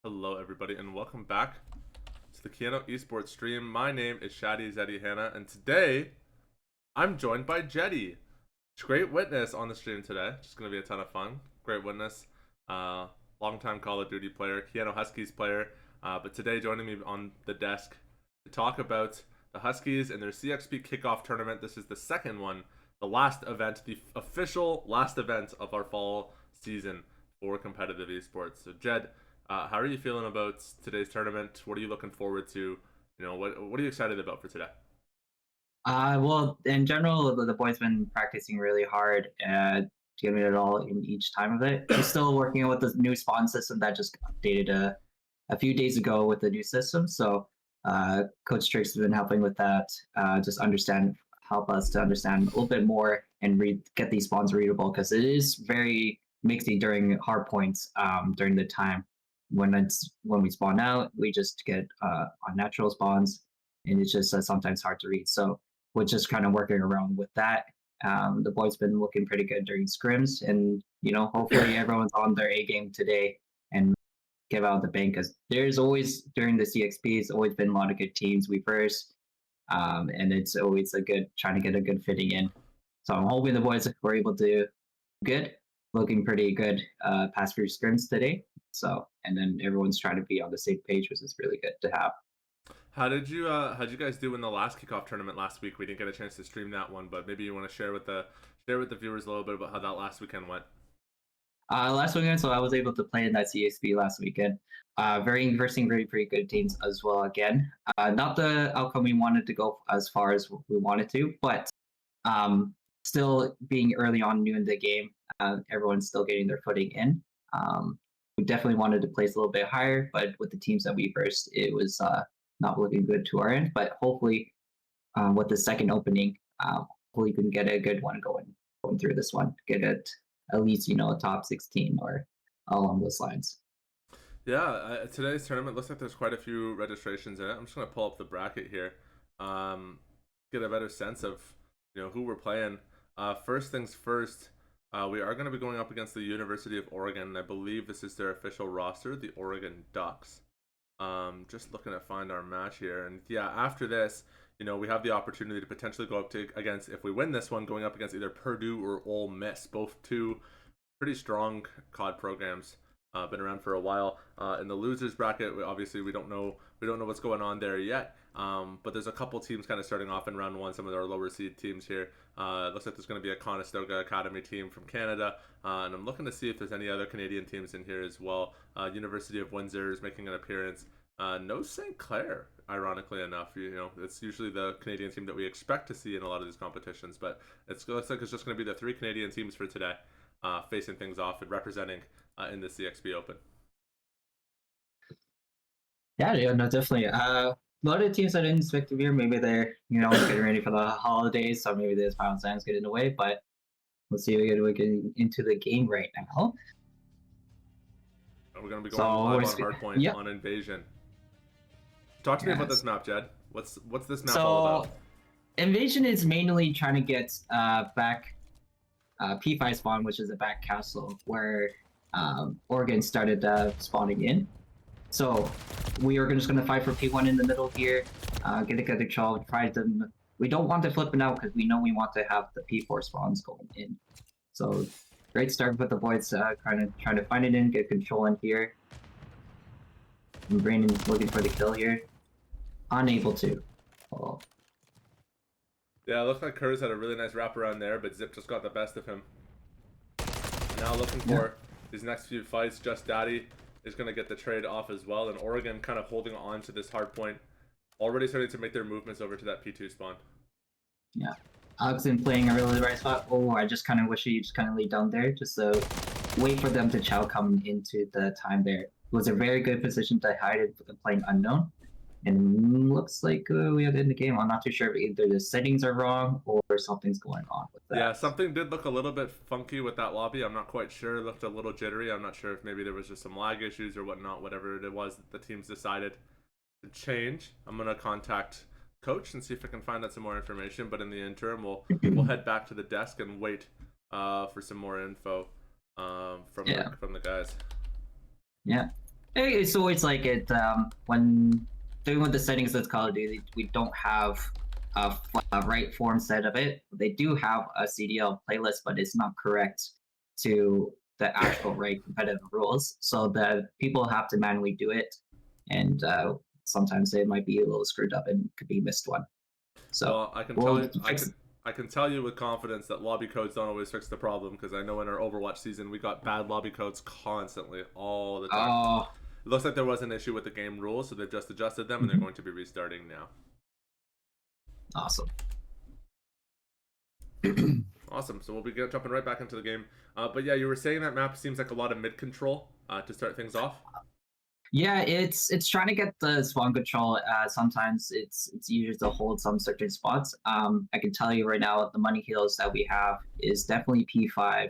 Hello, everybody, and welcome back to the Keanu Esports stream. My name is Shadi Zeddy Hanna, and today I'm joined by Jetty. Great witness on the stream today. Just going to be a ton of fun. Great witness, longtime Call of Duty player, Keanu Huskies player, but today joining me on the desk to talk about the Huskies and their CXP kickoff tournament. This is the second one, the last event, the official last event of our fall season for competitive esports. So, Jed, how are you feeling about today's tournament? What are you looking forward to? What are you excited about for today? Well, in general, the boys been practicing really hard and giving it all in each time of it. We're still working with the new spawn system that just got updated a few days ago with the new system. So, Coach Trix has been helping with that. Just help us to understand a little bit more and get these spawns readable because it is very mixy during hard points. During the time when we spawn out, we just get unnatural spawns, and it's just sometimes hard to read. So we're just kind of working around with that. The boys been looking pretty good during scrims, and hopefully everyone's on their A game today and give out the bank because there's always during the CXP, it's always been a lot of good teams. We first, and it's always a good trying to get a good fitting in. So I'm hoping the boys were able to good, looking pretty good past few scrims today. So and then everyone's trying to be on the same page, which is really good to have. How'd you guys do in the last kickoff tournament last week? We didn't get a chance to stream that one, but maybe you want to share with the viewers a little bit about how that last weekend went. Last weekend, so I was able to play in that CXP last weekend. Very versing very pretty good teams as well. Again, not the outcome we wanted to go as far as we wanted to, but still being early on new in the game, everyone's still getting their footing in. We definitely wanted to place a little bit higher, but with the teams that we versed, it was not looking good to our end. But hopefully, with the second opening, hopefully we can get a good one going through this one. Get it at least a top 16 or along those lines. Yeah, today's tournament looks like there's quite a few registrations in it. I'm just gonna pull up the bracket here, get a better sense of who we're playing. First things first, we are going to be going up against the University of Oregon. I believe this is their official roster, the Oregon Ducks. Just looking to find our match here, and yeah, after this, we have the opportunity to potentially go up to against, if we win this one, going up against either Purdue or Ole Miss, both two pretty strong COD programs. Been around for a while. In the losers bracket, obviously we don't know what's going on there yet. But there's a couple teams kind of starting off in round one. Some of our lower seed teams here. It looks like there's going to be a Conestoga Academy team from Canada, and I'm looking to see if there's any other Canadian teams in here as well. University of Windsor is making an appearance. No St. Clair, ironically enough. It's usually the Canadian team that we expect to see in a lot of these competitions, but it looks like it's just going to be the three Canadian teams for today, facing things off and representing in the CXP Open. Yeah, no, definitely. A lot of teams I didn't expect to be here. Maybe they're getting ready for the holidays, so maybe there's final times getting away. But we'll see. We're getting into the game right now. We're going to be going So live on Hardpoint yep. on Invasion. Talk to me about this map, Jed. What's this map all So about? Invasion is mainly trying to get back P5 spawn, which is a back castle where Oregon started spawning in. So we are just going to fight for P1 in the middle here, get a good control, try them. We don't want to flip it out because we know we want to have the P4 spawns going in. So great start with the boys trying to find it in, get control in here. And Brandon's looking for the kill here. Unable to. Oh. Yeah, it looks like Kurz had a really nice wraparound there, but Zip just got the best of him. Now looking for these next few fights. Just Daddy is going to get the trade off as well, and Oregon kind of holding on to this hard point, already starting to make their movements over to that P2 spawn. Yeah. Alex been playing a really right spot. Oh, I just kind of wish he just kind of laid down there just so wait for them to chow coming into the time there. It was a very good position to hide it playing unknown. And looks like we have to end the game. I'm not too sure if either the settings are wrong or something's going on with that. Yeah, something did look a little bit funky with that lobby. I'm not quite sure. It looked a little jittery. I'm not sure if maybe there was just some lag issues or whatnot, whatever it was that the teams decided to change. I'm going to contact Coach and see if I can find out some more information. But in the interim, we'll head back to the desk and wait for some more info from the guys. Yeah. It's always like it when doing with the settings that's Call of Duty, we don't have a right form set of it. They do have a CDL playlist, but it's not correct to the actual right competitive rules. So that people have to manually do it, and sometimes it might be a little screwed up and could be missed one. So Well, I can tell we'll you, fix. I can tell you with confidence that lobby codes don't always fix the problem because I know in our Overwatch season we got bad lobby codes constantly, all the time. Oh, It looks like there was an issue with the game rules, so they've just adjusted them and they're mhm, going to be restarting now. awesome. Awesome. So we'll be jumping right back into the game. But yeah, you were saying that map seems like a lot of mid control to start things off. Yeah, it's trying to get the spawn control. Sometimes it's easier to hold some certain spots. I can tell you right now, the money heals that we have is definitely P5.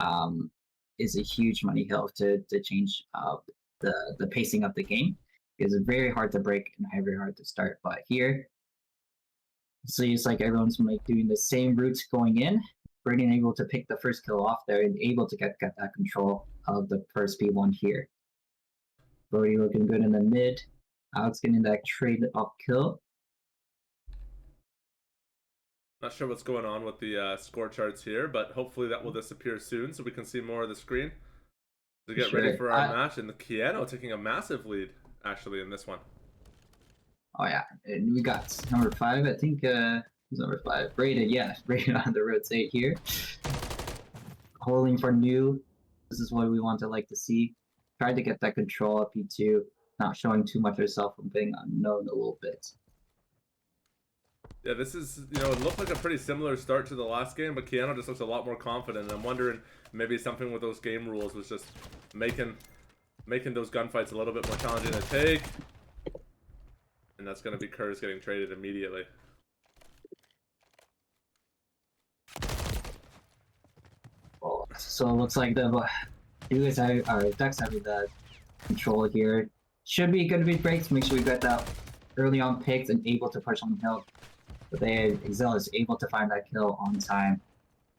Um, is a huge money heal to change the pacing of the game. It's very hard to break and very hard to start. But here, so it's like everyone's like doing the same routes going in. Brayden able to pick the first kill off there and able to get that control of the first P1 here. Brody looking good in the mid. Alex getting that trade off kill. Not sure what's going on with the score charts here, but hopefully that will disappear soon so we can see more of the screen to get ready Sure. for our match. And the Kiano taking a massive lead actually in this one. Oh yeah, and we got number 5. I think who's number 5? Braden. Yeah, Braden on the rotate here, holding for new. This is what we want to like to see. Tried to get that control up P2, not showing too much herself from being unknown a little bit. Yeah, this is, it looked like a pretty similar start to the last game, but Kiano just looks a lot more confident. And I'm wondering maybe something with those game rules was just making those gunfights a little bit more challenging to take. And that's going to be Kurz getting traded immediately. Well, so it looks like the you guys have Dex having the control here. Should be good to be breaks. Make sure we got that early on picks and able to push on the hill. But Excel is able to find that kill on time.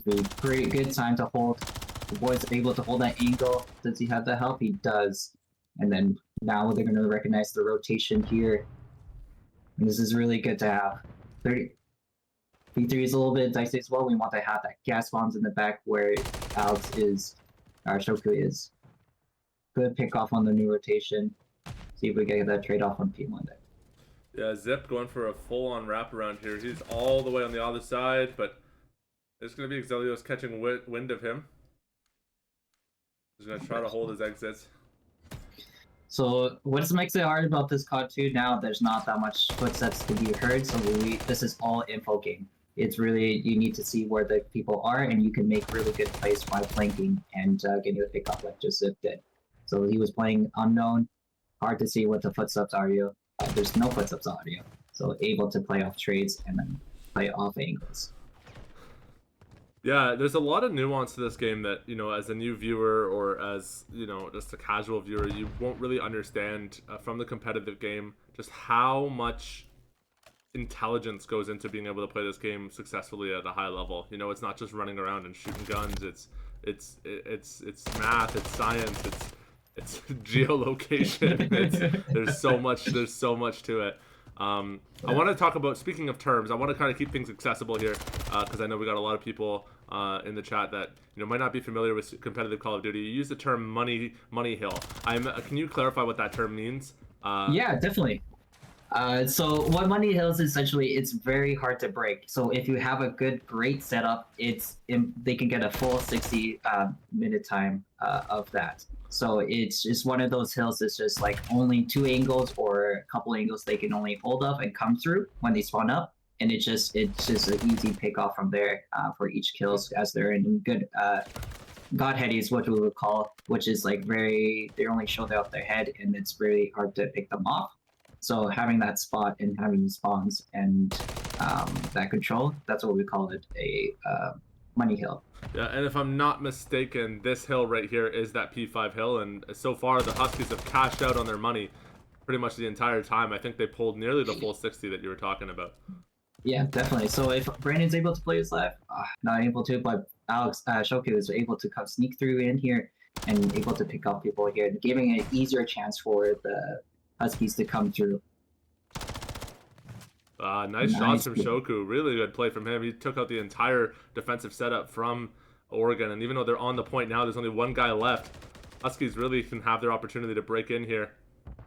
Be pretty good time to hold. The boy's able to hold that angle. Does he have the help? He does. And then now they're going to recognize the rotation here. And this is really good to have. 30, V3 is a little bit dicey as well. We want to have that gas bombs in the back where Alex is, or Shoku is. Good pick off on the new rotation. See if we get that trade off on P1 there. Yeah, Zip going for a full-on wraparound here. He's all the way on the other side, but it's going to be Exelios catching wind of him. He's going to try to hold his exits. So what makes it hard about this COD 2 now, there's not that much footsteps to be heard, so this is all info game. It's really, you need to see where the people are, and you can make really good plays by flanking and getting the pickup like just Zip did. So he was playing unknown, hard to see what the footsteps are. There's no footsteps audio, so able to play off trades and then play off angles. Yeah, there's a lot of nuance to this game that, as a new viewer or as, just a casual viewer, you won't really understand from the competitive game just how much intelligence goes into being able to play this game successfully at a high level. It's not just running around and shooting guns. It's math, it's science, it's geolocation. There's so much to it. I want to talk about, speaking of terms, I want to kind of keep things accessible here because I know we got a lot of people in the chat that might not be familiar with competitive Call of Duty. You use the term money hill. Can you clarify what that term means? Yeah, definitely. So what money hills essentially, it's very hard to break. So if you have a great setup, they can get a full 60 minute time of that. So it's just one of those hills. It's just like only 2 angles or a couple angles they can only hold up and come through when they spawn up, and it's just an easy pick off from there for each kills as they're in good godhead is what we would call, which is like they only show off their head, and it's really hard to pick them off. So having that spot and having spawns and that control, that's what we call it, a money hill. Yeah, and if I'm not mistaken, this hill right here is that P5 hill, and so far the Huskies have cashed out on their money pretty much the entire time. I think they pulled nearly the full 60 that you were talking about. Yeah, definitely. So if Brandon's able to play his life, not able to, but Alex Shoku is able to come sneak through in here and able to pick up people here, giving an easier chance for the Huskies to come through. Nice shots from Shoku. Really good play from him. He took out the entire defensive setup from Oregon, and even though they're on the point now, there's only one guy left. Huskies really can have their opportunity to break in here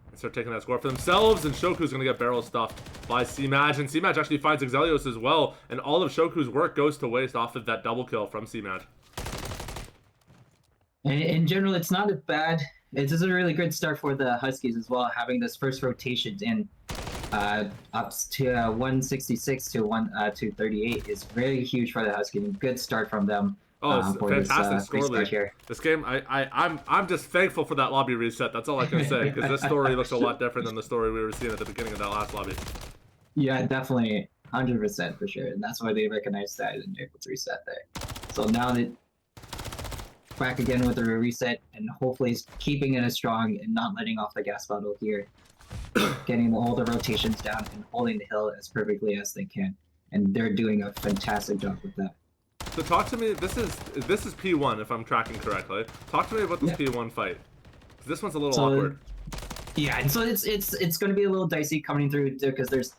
and start taking that score for themselves, and Shoku's going to get barrel stuffed by C-Maj, and C-Maj actually finds Exelios as well, and all of Shoku's work goes to waste off of that double kill from C-Maj. In general, it's not as bad. It's just a really good start for the Huskies as well, having this first rotation in up to 166 to 238 is very huge for the Huskies. Good start from them. Oh, it's fantastic score lead here. This game, I'm just thankful for that lobby reset. That's all I can say, because this story looks a lot different than the story we were seeing at the beginning of that last lobby. Yeah, definitely, 100% for sure, and that's why they recognized that and they're able to reset there. So now they back again with a reset, and hopefully keeping it as strong and not letting off the gas pedal here, getting all the rotations down and holding the hill as perfectly as they can, and they're doing a fantastic job with that. So talk to me. This is P1 if I'm tracking correctly. Talk to me about this P1 fight. This one's a little awkward. Yeah, and so it's going to be a little dicey coming through because there's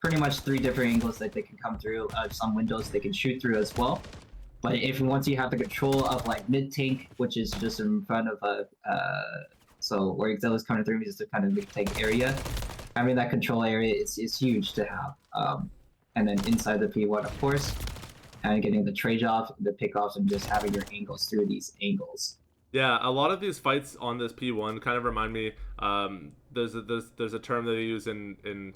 pretty much 3 different angles that they can come through. Some windows they can shoot through as well. But if once you have the control of like mid tank, which is just in front of a so where Exel is coming through is the kind of mid tank area, having that control area is huge to have. And then inside the P1, of course. And getting the trade-off, the pickoffs, and just having your angles through these angles. Yeah, a lot of these fights on this P1 kind of remind me. There's a term that they use in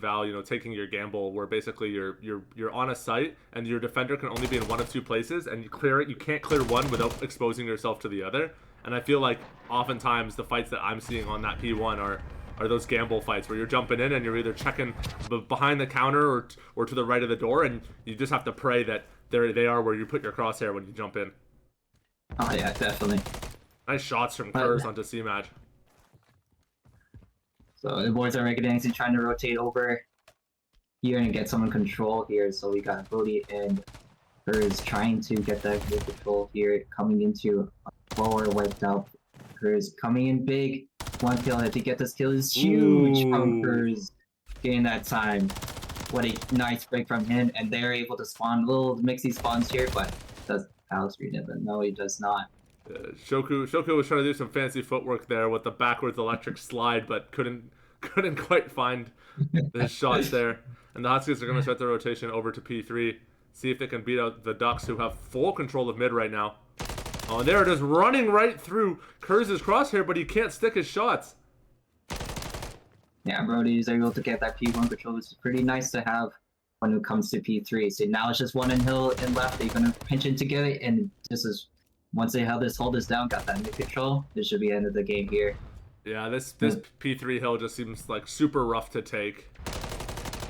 Val, you know, taking your gamble, where basically you're on a site and your defender can only be in one of 2 places, and you clear it. You can't clear one without exposing yourself to the other. And I feel like oftentimes the fights that I'm seeing on that P1 are those gamble fights where you're jumping in and you're either checking behind the counter or to the right of the door, and you just have to pray that they are where you put your crosshair when you jump in. Oh yeah, definitely. Nice shots from Kurz onto C-Maj. So the boys are recognizing, trying to rotate over here and get someone control here. So we got Brody and Kurz trying to get that good control here, coming into a lower wiped out. Kurz coming in big. 1 kill. If you get this kill is huge from Kurz getting that time. What a nice break from him, and they're able to spawn little mixy spawns here, but does Alex read it? But no, he does not. Shoku was trying to do some fancy footwork there with the backwards electric slide, but couldn't quite find his shots there. And the Huskies are going to start their rotation over to P3, see if they can beat out the Ducks, who have full control of mid right now. Oh, and they're just running right through Kurz's crosshair, but he can't stick his shots. Yeah, Brody is able to get that P1 control, which is pretty nice to have when it comes to P3. So now it's just 1 in hill and left. They're going to pinch in together, and this is once they hold this down, got that mid control, this should be the end of the game here. Yeah, this P3 hill just seems like super rough to take.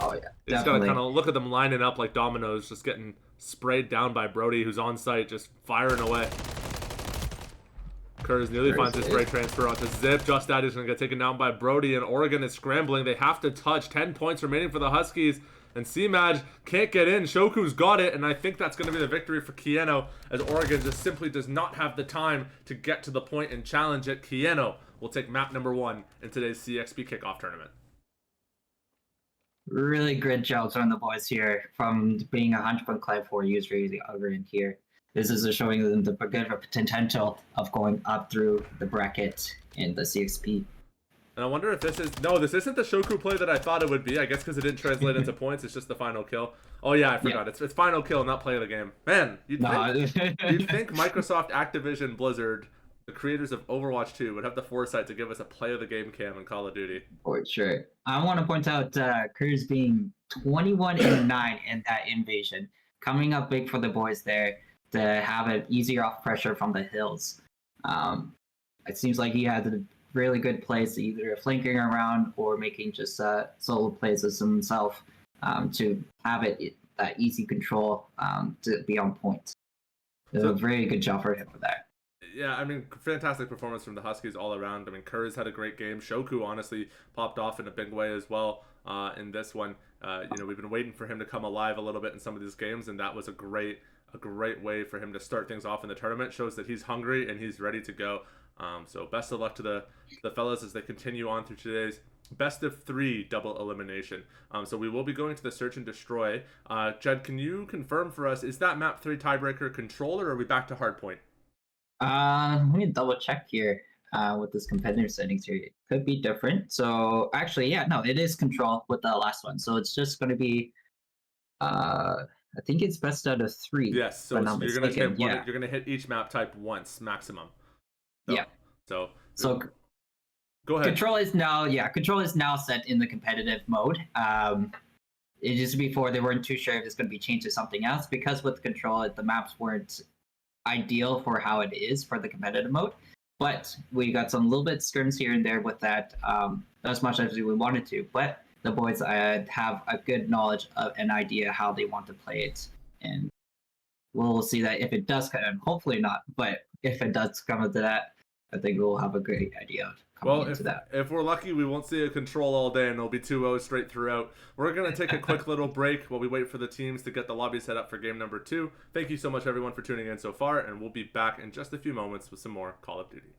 Oh yeah, you just gotta kind of look at them lining up like dominoes, just getting sprayed down by Brody, who's on site, just firing away. Kurz nearly finds his spray transfer onto Zip. Just that is going to get taken down by Brody, and Oregon is scrambling. They have to touch. 10 points remaining for the Huskies, and C-Maj can't get in. Shoku's got it, and I think that's going to be the victory for Kieno, as Oregon just simply does not have the time to get to the point and challenge it. Kieno will take map number 1 in today's CXP kickoff tournament. Really good jobs on the boys here, from being 100% Clive 4 user over in here. This is showing them the good potential of going up through the bracket in the CXP. And I wonder if this is... No, this isn't the Shoku play that I thought it would be. I guess because it didn't translate into points. It's just the final kill. Oh, yeah, I forgot. Yeah. It's final kill, not play of the game. Man, you'd think Microsoft, Activision, Blizzard, the creators of Overwatch 2, would have the foresight to give us a play of the game cam in Call of Duty. For sure. I want to point out Kurz being 21-9 in that invasion. Coming up big for the boys there to have an easier off pressure from the hills. It seems like he had a really good plays, either flanking around or making just solo plays as himself to have that easy control to be on point. So a very good job for him for that. Yeah, I mean, fantastic performance from the Huskies all around. I mean, Kurz had a great game. Shoku honestly popped off in a big way as well in this one. You know, we've been waiting for him to come alive a little bit in some of these games, and that was a great a great way for him to start things off in the tournament. Shows that he's hungry and he's ready to go. So best of luck to the fellas as they continue on through today's best of 3 double elimination. So we will be going to the search and destroy. Jed, can you confirm for us, is that map 3 tiebreaker controller, or are we back to hardpoint? Let me double check here with this competitive settings here. It could be different. So actually, yeah, no, it is control with the last one. So it's just going to be, I think it's best out of 3. Yes, so if I'm not you're gonna mistaken. hit one. Yeah. You're gonna hit each map type once maximum. So, Yeah. So So go ahead. control is now set in the competitive mode. It just before they weren't too sure if it's going to be changed to something else, because with control the maps weren't ideal for how it is for the competitive mode. But we got some little bit skirms here and there with that, as much as we wanted to. But the boys have a good knowledge of an idea how they want to play it, and we'll see that if it does come, and hopefully not, but if it does come into that, I think we'll have a great idea of coming into that. If we're lucky, we won't see a control all day and it'll be 2-0 straight throughout. We're going to take a quick little break while we wait for the teams to get the lobby set up for game number 2. Thank you so much, everyone, for tuning in so far, and we'll be back in just a few moments with some more Call of Duty.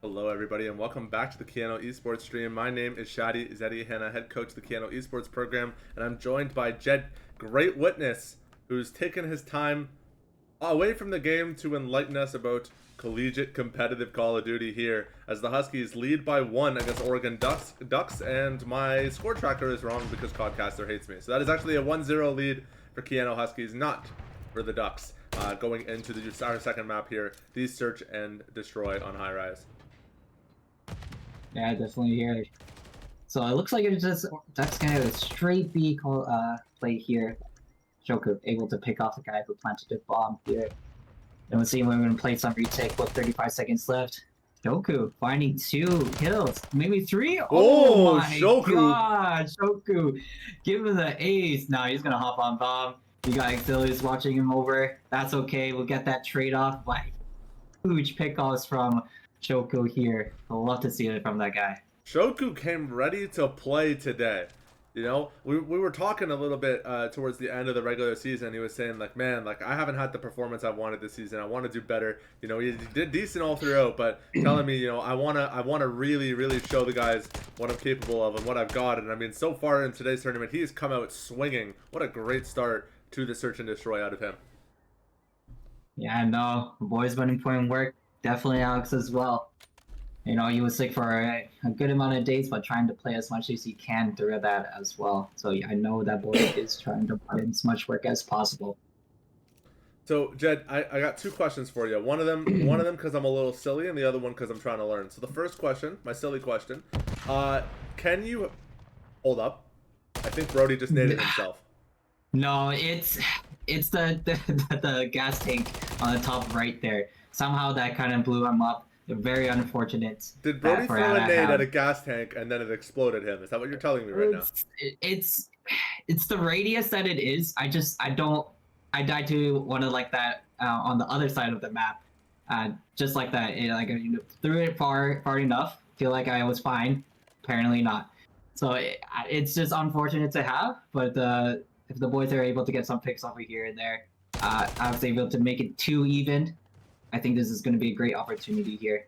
Hello, everybody, and welcome back to the Keano Esports stream. My name is Shadi Zedihanna, head coach of the Keano Esports program, and I'm joined by Jed, great witness, who's taken his time away from the game to enlighten us about collegiate competitive Call of Duty here, as the Huskies lead by 1 against Oregon Ducks, and my score tracker is wrong because Codcaster hates me. So that is actually a 1-0 lead for Keano Huskies, not for the Ducks. Going into our second map here, the Search and Destroy on High Rise. Yeah, definitely here. So it looks like it's just that's kind of a straight B call play here. Shoku able to pick off the guy who planted the bomb here. And we'll see when we're gonna play some retake with 35 seconds left. Shoku finding 2 kills, maybe 3. Oh my Shoku. god, Shoku, give him the ace. Now he's gonna hop on bomb. You got Exilius watching him over. That's okay. We'll get that trade off. Like huge pickoffs from Shoku here. I'd love to see it from that guy. Shoku came ready to play today. You know, we were talking a little bit towards the end of the regular season. He was saying, like, man, like, I haven't had the performance I wanted this season. I want to do better. You know, he did decent all throughout, but telling me, you know, I wanna really, really show the guys what I'm capable of and what I've got. And I mean, so far in today's tournament, he's come out swinging. What a great start to the Search and Destroy out of him. Yeah, no, the boys been in putting work. Definitely Alex as well. You know, he was sick for a good amount of days, but trying to play as much as he can through that as well. So yeah, I know that boy is trying to put in as much work as possible. So Jed, I got 2 questions for you. One of them because I'm a little silly, and the other one because I'm trying to learn. So the first question, my silly question, can you hold up? I think Brody just naded himself. No, it's the gas tank on the top right there. Somehow that kind of blew him up. Very unfortunate. Did Brody throw a nade at a gas tank and then it exploded him? Is that what you're telling me right now? It's the radius that it is. I died to one of like that on the other side of the map. Just like that. Like I threw it far enough. Feel like I was fine. Apparently not. So it's just unfortunate to have, but if the boys are able to get some picks over here and there, I was able to make it 2 even. I think this is going to be a great opportunity here.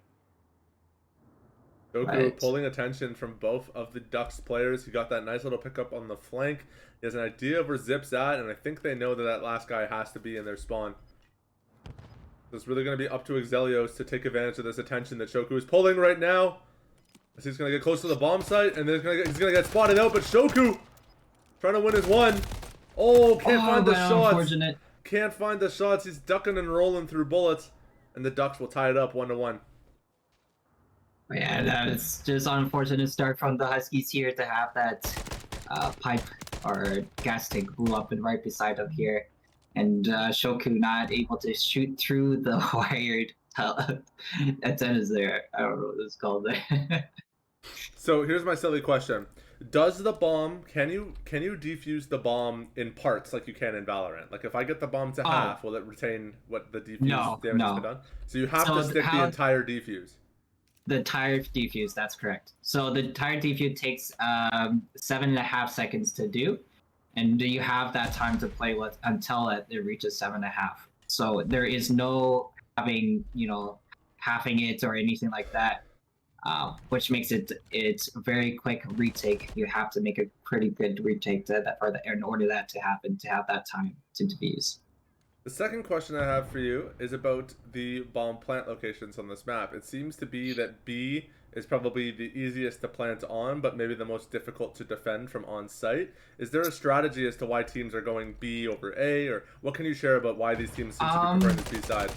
Goku pulling attention from both of the Ducks players. He got that nice little pickup on the flank. He has an idea of where Zip's at, and I think they know that that last guy has to be in their spawn. So it's really going to be up to Exelios to take advantage of this attention that Shoku is pulling right now. As he's going to get close to the bomb site, and then he's going to get spotted out, but Shoku trying to win his 1. Oh, can't find the shots. Can't find the shots. He's ducking and rolling through bullets. And the Ducks will tie it up 1-1. Yeah, that is just an unfortunate start from the Huskies here to have that pipe or gas tank blew up and right beside of here. And Shoku not able to shoot through the wired antennas there. I don't know what it's called there. So here's my silly question. Does the bomb, can you defuse the bomb in parts like you can in Valorant? Like if I get the bomb to half, will it retain what the defuse damage has been done? So you have to stick the entire defuse. The entire defuse, that's correct. So the entire defuse takes 7.5 seconds to do, and you have that time to play with until it reaches 7.5. So there is no having, you know, halving it or anything like that. Which makes it's a very quick retake. You have to make a pretty good retake in order that to happen, to have that time to defuse. The second question I have for you is about the bomb plant locations on this map. It seems to be that B is probably the easiest to plant on, but maybe the most difficult to defend from on site. Is there a strategy as to why teams are going B over A, or what can you share about why these teams seem to be preferring the B side?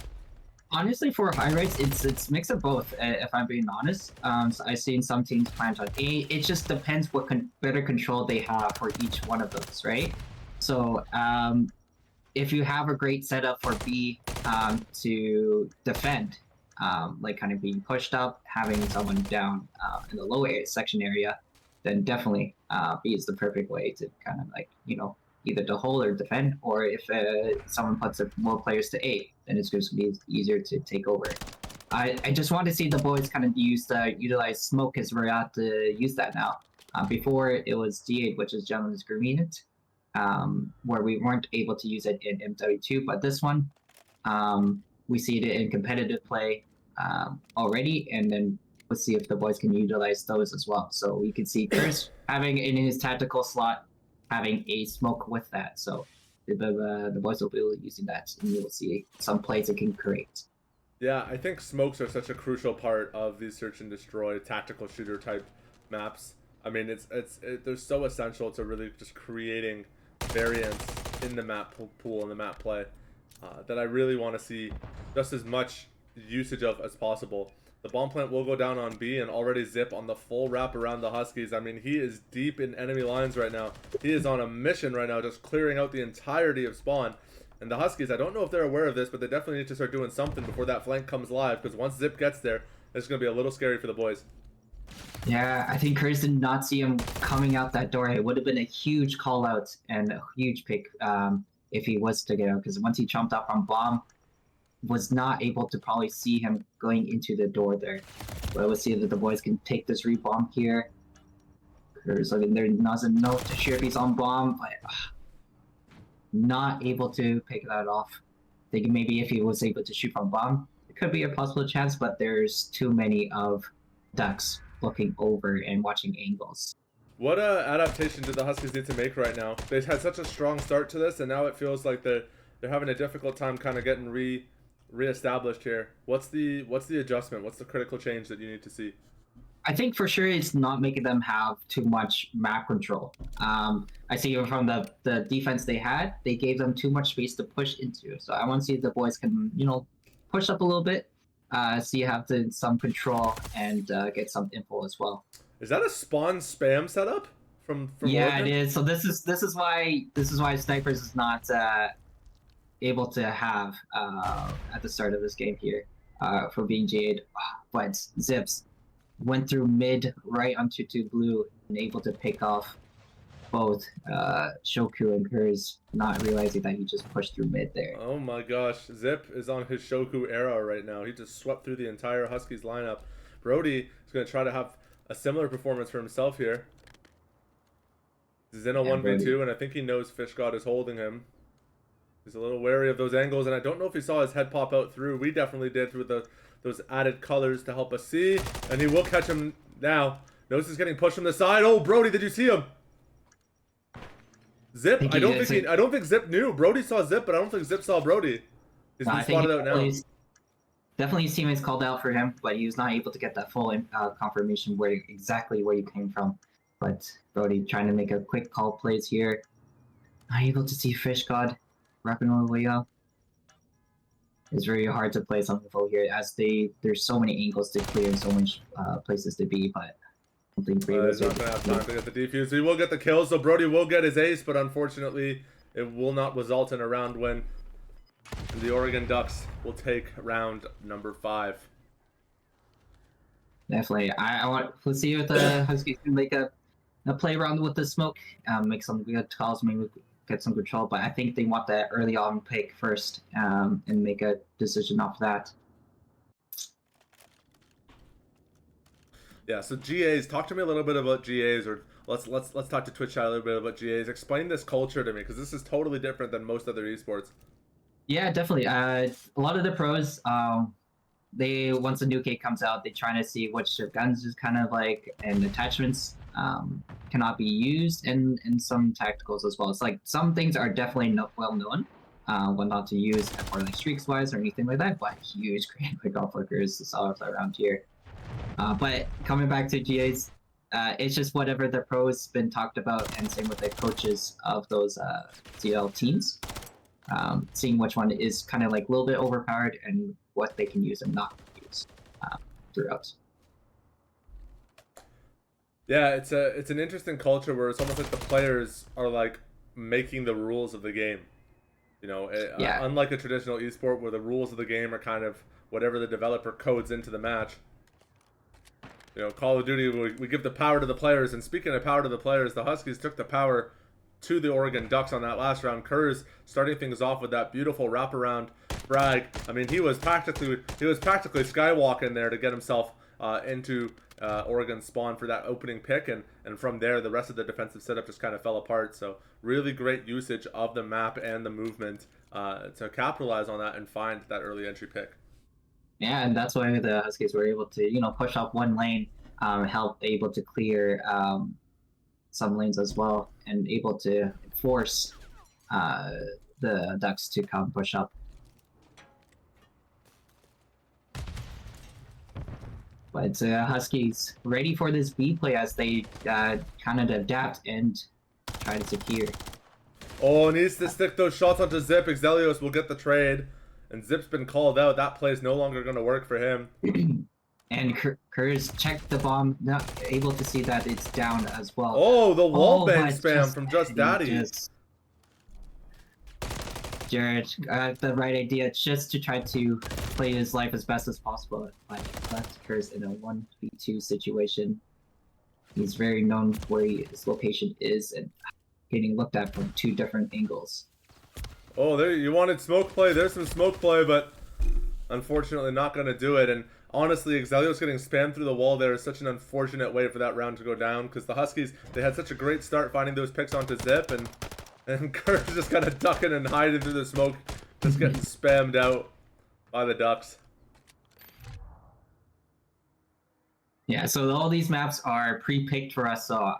Honestly, for high rates, it's mix of both. If I'm being honest, so I've seen some teams plant on A. It just depends what better control they have for each one of those, right? So if you have a great setup for B to defend, like kind of being pushed up, having someone down in the lower section area, then definitely B is the perfect way to kind of like, you know, either to hold or defend, or if someone puts more players to A, then it's going to be easier to take over. I just want to see the boys kind of utilize smoke as we're out to use that now. Before it was D8, which is Gentleman's Agreement, where we weren't able to use it in MW2, but this one, we see it in competitive play already, and then let's see if the boys can utilize those as well. So we can see Curse having in his tactical slot having a smoke with that. So the boys will be using that, and you will see some plays it can create. Yeah, I think smokes are such a crucial part of these search and destroy tactical shooter type maps. I mean, they're so essential to really just creating variance in the map pool and the map play that I really want to see just as much usage of as possible. The bomb plant will go down on B, and already Zip on the full wrap around the Huskies. I mean, he is deep in enemy lines right now. He is on a mission right now, just clearing out the entirety of spawn. And the Huskies, I don't know if they're aware of this, but they definitely need to start doing something before that flank comes live, because once Zip gets there, it's going to be a little scary for the boys. Yeah, I think Curtis did not see him coming out that door. It would have been a huge call out and a huge pick if he was to get out, because once he jumped out from bomb, was not able to probably see him going into the door there. But let's see if the boys can take this rebomb here. Curtis, I mean, there doesn't know to sure if he's on bomb, but not able to pick that off. Thinking maybe if he was able to shoot from bomb, it could be a possible chance, but there's too many of ducks looking over and watching angles. What adaptation do the Huskies need to make right now? They've had such a strong start to this, and now it feels like they're having a difficult time kind of getting reestablished here. What's the adjustment? What's the critical change that you need to see? I think for sure it's not making them have too much map control. I see even from the defense they had, they gave them too much space to push into. So I want to see if the boys can, push up a little bit, so you have some control and get some info as well. Is that a spawn spam setup from Yeah, Oregon? it is. So this is why snipers is not able to have at the start of this game here for being Jade, but Zips went through mid right onto blue and able to pick off both Shoku and Kurz, not realizing that he just pushed through mid there. Oh my gosh, Zip is on his Shoku era right now. He just swept through the entire Huskies lineup. Brody is going to try to have a similar performance for himself here. He's in a 1v2, and I think he knows Fish God is holding him. He's a little wary of those angles, and I don't know if he saw his head pop out through. We definitely did through those added colors to help us see, and he will catch him now. Knows he's getting pushed from the side. Oh, Brody, did you see him? Zip, I don't think Zip knew. Brody saw Zip, but I don't think Zip saw Brody. He's been spotted out now. Definitely his teammates called out for him, but he was not able to get that full confirmation exactly where you came from. But Brody trying to make a quick call plays here. Not able to see Fish God wrapping all the way up. It's very hard to play something full here as there's so many angles to clear and so much places to be, but I don't think he's not gonna have time to get the defuse. He will get the kill, so Brody will get his ace, but unfortunately it will not result in a round win. And the Oregon Ducks will take round number 5. Definitely. I want to see if the Huskies can make a play around with the smoke, make some good calls, maybe get some control. But I think they want that early on pick first, and make a decision off that. Yeah. So GAs, talk to me a little bit about GAs, or let's talk to Twitch chat a little bit about GAs. Explain this culture to me, because this is totally different than most other esports. Yeah, definitely. A lot of the pros, they once a new kit comes out, they try to see which guns is kind of like and attachments cannot be used, and some tacticals as well. It's like some things are definitely well known, what not to use for like streaks wise or anything like that. But huge quick off flickers is all around here. But coming back to GAs, it's just whatever the pros been talked about, and same with the coaches of those CL teams. Seeing which one is kind of like a little bit overpowered and what they can use and not use throughout. Yeah, it's an interesting culture where it's almost like the players are like making the rules of the game. Unlike a traditional esport where the rules of the game are kind of whatever the developer codes into the match. Call of Duty, we give the power to the players, and speaking of power to the players, the Huskies took the power to the Oregon Ducks on that last round. Kurz starting things off with that beautiful wraparound frag. I mean, he was practically skywalking there to get himself into Oregon's spawn for that opening pick, and from there the rest of the defensive setup just kind of fell apart. So really great usage of the map and the movement to capitalize on that and find that early entry pick. Yeah, and that's why the Huskies were able to, push up one lane, help able to clear some lanes as well, and able to force uh, the Ducks to come push up. But Huskies ready for this B play as they kind of adapt and try to secure. Oh, needs to stick those shots onto Zip. Exelios will get the trade. And Zip's been called out. That play's no longer going to work for him. And Kurz checked the bomb, not able to see that it's down as well. Oh, the wallbang but spam from Just Daddy. Jared got the right idea just to try to play his life as best as possible. But left Kurz in a 1v2 situation. He's very known where his location is and getting looked at from two different angles. Oh, there you wanted smoke play. There's some smoke play, but unfortunately not going to do it. And honestly, Exelios getting spammed through the wall there is such an unfortunate way for that round to go down, because the Huskies, they had such a great start finding those picks onto Zip, and Kurt's just kind of ducking and hiding through the smoke, just getting spammed out by the Ducks. Yeah, so all these maps are pre-picked for us, so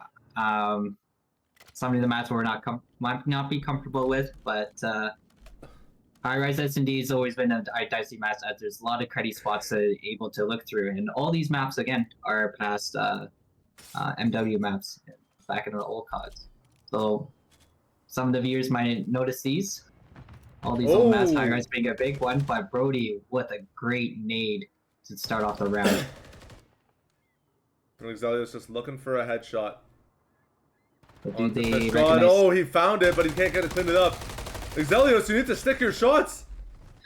some of the maps we're might not be comfortable with, but High-Rise S&D has always been a dicey map as there's a lot of cruddy spots to able to look through, and all these maps, again, are past MW maps back in the old CODs. So some of the viewers might notice these. All these old maps, High-Rise being a big one, but Brody with a great nade to start off the round. And Exelios just looking for a headshot. Do they recognize... Oh, he found it, but he can't get it cleaned up. Exelios, you need to stick your shots.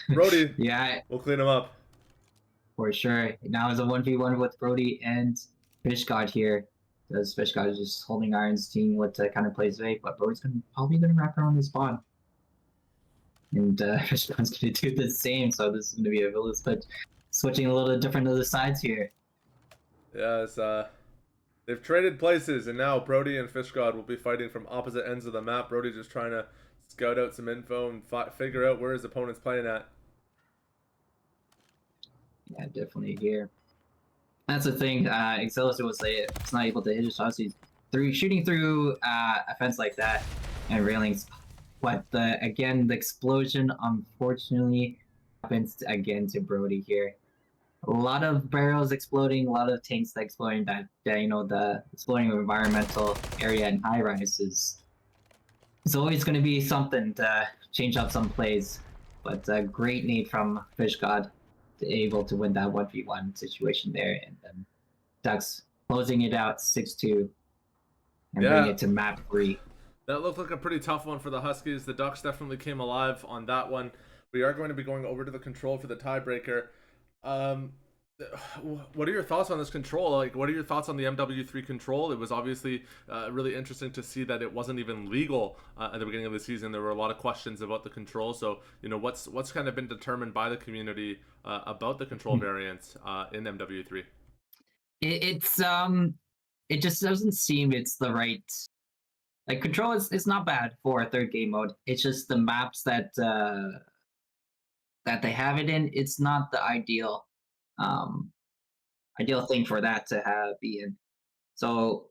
Brody, yeah, we'll clean him up. For sure. Now it's a 1v1 with Brody and Fish God here. Because Fish God is just holding irons, seeing what kind of plays today, but Brody's probably going to wrap around the spawn. And Fish God's going to do the same, so this is going to be a village split. Switching a little different to the sides here. Yes, they've traded places, and now Brody and Fish God will be fighting from opposite ends of the map. Brody just trying to scout out some info and figure out where his opponent's playing at. Yeah, definitely here. That's the thing. Excelsior will say it's not able to hit his shots. He's shooting through a fence like that and railings. But again, the explosion unfortunately happens again to Brody here. A lot of barrels exploding, a lot of tanks exploding. The exploding environmental area in high rise is always going to be something to change up some plays. But a great nade from Fish God, able to win that 1v1 situation there, and then Ducks closing it out 6-2 and bring it to map 3. That looked like a pretty tough one for the Huskies. The Ducks definitely came alive on that one. We are going to be going over to the control for the tiebreaker. What are your thoughts on this control? Like, what are your thoughts on the MW3 control? It was obviously really interesting to see that it wasn't even legal at the beginning of the season. There were a lot of questions about the control. So, what's kind of been determined by the community about the control variants in MW3? It just doesn't seem it's the right. Like, control is not bad for a third game mode. It's just the maps that they have it in. It's not the ideal thing for that to be in. So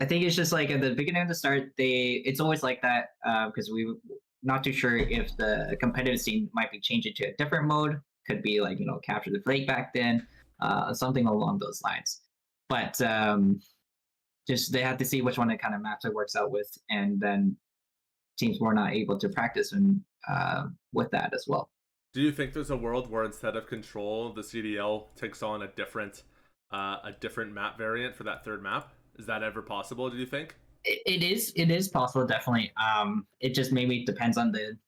I think it's just like at the beginning of the start, it's always like that because we not too sure if the competitive scene might be changing to a different mode. Could be like capture the flag back then, something along those lines. But just they have to see which one of kind of maps it works out with, and then teams were not able to practice and with that as well. Do you think there's a world where instead of control, the CDL takes on a different map variant for that third map? Is that ever possible, do you think? It is possible, definitely. It just maybe depends on the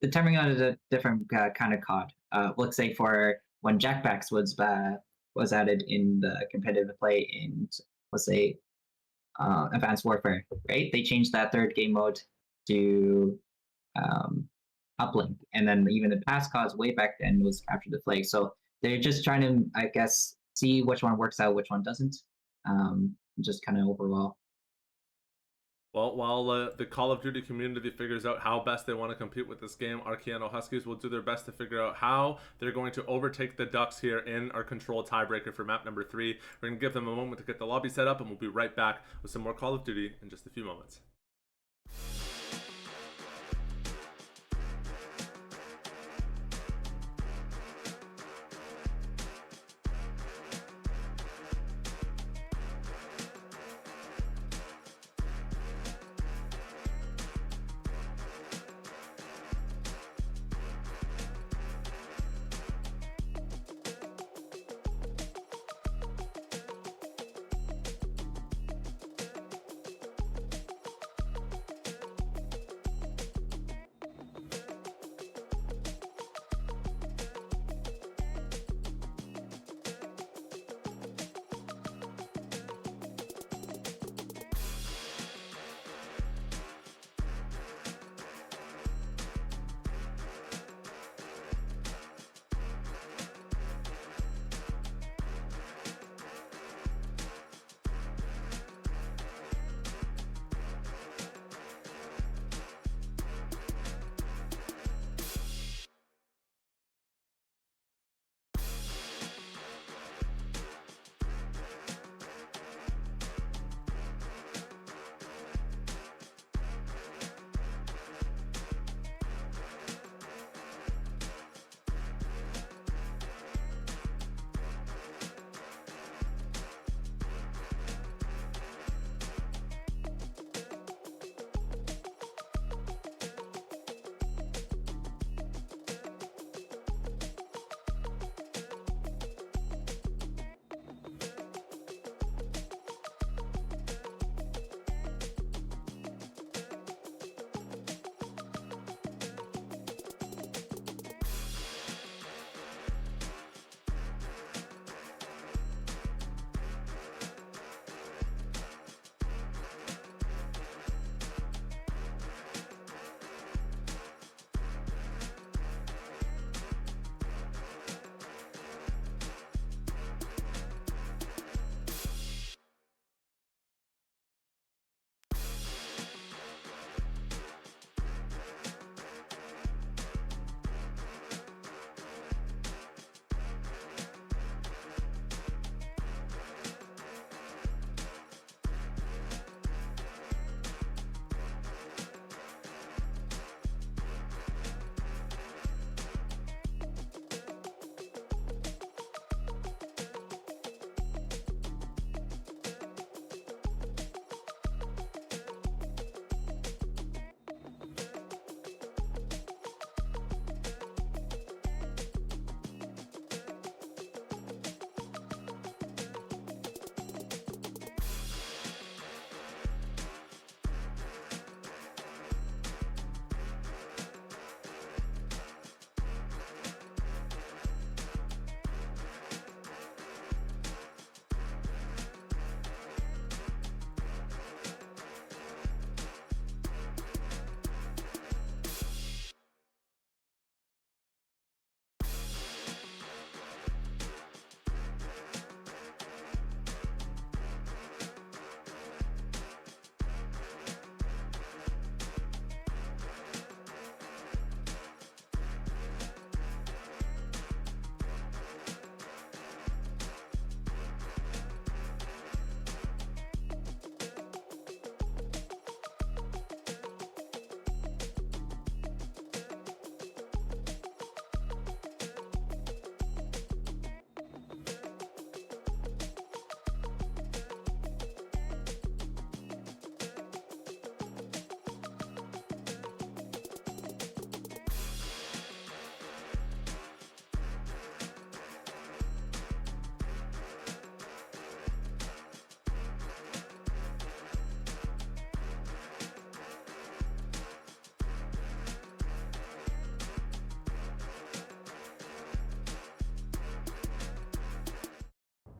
determining on a different kind of COD. Let's say for when Jackbacks was added in the competitive play in, let's say, Advanced Warfare, right? They changed that third game mode to uplink, and then even the past CODs way back then was capture the flag. So they're just trying to, I guess, see which one works out, which one doesn't. Just kind of overall. Well, while the Call of Duty community figures out how best they want to compete with this game, our Keanu Huskies will do their best to figure out how they're going to overtake the Ducks here in our control tiebreaker for map number 3. We're going to give them a moment to get the lobby set up, and we'll be right back with some more Call of Duty in just a few moments.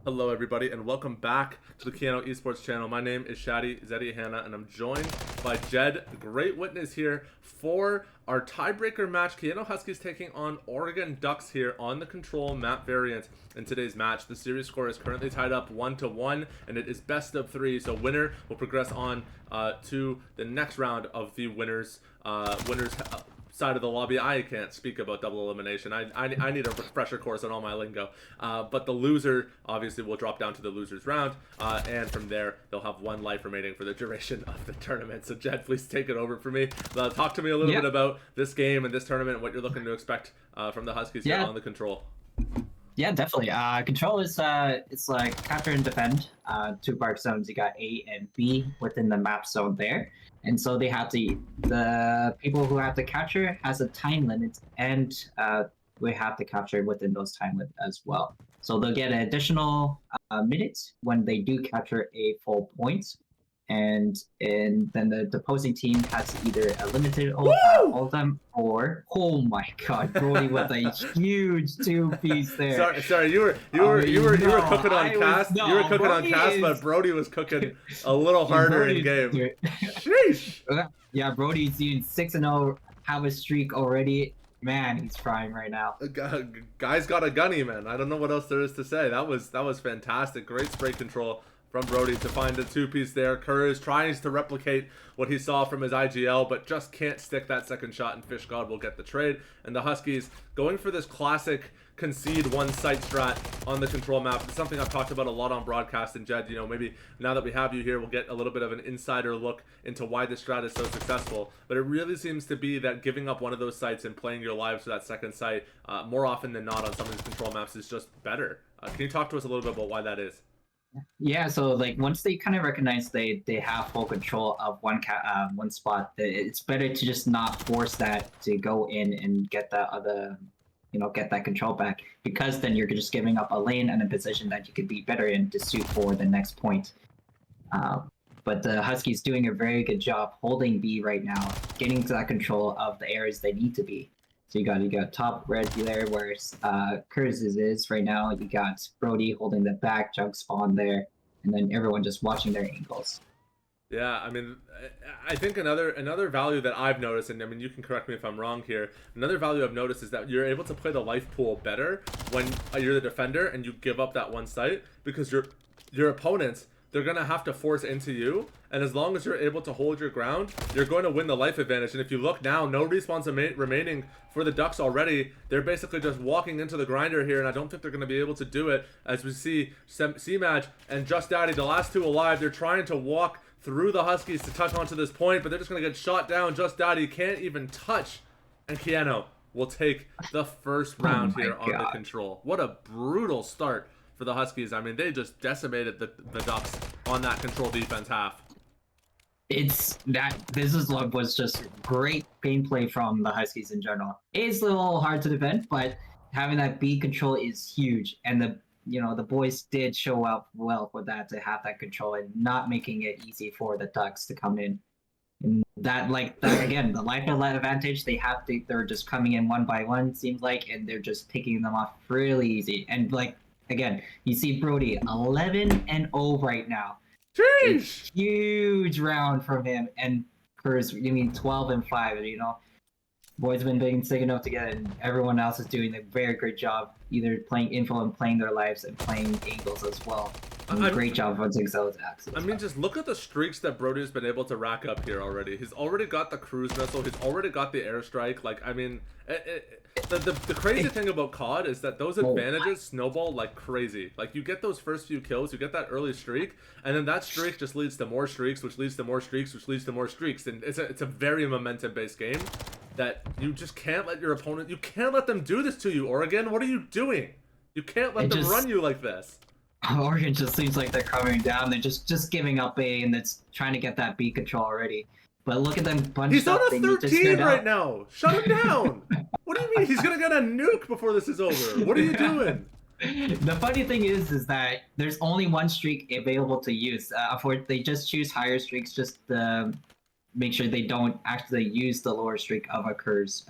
Hello, everybody, and welcome back to the Keanu Esports channel. My name is Shadi Zeddy Hanna, and I'm joined by Jed, great witness here for our tiebreaker match. Keanu Huskies taking on Oregon Ducks here on the control map variant in today's match. The series score is currently tied up 1-1, and it is best of 3. So winner will progress on to the next round of the winners side of the lobby. I can't speak about double elimination. I need a refresher course on all my lingo. But the loser obviously will drop down to the losers round, and from there they'll have 1 life remaining for the duration of the tournament. So Jed, please take it over for me. Talk to me a little bit about this game and this tournament and what you're looking to expect from the Huskies here on the control. Yeah, definitely. Control is it's like capture and defend. 2 bark zones. You got A and B within the map zone there, and so they have to. The people who have to capture has a time limit, and we have to capture within those time limits as well. So they'll get an additional minutes when they do capture a full point, and then the opposing team has either a limited all of them or my god, Brody with a huge 2-piece there. Sorry, you were cooking on cast. You were cooking on cast, but Brody was cooking a little harder in game. Sheesh. Yeah, Brody's doing 6-0, have a streak already. Man, he's trying right now. Guy's got a gunny, man. I don't know what else there is to say. That was fantastic. Great spray control from Brody to find the 2-piece there. Kurz tries to replicate what he saw from his IGL, but just can't stick that second shot, and Fish God will get the trade. And the Huskies going for this classic concede 1 site strat on the control map. It's something I've talked about a lot on broadcast, and Jed, you know, maybe now that we have you here, we'll get a little bit of an insider look into why this strat is so successful. But it really seems to be that giving up one of those sites and playing your lives for that second site more often than not on some of these control maps is just better. Can you talk to us a little bit about why that is? Yeah, so like once they kind of recognize they have full control of one spot, it's better to just not force that to go in and get that other, get that control back, because then you're just giving up a lane and a position that you could be better in to suit for the next point. But the Huskies doing a very good job holding B right now, getting to that control of the areas they need to be. So you got top red there where Kurz's is right now. You got Brody holding the back, Jug spawn there, and then everyone just watching their angles. Yeah, I mean, I think another value that I've noticed, and I mean, you can correct me if I'm wrong here, another value I've noticed is that you're able to play the life pool better when you're the defender and you give up that 1 site, because your opponents, they're going to have to force into you, and as long as you're able to hold your ground, you're going to win the life advantage. And if you look now, no respawns remaining for the Ducks already. They're basically just walking into the grinder here, and I don't think they're going to be able to do it. As we see C-Match and Just Daddy, the last 2 alive, they're trying to walk through the Huskies to touch onto this point, but they're just going to get shot down. Just Daddy can't even touch, and Keanu will take the first round here on the control. What a brutal start for the Huskies. I mean, they just decimated the Ducks on that control defense half. This was just great gameplay from the Huskies in general. It's a little hard to defend, but having that B control is huge, and the boys did show up well for that, to have that control and not making it easy for the Ducks to come in. And that again, the life advantage they're just coming in 1 by 1, seems like, and they're just picking them off really easy. And again, you see Brody 11-0 right now. Jeez! Huge round from him, and Kurz, 12-5. Boys have been sticking up together, and everyone else is doing a very great job, either playing info and playing their lives and playing angles as well. Great job on Zigzag's axis. I mean, just look at the streaks that Brody has been able to rack up here already. He's already got the cruise missile. He's already got the airstrike. Like, I mean, the crazy thing about COD is that those advantages snowball like crazy. Like, you get those first few kills, you get that early streak, and then that streak just leads to more streaks, which leads to more streaks, which leads to more streaks. And it's a very momentum-based game that you just can't let your opponent, you can't let them do this to you, Oregon. What are you doing? You can't let them run you like this. Oregon just seems like they're coming down. They're just giving up A, and it's trying to get that B control already. But look at them bunched He's up. He's on a 13 right now. Shut him down. What do you mean? He's gonna get a nuke before this is over. What are you doing? The funny thing is that there's only 1 streak available to use. They just choose higher streaks just to make sure they don't actually use the lower streak of a cruise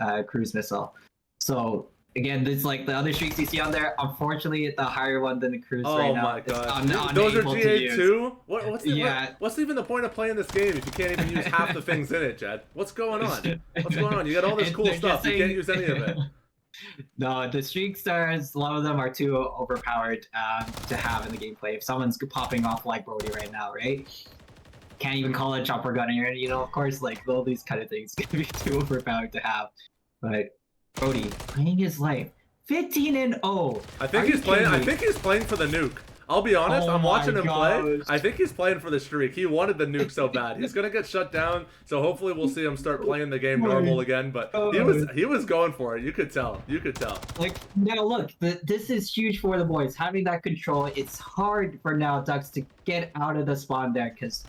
missile. So Again, this like the other streaks you see on there. Unfortunately, the higher one than the cruise right Oh now. my It's god. Those are unable to GA use. two? Yeah. What's even the point of playing this game if you can't even use half the things in it, Jed? What's going on? What's going on? You got all this And cool they're just stuff. You can't saying- use any of it. No, the streak stars, a lot of them are too overpowered to have in the gameplay. If someone's popping off like Brody right now, right? Can't even call it chopper gunner, you know, of course, like all these kind of things can be too overpowered to have. But Brody, playing his life. 15-0. I think he's playing for the nuke. I'll be honest, Oh I'm watching him play. gosh. I think he's playing for the streak. He wanted the nuke so bad. He's gonna get shut down, so hopefully we'll see him start playing the game normal again. But he was going for it. You could tell. You could tell. Like now, look, this is huge for the boys. Having that control, it's hard for now Ducks to get out of the spawn there because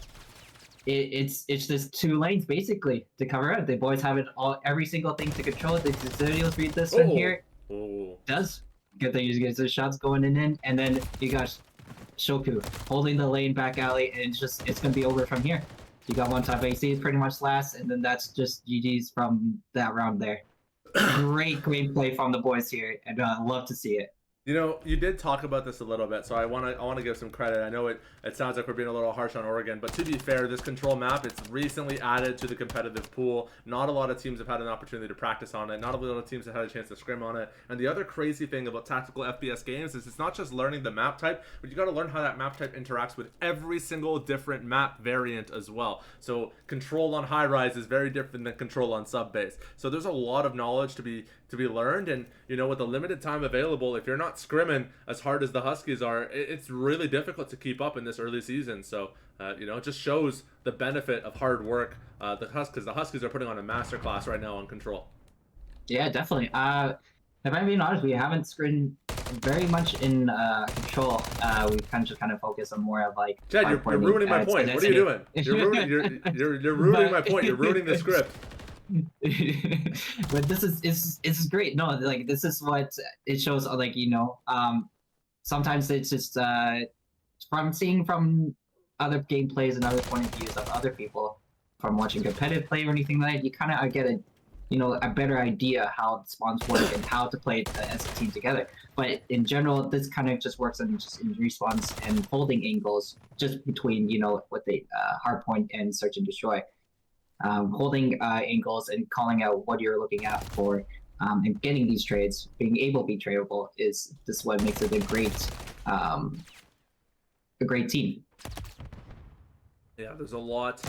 it's just 2 lanes basically to cover out. The boys have it all, every single thing to control. The Zodios read this one here. Oh. Does get the shots going in, and then you got Shoku holding the lane back alley, and it's gonna be over from here. You got one top AC pretty much last, and then that's just GG's from that round there. Great play from the boys here, and love to see it. You know, you did talk about this a little bit, so I want to give some credit. I know it sounds like we're being a little harsh on Oregon, but to be fair, this control map, it's recently added to the competitive pool. Not a lot of teams have had an opportunity to practice on it. Not a lot of teams have had a chance to scrim on it. And the other crazy thing about tactical FPS games is it's not just learning the map type, but you got to learn how that map type interacts with every single different map variant as well. So control on high rise is very different than control on sub base. So there's a lot of knowledge to be learned, and you know, with the limited time available, if you're not scrimming as hard as the Huskies are, it's really difficult to keep up in this early season. So you know, it just shows the benefit of hard work. The Huskies are putting on a masterclass right now on control. Yeah, definitely. If I'm being honest, we haven't scrimmed very much in control. We've kind of focused on more of like. Jed, you're ruining my point. What are you doing? You're ruining my point. You're ruining the script. But this is great. No, like this is what it shows. Like, you know, sometimes it's just from seeing from other gameplays and other point of views of other people, from watching competitive play or anything like that, you kind of get a better idea how the spawns work and how to play as a team together. But in general, this kind of just works in respawns and holding angles just between, you know, what the hardpoint and search and destroy. Holding angles and calling out what you're looking at for, and getting these trades, being able to be tradable is what makes it a great team. Yeah, there's a lot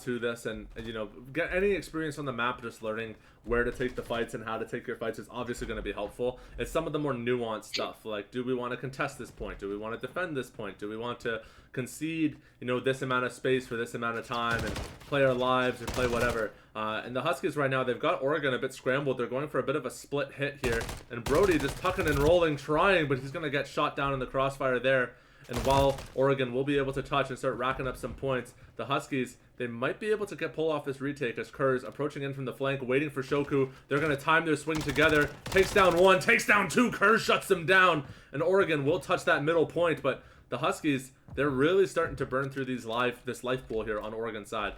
to this, and you know, get any experience on the map, just learning where to take the fights and how to take your fights is obviously going to be helpful. It's some of the more nuanced stuff, like, do we want to contest this point? Do we want to defend this point? Do we want to concede, you know, this amount of space for this amount of time and play our lives or play whatever? And the Huskies right now, they've got Oregon a bit scrambled. They're going for a bit of a split hit here, and Brody just tucking and rolling, trying, but he's going to get shot down in the crossfire there. And while Oregon will be able to touch and start racking up some points, the Huskies, they might be able to pull off this retake as Kerr's approaching in from the flank, waiting for Shoku. They're going to time their swing together. Takes down 1, takes down 2. Kerr shuts them down. And Oregon will touch that middle point, but the Huskies, they're really starting to burn through this life pool here on Oregon's side.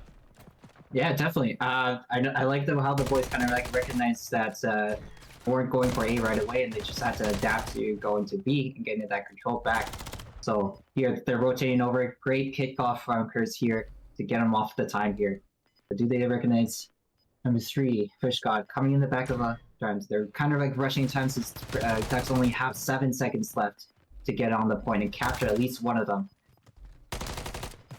Yeah, definitely. I like how the boys kind of like recognize that weren't going for A right away, and they just had to adapt to going to B and getting that control back. So here they're rotating over. Great kickoff from Kurz here to get him off the time here. But do they recognize number 3, Fish God, coming in the back of times? They're kind of like rushing times since Ducks only have 7 seconds left to get on the point and capture at least one of them.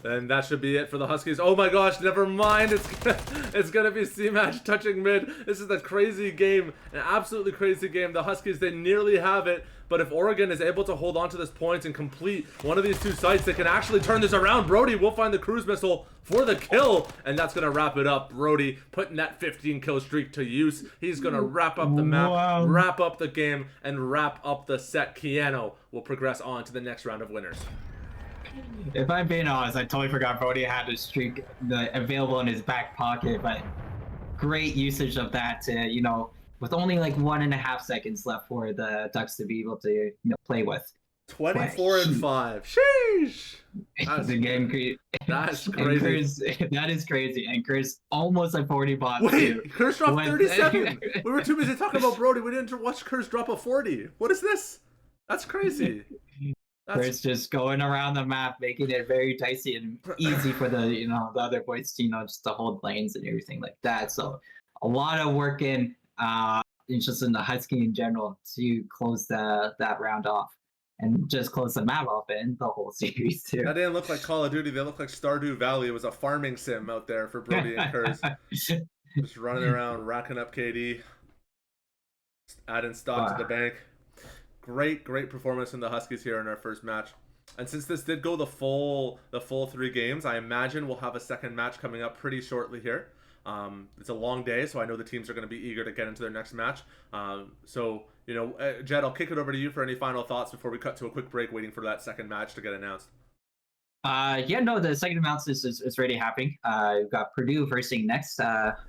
And that should be it for the Huskies. Oh my gosh, never mind. It's gonna be C-Match touching mid. This is a crazy game, an absolutely crazy game. The Huskies, they nearly have it, but if Oregon is able to hold on to this point and complete one of these 2 sites, they can actually turn this around. Brody will find the cruise missile for the kill, and that's gonna wrap it up. Brody putting that 15 kill streak to use. He's gonna wrap up the map, wrap up the game, and wrap up the set. Keanu will progress on to the next round of winners. If I'm being honest, I totally forgot Brody had a streak available in his back pocket, but great usage of that to, you know, with only like 1.5 seconds left for the Ducks to be able to, you know, play with. 24 and 5. Sheesh. That's, The game that's and crazy. Chris, that is crazy. And Chris almost like 40 pots too. Wait, Kurz dropped When- 37. We were too busy talking about Brody. We didn't watch Kurz drop a 40. What is this? That's crazy. Chris just going around the map, making it very dicey and easy for the the other boys to just to hold lanes and everything like that. So a lot of work in just in the Husky in general to close that round off and just close the map off and the whole series too. That didn't look like Call of Duty. They looked like Stardew Valley. It was a farming sim out there for Brody and Kurz. Just running around, racking up KD, adding stock to the bank. Great performance from the Huskies here in our first match. And since this did go the full 3 games, I imagine we'll have a second match coming up pretty shortly here. It's a long day, so I know the teams are going to be eager to get into their next match. Jed, I'll kick it over to you for any final thoughts before we cut to a quick break, waiting for that second match to get announced. The second announcement is already happening. We've got Purdue versing next,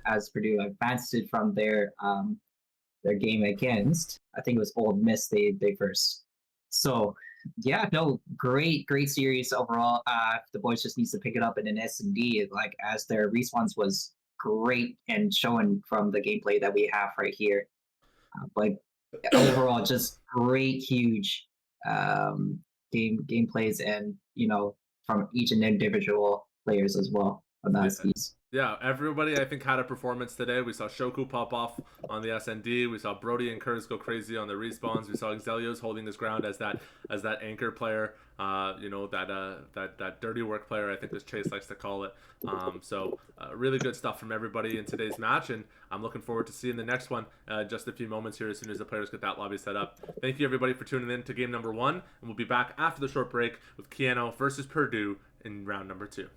as Purdue advanced it from their game against, I think it was Old Miss they first. So great series overall. The boys just needs to pick it up in an S&D, like as their response was great and showing from the gameplay that we have right here. Overall, just great, huge gameplays and from each and individual players as well on the Huskies. Yeah, everybody I think had a performance today. We saw Shoku pop off on the SND. We saw Brody and Kurz go crazy on the respawns. We saw Exelios holding his ground as that anchor player. That dirty work player, I think as Chase likes to call it. Really good stuff from everybody in today's match, and I'm looking forward to seeing the next one just a few moments here as soon as the players get that lobby set up. Thank you everybody for tuning in to game number 1, and we'll be back after the short break with Keanu versus Purdue in round number 2.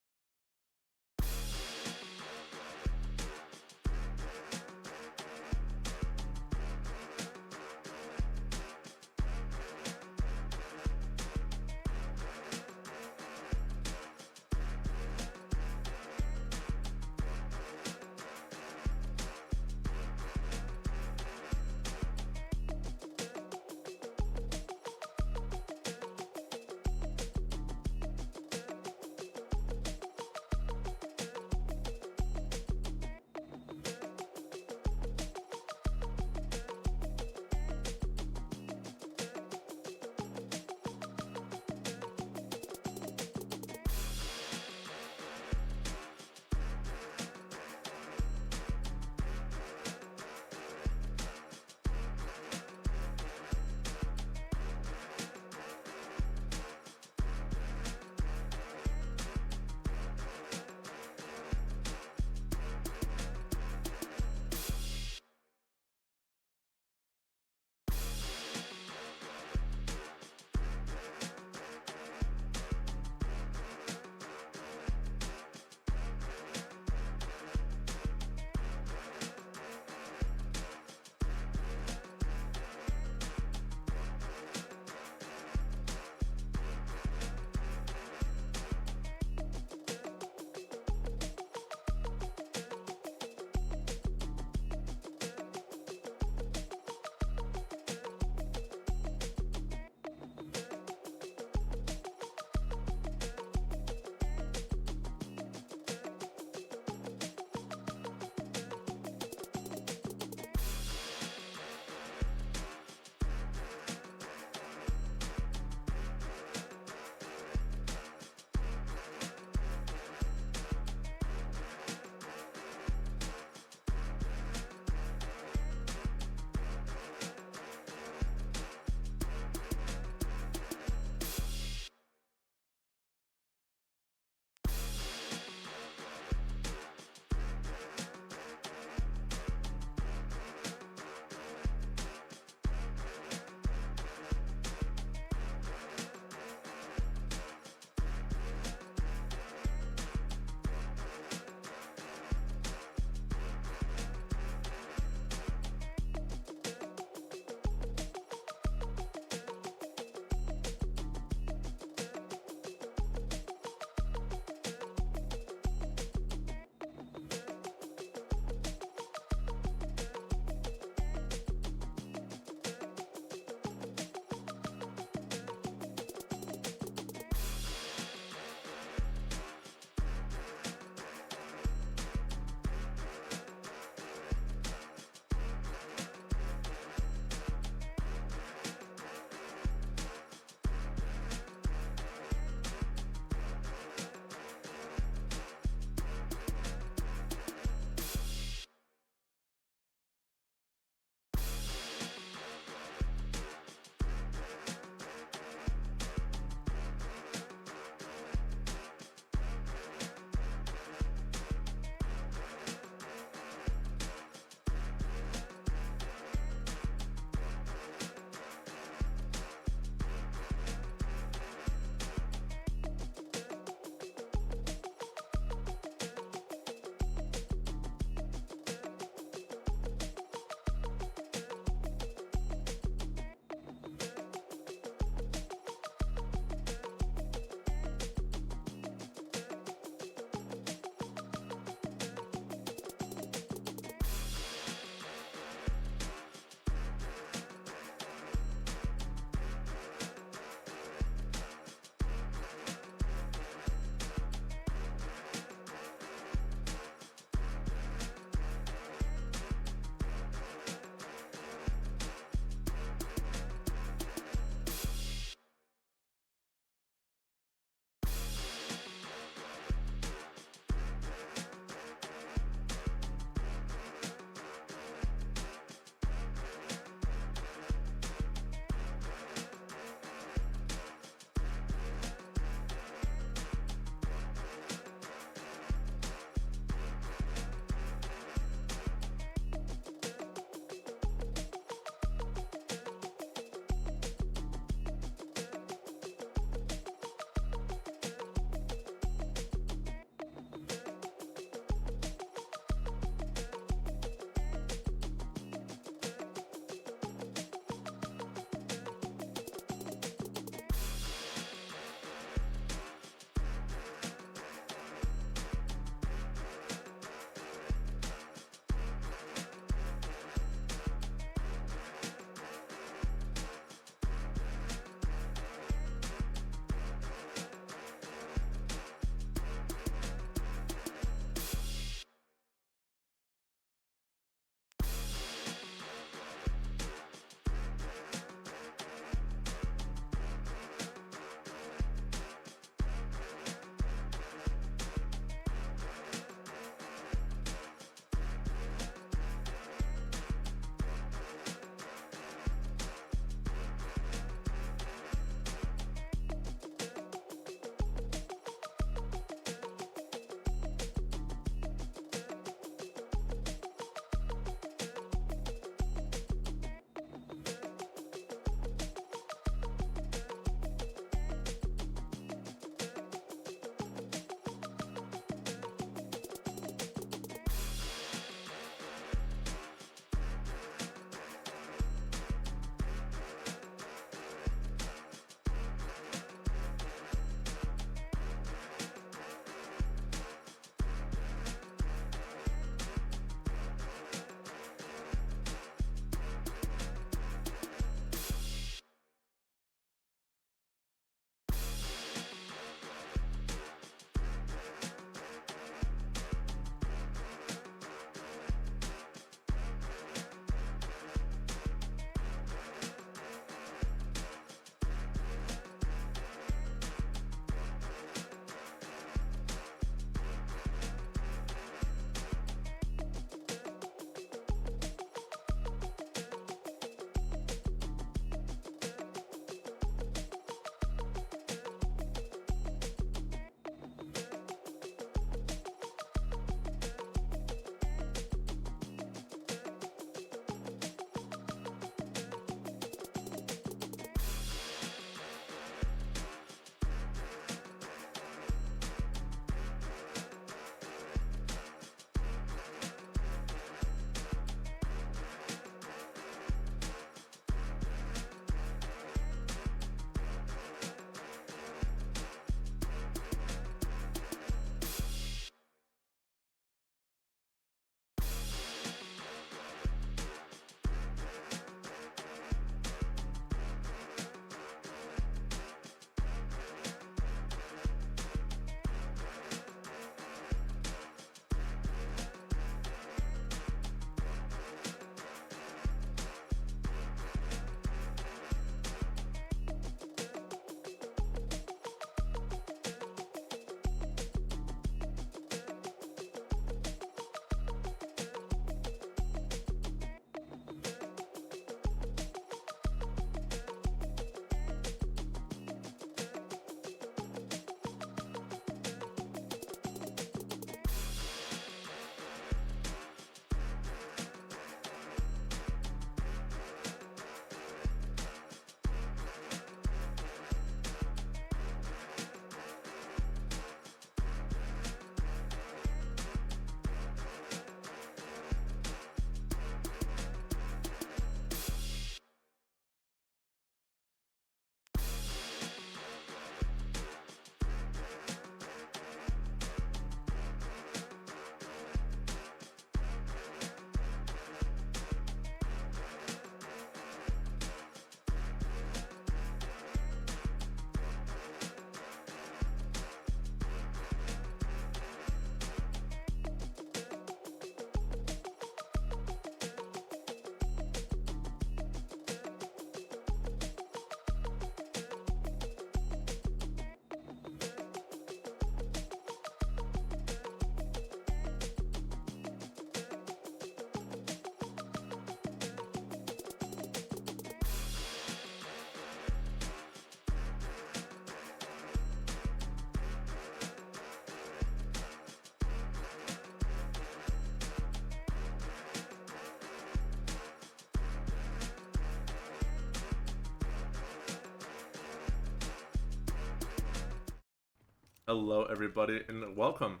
Hello, everybody, and welcome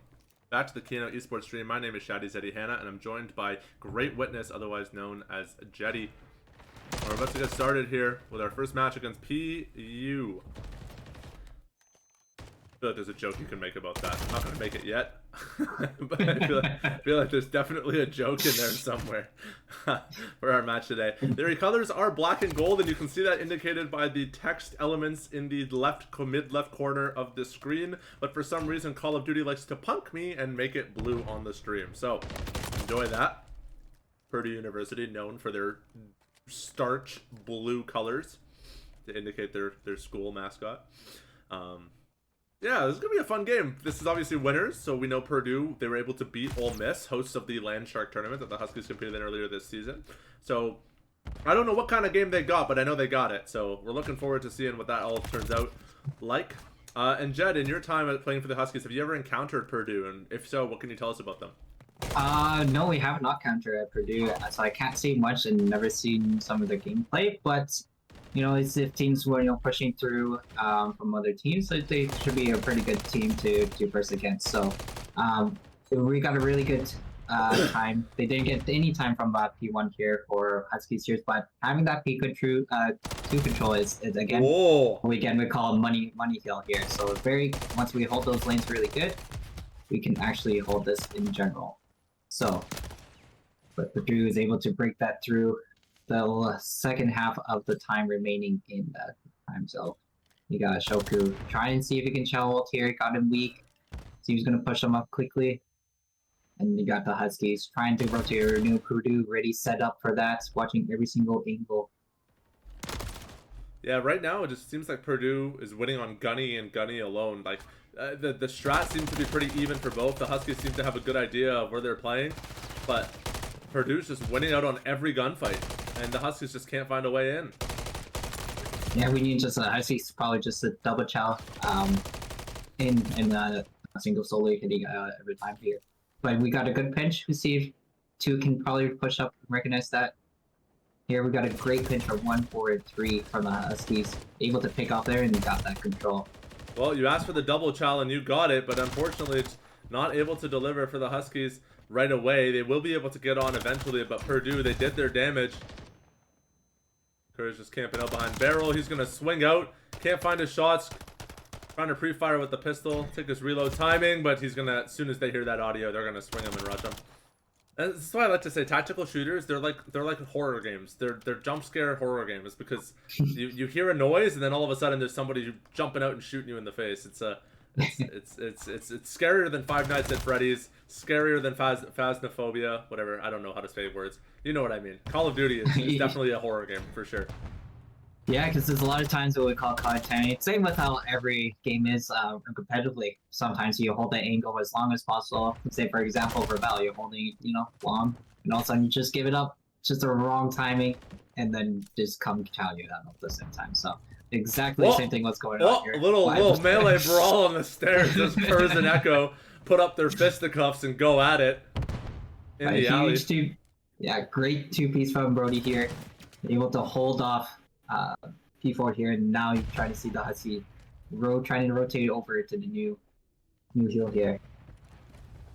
back to the Keynote Esports stream. My name is Shadi Zeddy Hanna, and I'm joined by Great Witness, otherwise known as Jetty. We're about to get started here with our first match against PU. I feel like there's a joke you can make about that. I'm not going to make it yet, but I feel like there's definitely a joke in there somewhere for our match today. Their colors are black and gold, and you can see that indicated by the text elements in the mid-left corner of the screen. But for some reason, Call of Duty likes to punk me and make it blue on the stream. So enjoy that. Purdue University, known for their starch blue colors to indicate their school mascot. Yeah, this is going to be a fun game. This is obviously winners, so we know Purdue, they were able to beat Ole Miss, hosts of the Land Shark tournament that the Huskies competed in earlier this season. So, I don't know what kind of game they got, but I know they got it. So, we're looking forward to seeing what that all turns out like. And Jed, in your time playing for the Huskies, have you ever encountered Purdue? And if so, what can you tell us about them? No, we have not countered at Purdue, so I can't say much and never seen some of their gameplay, but it's if teams were pushing through from other teams, so they should be a pretty good team to first against. So we got a really good time. They didn't get any time from P1 here for Huskies here, but having that P2 control is again, Whoa. we call money hill here. So once we hold those lanes really good, we can actually hold this in general. So, but Purdue is able to break that through the second half of the time remaining in the time. So you got Shoku trying and see if he can shell ult here. Got him weak. So he's gonna push him up quickly. And you got the Huskies trying to rotate your new Purdue ready set up for that, watching every single angle. Yeah, right now it just seems like Purdue is winning on Gunny and Gunny alone. Like the strat seems to be pretty even for both. The Huskies seem to have a good idea of where they're playing, but Purdue's just winning out on every gunfight, and the Huskies just can't find a way in. Yeah, we need just Huskies probably just a double chow in a single solo hitting every time here. But we got a good pinch. We see if 2 can probably push up and recognize that. Here we got a great pinch for 1, 4, and 3 from the Huskies. Able to pick off there and got that control. Well, you asked for the double chow and you got it, but unfortunately it's not able to deliver for the Huskies right away. They will be able to get on eventually, but Purdue, they did their damage. Courage just camping out behind barrel. He's going to swing out. Can't find his shots. Trying to pre-fire with the pistol. Take his reload timing, but he's going to, as soon as they hear that audio, they're going to swing him and rush him. And this is why I like to say tactical shooters, they're like horror games. They're jump scare horror games because you hear a noise and then all of a sudden there's somebody jumping out and shooting you in the face. It's scarier than Five Nights at Freddy's, scarier than Phasmophobia, whatever. I don't know how to say words. You know what I mean. Call of Duty is definitely a horror game for sure. Yeah, because there's a lot of times what we call content. Same with how every game is competitively. Sometimes you hold the angle as long as possible. Say, for example, for Val, you're holding long, and all of a sudden you just give it up, just the wrong timing, and then just come chow you down at the same time. So exactly the same thing what's going on here. Little melee brawl on the stairs as Purs and Echo put up their fisticuffs and go at it in the alley. Great 2-piece from Brody here. Able to hold off P4 here, and now you try to see the Husky trying to rotate over to the new hill here.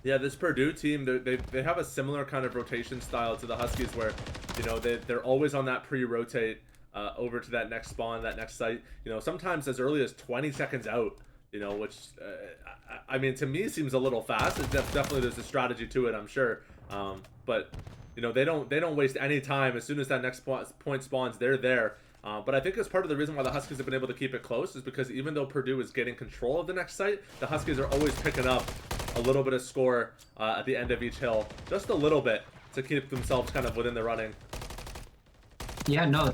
Yeah, this Purdue team, they have a similar kind of rotation style to the Huskies where, they're always on that pre-rotate over to that next spawn, that next site. Sometimes as early as 20 seconds out, which, I mean, to me seems a little fast. Definitely there's a strategy to it, I'm sure. But, they don't waste any time. As soon as that next point spawns, they're there. But I think as part of the reason why the Huskies have been able to keep it close is because even though Purdue is getting control of the next site, the Huskies are always picking up a little bit of score at the end of each hill. Just a little bit to keep themselves kind of within the running. Yeah, no,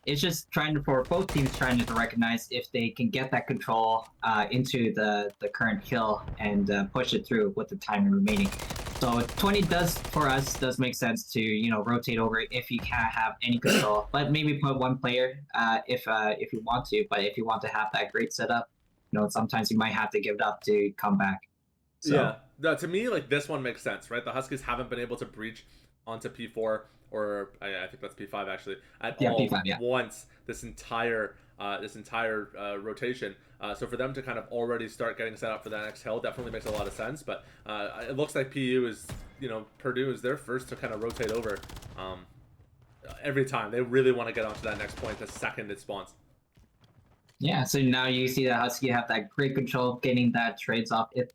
it's just for both teams trying to recognize if they can get that control into the current hill and push it through with the time remaining. So 20 does make sense to rotate over if you can't have any control, but maybe put one player if you want to. But if you want to have that great setup, sometimes you might have to give it up to come back. So. Yeah, to me, like this one makes sense, right? The Huskies haven't been able to breach onto P4 or I think that's P5 actually at all P5, once this entire this entire rotation. So for them to kind of already start getting set up for that next hill definitely makes a lot of sense. But it looks like PU is, Purdue is their first to kind of rotate over every time. They really want to get onto that next point the second it spawns. Yeah, so now you see that Husky have that great control of getting that trades off if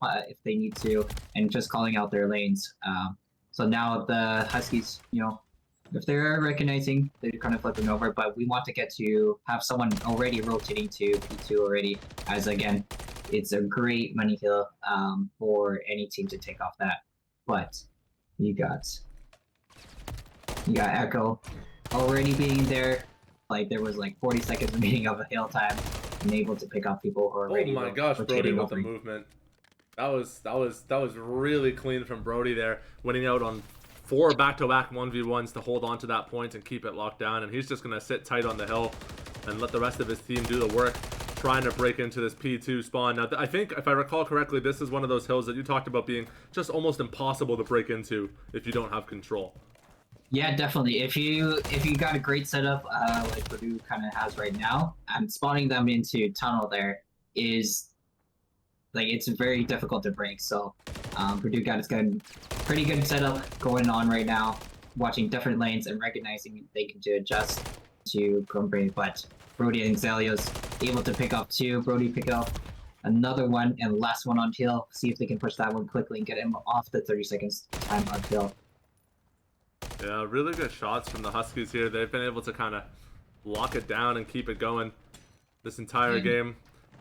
they need to, and just calling out their lanes. So now the Huskies, if they're recognizing, they're kind of flipping over, but we want to get to have someone already rotating to P2 already, as again, it's a great money hill for any team to take off that. But you got Echo already being there. Like there was like 40 seconds remaining of a hill time, and able to pick up people who are already. Oh my gosh, Brody with the movement. That was really clean from Brody there, winning out on 4 back-to-back 1v1s to hold on to that point and keep it locked down. And he's just gonna sit tight on the hill and let the rest of his team do the work, trying to break into this P2 spawn. Now, I think if I recall correctly, this is one of those hills that you talked about being just almost impossible to break into if you don't have control. Yeah, definitely. If you got a great setup like Purdue kind of has right now, and spawning them into tunnel there is like it's very difficult to break. So Purdue got its pretty good setup going on right now, watching different lanes and recognizing they can do adjust to Grumpy. But Brody and Xelios able to pick up 2. Brody pick up another one and last one on hill. See if they can push that one quickly and get him off the 30 seconds time on hill. Yeah, really good shots from the Huskies here. They've been able to kind of lock it down and keep it going this entire game.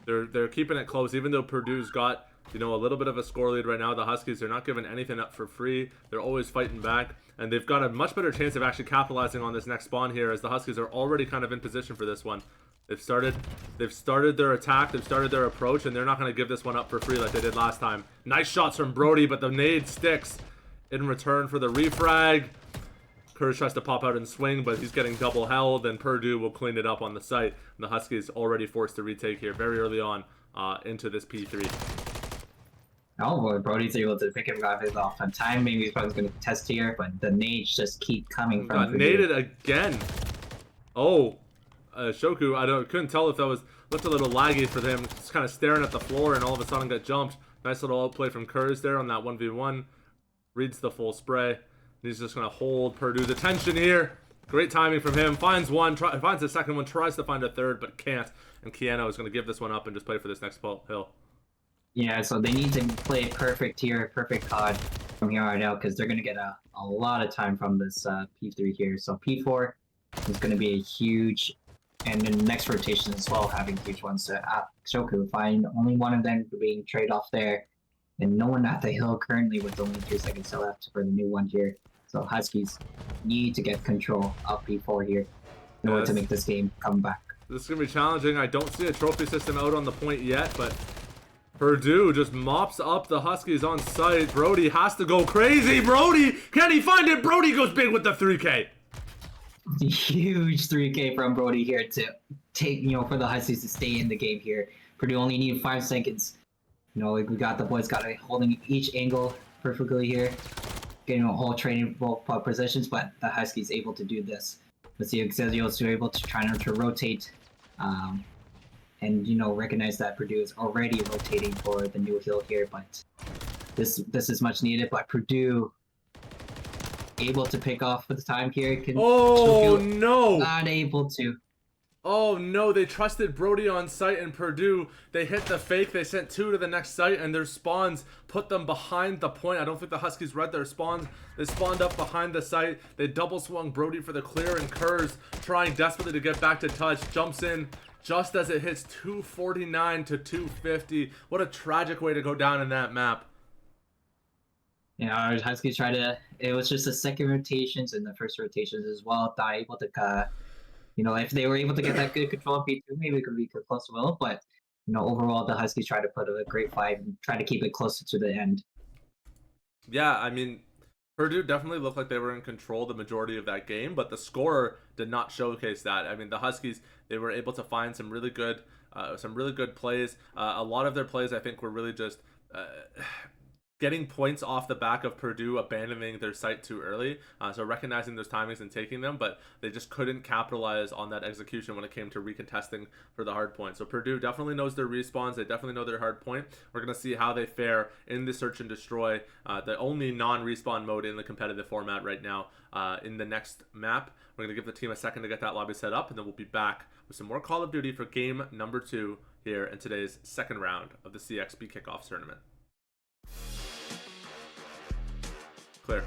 They're keeping it close, even though Purdue's got, a little bit of a score lead right now. The Huskies, they're not giving anything up for free. They're always fighting back, and they've got a much better chance of actually capitalizing on this next spawn here, as the Huskies are already kind of in position for this one. They've started their attack, they've started their approach, and they're not going to give this one up for free like they did last time. Nice shots from Brody, but the nade sticks in return for the refrag. Kurz tries to pop out and swing, but he's getting double held, and Purdue will clean it up on the site. And the Huskies already forced to retake here very early on into this P3. Oh boy, Brody's able to pick him off on time. Maybe he's probably going to test here, but the nades just keep coming from Got naded again. Oh, Shoku, couldn't tell if that looked a little laggy for them. Just kind of staring at the floor, and all of a sudden got jumped. Nice little outplay from Kurz there on that 1v1. Reads the full spray. He's just going to hold Purdue's attention here. Great timing from him. Finds one, finds the second one, tries to find a third, but can't. And Keanu is going to give this one up and just play for this next hill. Yeah, so they need to play perfect here, perfect COD from here on out, because they're going to get a lot of time from this P3 here. So P4 is going to be a huge, and in the next rotation as well, having huge ones. So Shoku, find only one of them being trade off there. And no one at the hill currently with only 3 seconds left for the new one here. So Huskies need to get control of P4 here in order to make this game come back. This is going to be challenging. I don't see a trophy system out on the point yet, but Purdue just mops up the Huskies on site. Brody has to go crazy. Brody, can he find it? Brody goes big with the 3K. Huge 3K from Brody here to take, for the Huskies to stay in the game here. Purdue only need 5 seconds. We got the boys holding each angle perfectly here, getting all training both positions, but the Huskies able to do this. Let's see, Xelios are able to try to rotate, and recognize that Purdue is already rotating for the new hill here, but this is much needed. But Purdue able to pick off for the time here. Oh no! Not able to. Oh no, they trusted Brody on site, and Purdue, they hit the fake, they sent 2 to the next site, and their spawns put them behind the point. I don't think the Huskies read their spawns. They spawned up behind the site. They double swung Brody for the clear, and Kurz, trying desperately to get back to touch, jumps in just as it hits 249 to 250. What a tragic way to go down in that map. Our Huskies it was just the second rotations and the first rotations as well, not able to if they were able to get that good control of P2, maybe it could be close to will. But overall, the Huskies try to put a great fight and try to keep it closer to the end. Yeah, I mean, Purdue definitely looked like they were in control the majority of that game, but the scorer did not showcase that. I mean, the Huskies, they were able to find some really good plays. A lot of their plays, I think, were really just getting points off the back of Purdue abandoning their site too early. So recognizing those timings and taking them, but they just couldn't capitalize on that execution when it came to recontesting for the hard point. So Purdue definitely knows their respawns. They definitely know their hard point. We're going to see how they fare in the search and destroy, the only non-respawn mode in the competitive format right now, in the next map. We're going to give the team a second to get that lobby set up, and then we'll be back with some more Call of Duty for game number 2 here in today's second round of the CXP kickoff tournament. Clear.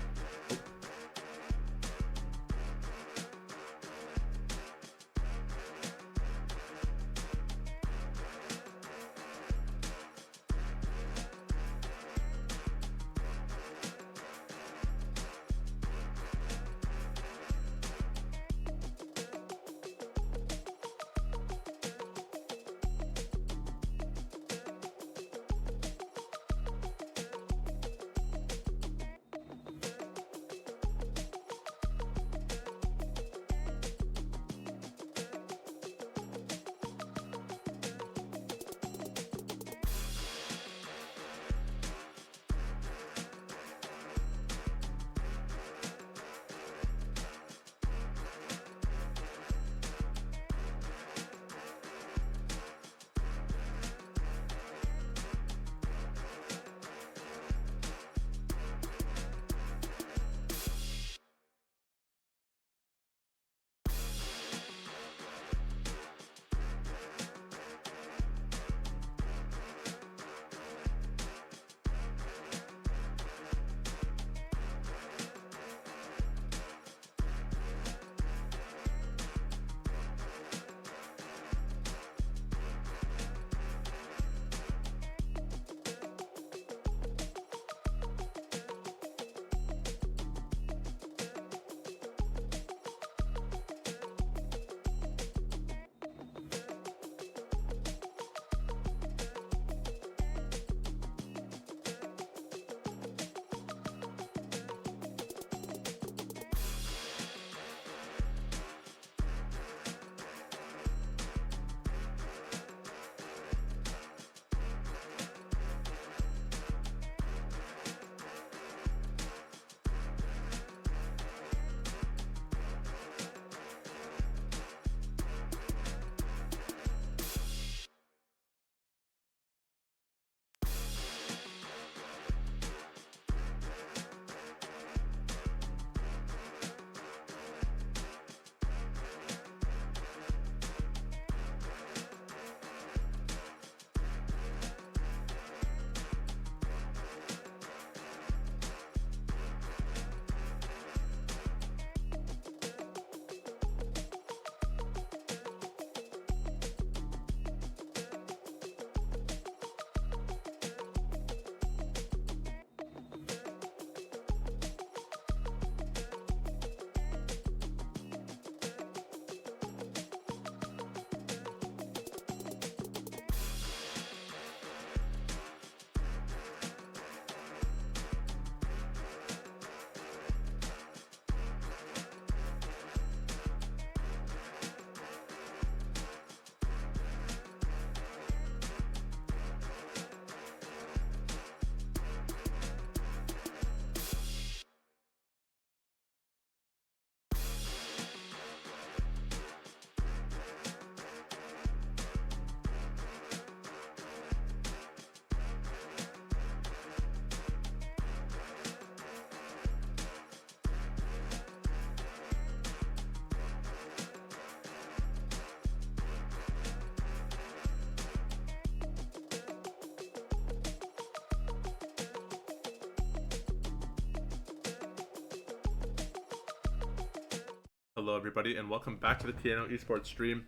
Hello, everybody, and welcome back to the Piano Esports stream.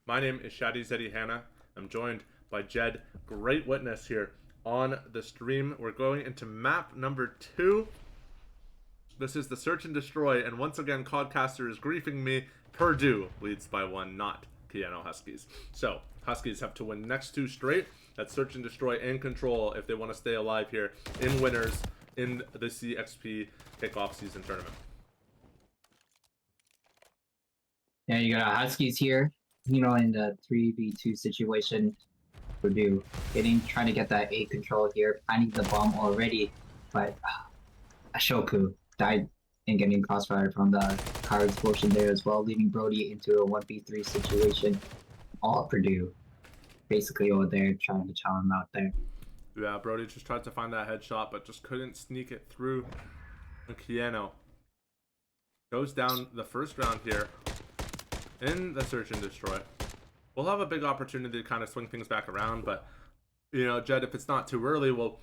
My name is Shadi Zedi Hanna. I'm joined by Jed, great witness here on the stream. We're going into map number 2. This is the Search and Destroy, and once again, Codcaster is griefing me. Purdue leads by 1, not Piano Huskies. So, Huskies have to win next 2 straight. That's Search and Destroy and Control if they want to stay alive here in winners in the CXP kickoff season tournament. Yeah, you got Huskies here, in the 3v2 situation Purdue. Trying to get that A control here, planting the bomb already, but Ashoku died and getting crossfire from the car explosion there as well, leaving Brody into a 1v3 situation. All Purdue basically over there trying to chow him out there. Yeah, Brody just tried to find that headshot, but just couldn't sneak it through. Kiano goes down the first round here in the search and destroy. We'll have a big opportunity to kind of swing things back around, but you know, Jed, if it's not too early, we'll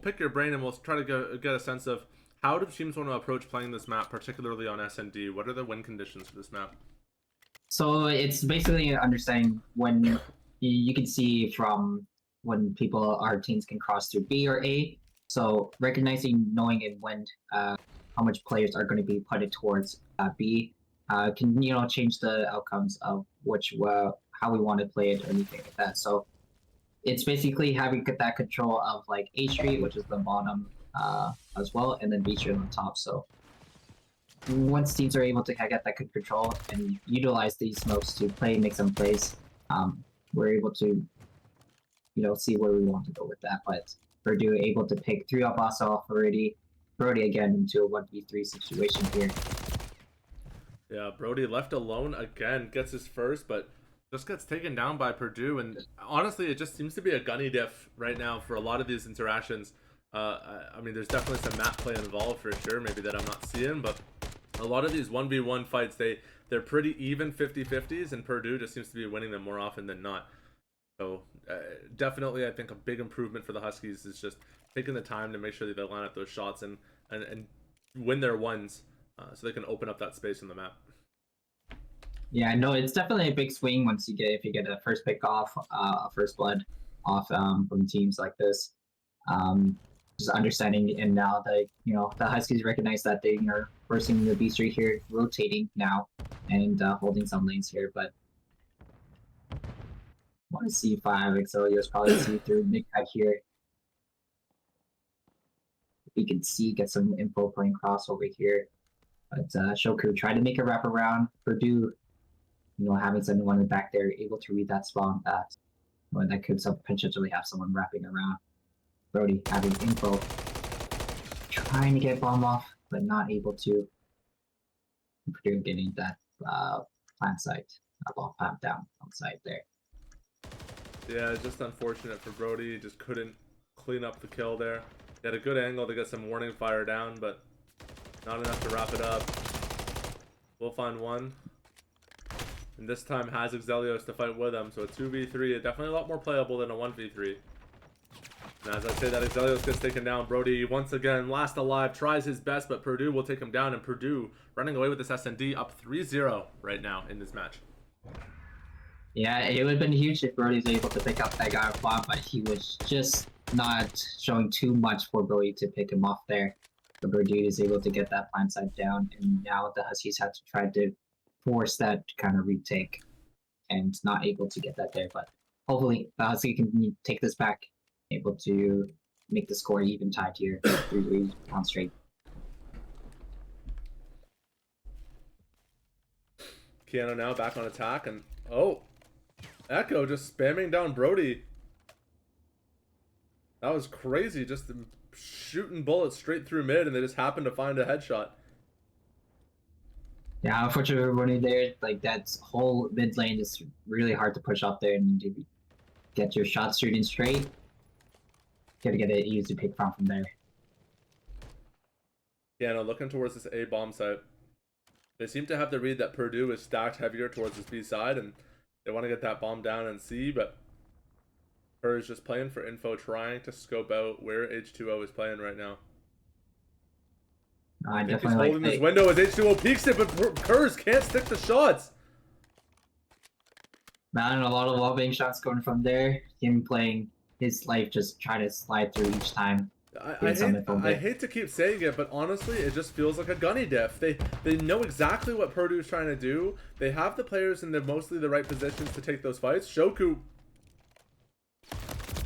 pick your brain and we'll try to get a sense of how do teams want to approach playing this map, particularly on SND. What are the win conditions for this map? So it's basically understanding when you can see from when our teams can cross through B or A. So recognizing, knowing, and when how much players are going to be putted towards B can change the outcomes of how we want to play it or anything like that. So it's basically having that control of like A Street, which is the bottom as well, and then B Street on top. So once teams are able to get that good control and utilize these smokes to make some plays, we're able to, see where we want to go with that. But Purdue able to pick 3 up us off already. Brody again into a 1v3 situation here. Yeah, Brody left alone again, gets his first, but just gets taken down by Purdue. And honestly, it just seems to be a gunny diff right now for a lot of these interactions. I mean, there's definitely some map play involved for sure, maybe that I'm not seeing, but a lot of these 1v1 fights, they're pretty even 50-50s, and Purdue just seems to be winning them more often than not. So definitely, I think a big improvement for the Huskies is just taking the time to make sure that they line up those shots and win their ones, so they can open up that space in the map. Yeah, no, it's definitely a big swing if you get a first pick off, a first blood off from teams like this. Just understanding, and now the Huskies recognize that they are forcing the B Street here, rotating now and holding some lanes here, but want to see 5 Exilios probably see through mid-cut here. We can get some info playing cross over here. But Shoku tried to make a wraparound. Purdue, having someone back there able to read that spawn, that could potentially have someone wrapping around. Brody having info, trying to get bomb off, but not able to. Purdue getting that plant site, ball plant down on site there. Yeah, just unfortunate for Brody. He just couldn't clean up the kill there. He had a good angle to get some warning fire down, but not enough to wrap it up. We'll find one. And this time has Exelios to fight with him, so a 2v3 is definitely a lot more playable than a 1v3. And as I say that, Exelios gets taken down. Brody, once again, last alive, tries his best, but Purdue will take him down, and Purdue running away with this SND up 3-0 right now in this match. Yeah, it would have been huge if Brody was able to pick up that guy off bomb, but he was just not showing too much for Brody to pick him off there. But Brody is able to get that plant side down, and now the Huskies have to try to force that kind of retake, and not able to get that there. But hopefully the Huskies can take this back, able to make the score even tied here, 3 rounds straight. Keanu now back on attack, and oh, Echo just spamming down Brody. That was crazy, just shooting bullets straight through mid, and they just happened to find a headshot. Yeah, unfortunately, running there, like that whole mid lane is really hard to push up there and get your shots shooting straight. Gotta get it easy to pick from there. Yeah, no, looking towards this A bomb site. They seem to have the read that Purdue is stacked heavier towards this B side, and they want to get that bomb down and C, but Kerr is just playing for info, trying to scope out where H2O is playing right now. I think he's holding this window as H2O peeks it, but Kurz can't stick the shots. Man, a lot of wall-bang shots going from there. Him playing his life, just trying to slide through each time. I hate to keep saying it, but honestly, it just feels like a gunny diff. They know exactly what Purdue's trying to do. They have the players in mostly the right positions to take those fights. Shoku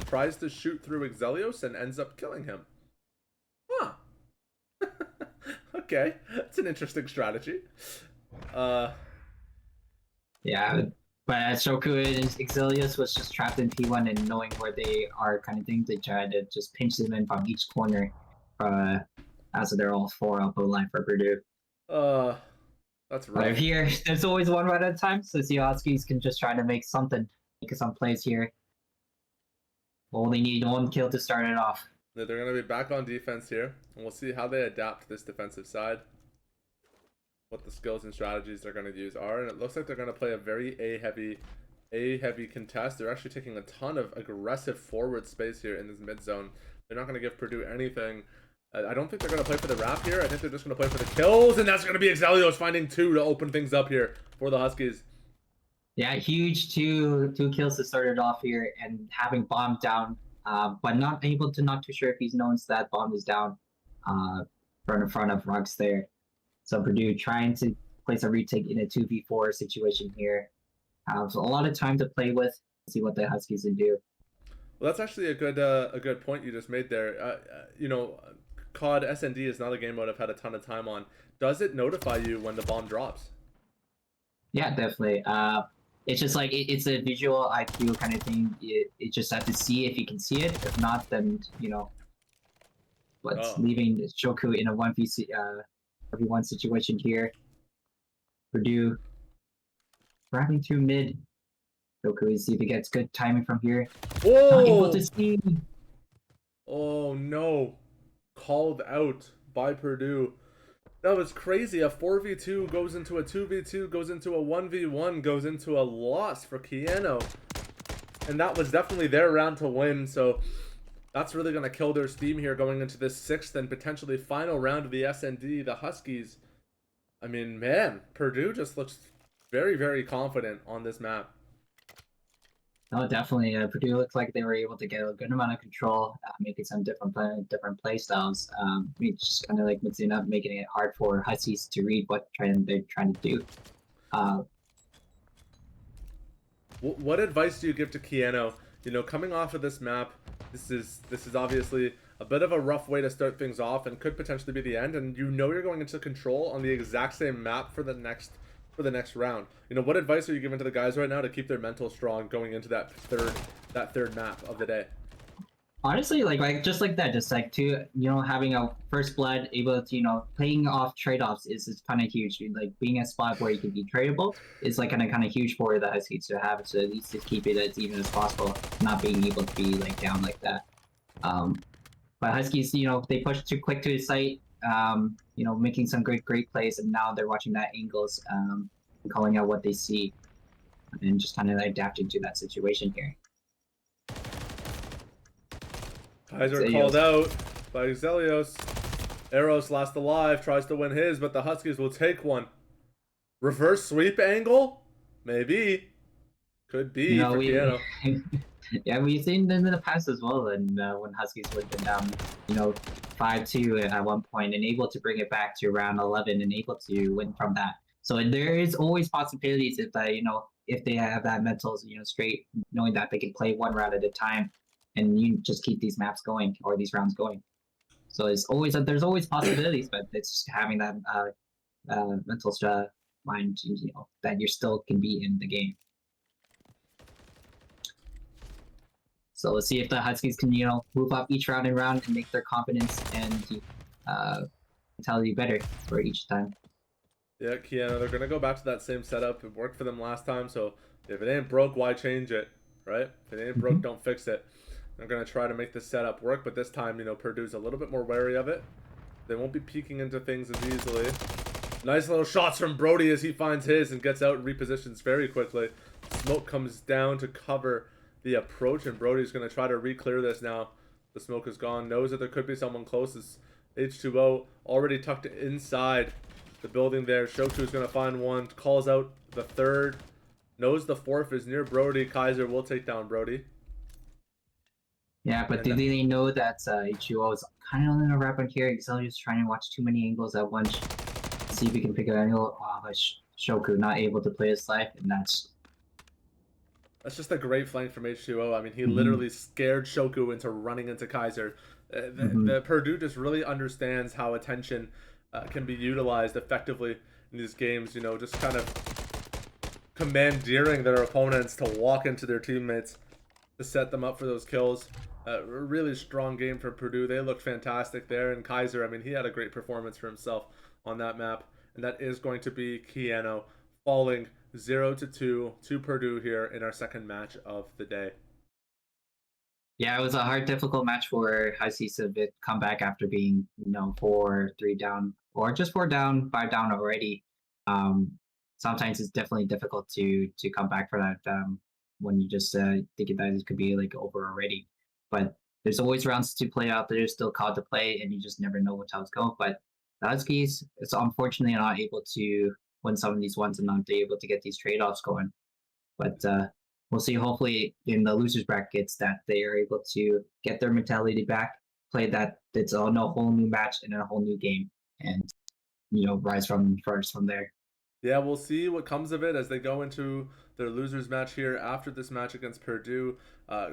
tries to shoot through Exelios and ends up killing him. Huh. Okay, that's an interesting strategy. Yeah, But Shoku and Exilius was just trapped in P1 and knowing where they are kind of thing, they tried to just pinch them in from each corner. Uh, as they're all 4 up of line for Purdue. Uh, that's But rough. here, there's always one right at a time, so Zioskis can just try to make some plays here. Only need one kill to start it off. They're going to be back on defense here, and we'll see how they adapt to this defensive side. What the skills and strategies they're going to use are, and it looks like they're going to play a very A-heavy contest. They're actually taking a ton of aggressive forward space here in this mid zone. They're not going to give Purdue anything. I don't think they're going to play for the wrap here. I think they're just going to play for the kills, and that's going to be Exelios finding 2 to open things up here for the Huskies. Yeah, huge two kills to start it off here, and having bomb down, but not able to, not too sure if he's known that bomb is down, right in front of Rux there. So Purdue trying to place a retake in a 2v4 situation here. Have a lot of time to play with, see what the Huskies can do. Well, that's actually a good point you just made there. You know, COD SND is not a game mode I've had a ton of time on. Does it notify you when the bomb drops? Yeah, definitely. It's just like it's a visual IQ kind of thing. It just have to see if you can see it. If not, then but leaving Shoku in a 1v1 situation here. Purdue grabbing through mid. Shoku, see if he gets good timing from here. Whoa! Not able to see. Oh no! Called out by Purdue. That was crazy. A 4v2 goes into a 2v2, goes into a 1v1, goes into a loss for Keanu. And that was definitely their round to win, so that's really going to kill their steam here going into this 6th and potentially final round of the SND. The Huskies, I mean, man, Purdue just looks very, very confident on this map. No, definitely. Purdue looks like they were able to get a good amount of control, making some different play styles. Just kind of like mixing up, making it hard for Huskies to read what they're trying to do. What advice do you give to Keanu? You know, coming off of this map, this is obviously a bit of a rough way to start things off and could potentially be the end. And you know you're going into control on the exact same map for the next round. You know, what advice are you giving to the guys right now to keep their mental strong going into that third map of the day? Honestly, like just like that, just like having a first blood, able to playing off trade-offs is kind of huge. Like being a spot where you can be tradable is like kind of huge for the Huskies to have. So at least to keep it as even as possible, not being able to be like down like that. But Huskies, they pushed too quick to his site. Making some great plays, and now they're watching that angles, and calling out what they see, and just kind of adapting to that situation here. Kaiser called out by Exelios. Eros last alive, tries to win his, but the Huskies will take one. Reverse sweep angle? Maybe. Could be for Keanu. Yeah, we've seen them in the past as well, and when Huskies would have been down, 5-2 at one point, and able to bring it back to round 11 and able to win from that. So there is always possibilities if if they have that mental, straight, knowing that they can play one round at a time, and you just keep these maps going or these rounds going. So there's always possibilities, but it's just having that mental mind, that you still can be in the game. So let's see if the Huskies can, move up each round and round and make their confidence and mentality better for each time. Yeah, Keanu, they're gonna go back to that same setup. It worked for them last time, so if it ain't broke, why change it, right? If it ain't broke, don't fix it. They're gonna try to make this setup work, but this time, Purdue's a little bit more wary of it. They won't be peeking into things as easily. Nice little shots from Brody as he finds his and gets out and repositions very quickly. Smoke comes down to cover the approach, and Brody's going to try to re-clear this now. The smoke is gone. Knows that there could be someone close. As H2O already tucked inside the building there. Shoku's going to find one. Calls out the third. Knows the fourth is near Brody. Kaiser will take down Brody. Yeah, but do they know that H2O is kind of on a wrap on here? Exelius trying to watch too many angles at once. See if he can pick an angle. Shoku not able to play his life, and that's just a great flank from H2O. I mean, he literally scared Shoku into running into Kaiser. The Purdue just really understands how attention can be utilized effectively in these games. Just kind of commandeering their opponents to walk into their teammates to set them up for those kills. Really strong game for Purdue. They looked fantastic there. And Kaiser, I mean, he had a great performance for himself on that map. And that is going to be Keanu falling 0-2 to Purdue here in our second match of the day. Yeah, it was a hard, difficult match for Highseas to come back after being, 4-3 down, or just 4 down, 5 down already. Um, Sometimes it's definitely difficult to come back for that when you just think that it could be like over already. But there's always rounds to play out. There's still COD to play, and you just never know how it's going. But the Huskies, it's unfortunately not able to win some of these ones and not able to get these trade offs going. But we'll see. Hopefully, in the losers brackets, that they are able to get their mentality back, play that it's a whole new match and a whole new game, and rise from first from there. Yeah, we'll see what comes of it as they go into their losers match here after this match against Purdue.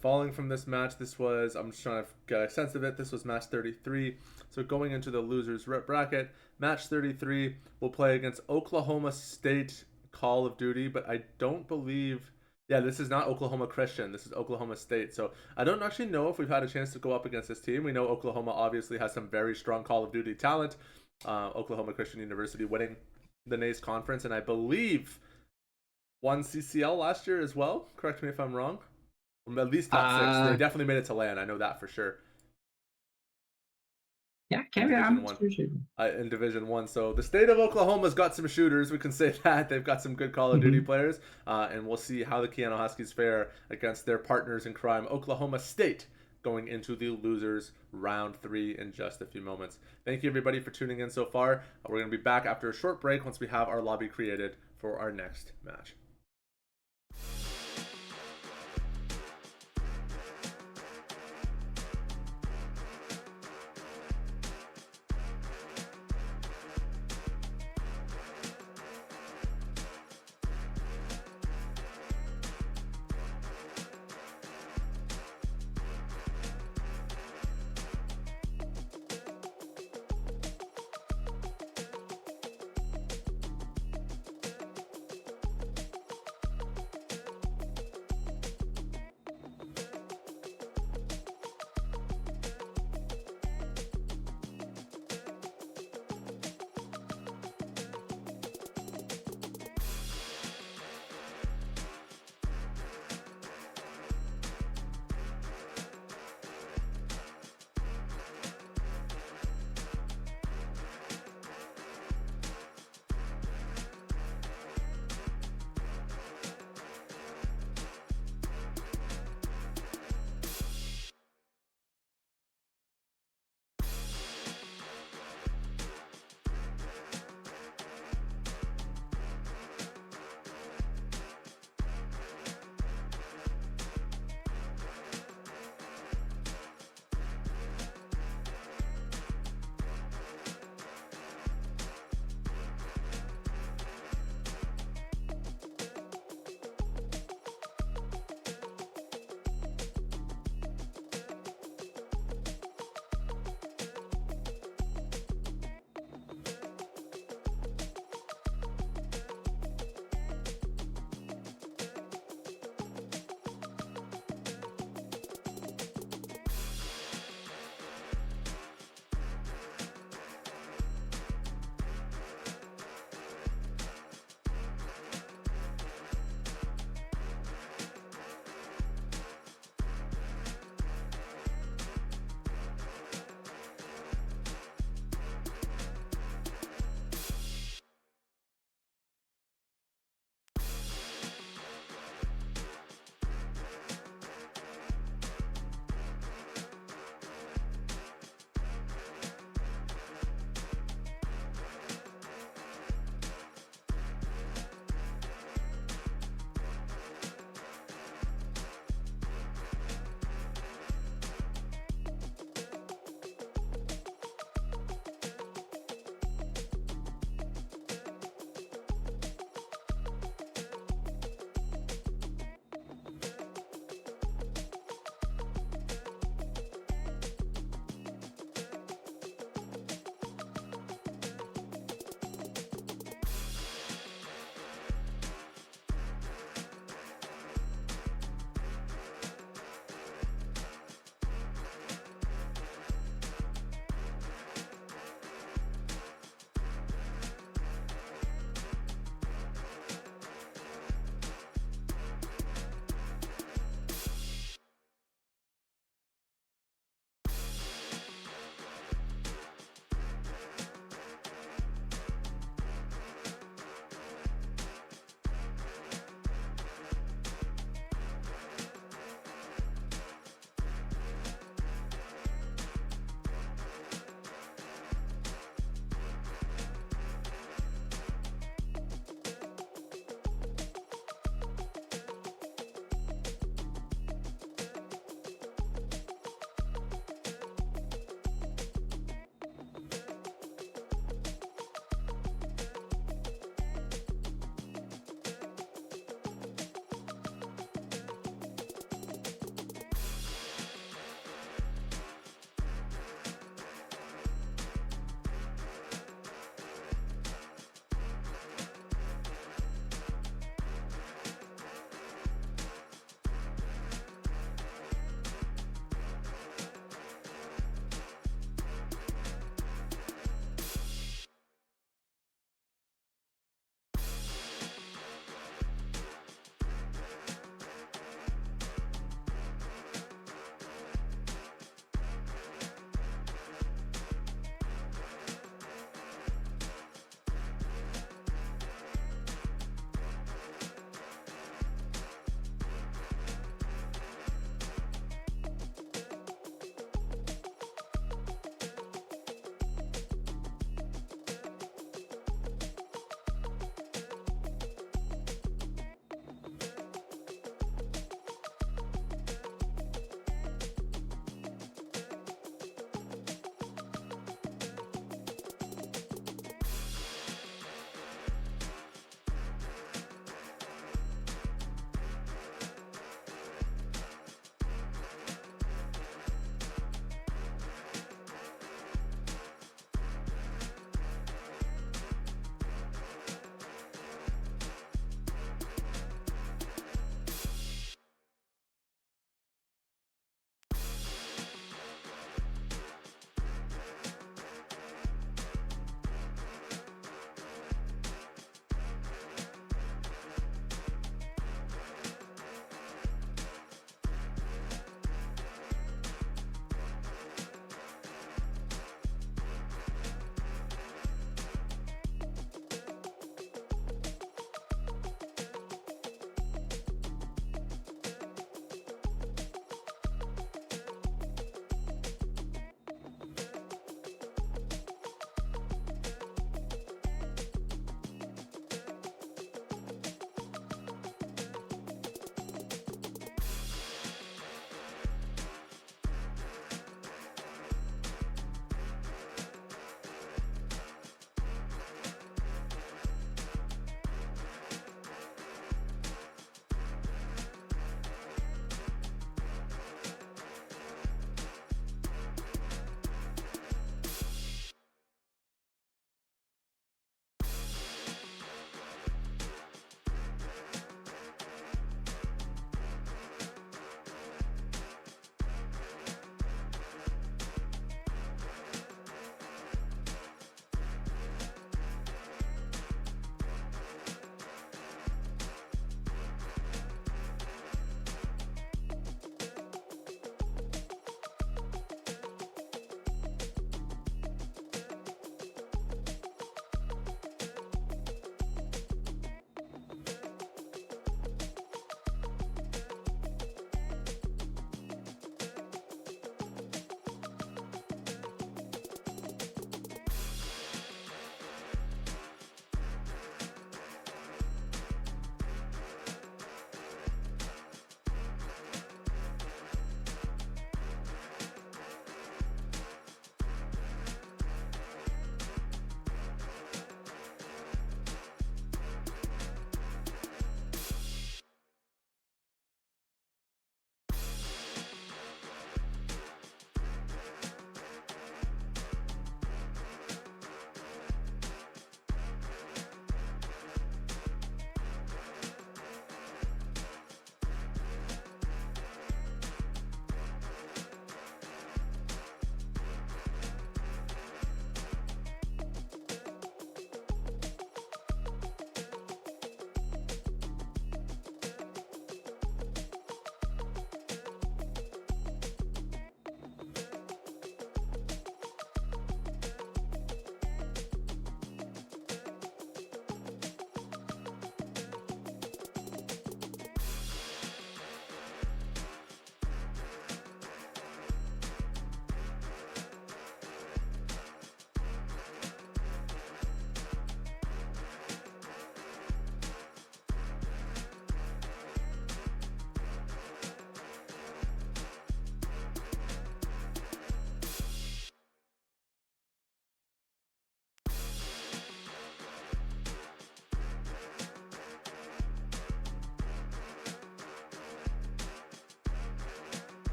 Falling from this match, this was, I'm just trying to get a sense of it, this was match 33. So going into the losers bracket, match 33 will play against Oklahoma State Call of Duty, but I don't believe, yeah, this is not Oklahoma Christian, this is Oklahoma State. So I don't actually know if we've had a chance to go up against this team. We know Oklahoma obviously has some very strong Call of Duty talent. Oklahoma Christian University winning the NACE conference, and I believe won CCL last year as well. Correct me if I'm wrong. At least top six. They definitely made it to LAN. I know that for sure. Yeah, I'm sure. In Division 1. So the state of Oklahoma's got some shooters. We can say that. They've got some good Call of Duty players. And we'll see how the Keanu Huskies fare against their partners in crime, Oklahoma State, going into the losers round 3 in just a few moments. Thank you everybody for tuning in so far. We're going to be back after a short break once we have our lobby created for our next match.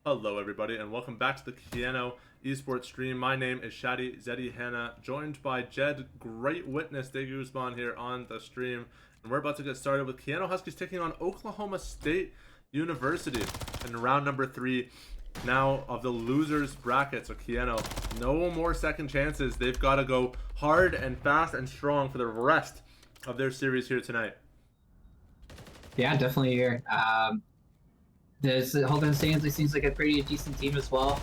Hello everybody and welcome back to the Kiano esports stream. My name is Shadi Zeddy Hanna, joined by Jed Great Witness de Guzman here on the stream. And we're about to get started with Kiano Huskies taking on Oklahoma State University in round number 3 now of the losers bracket. So Kiano, no more second chances. They've got to go hard and fast and strong for the rest of their series here tonight. Yeah, definitely here. This Oklahoma State seems like a pretty decent team as well,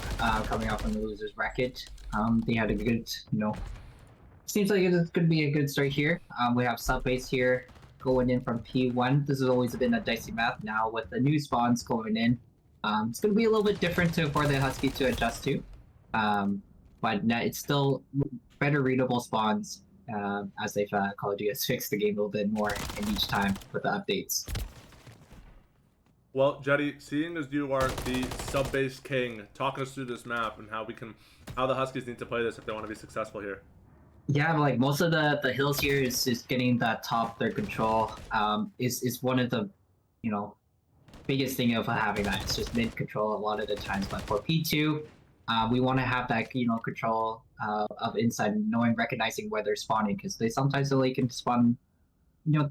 coming out from the losers bracket. They had a good, seems like it could be a good start here. We have Subbase here going in from P1. This has always been a dicey map. Now with the new spawns going in, it's going to be a little bit different for the Huskies to adjust to. But it's still better readable spawns as they've Call of Duty has fixed the game a little bit more in each time with the updates. Well, Jetty, seeing as you are the sub-base king, talk us through this map and how the Huskies need to play this if they want to be successful here. Yeah, like most of the hills here is getting that top third control. Is one of the, biggest thing of having that. It's just mid control a lot of the times. But for P2, we want to have that control of inside, recognizing where they're spawning, because they sometimes only can spawn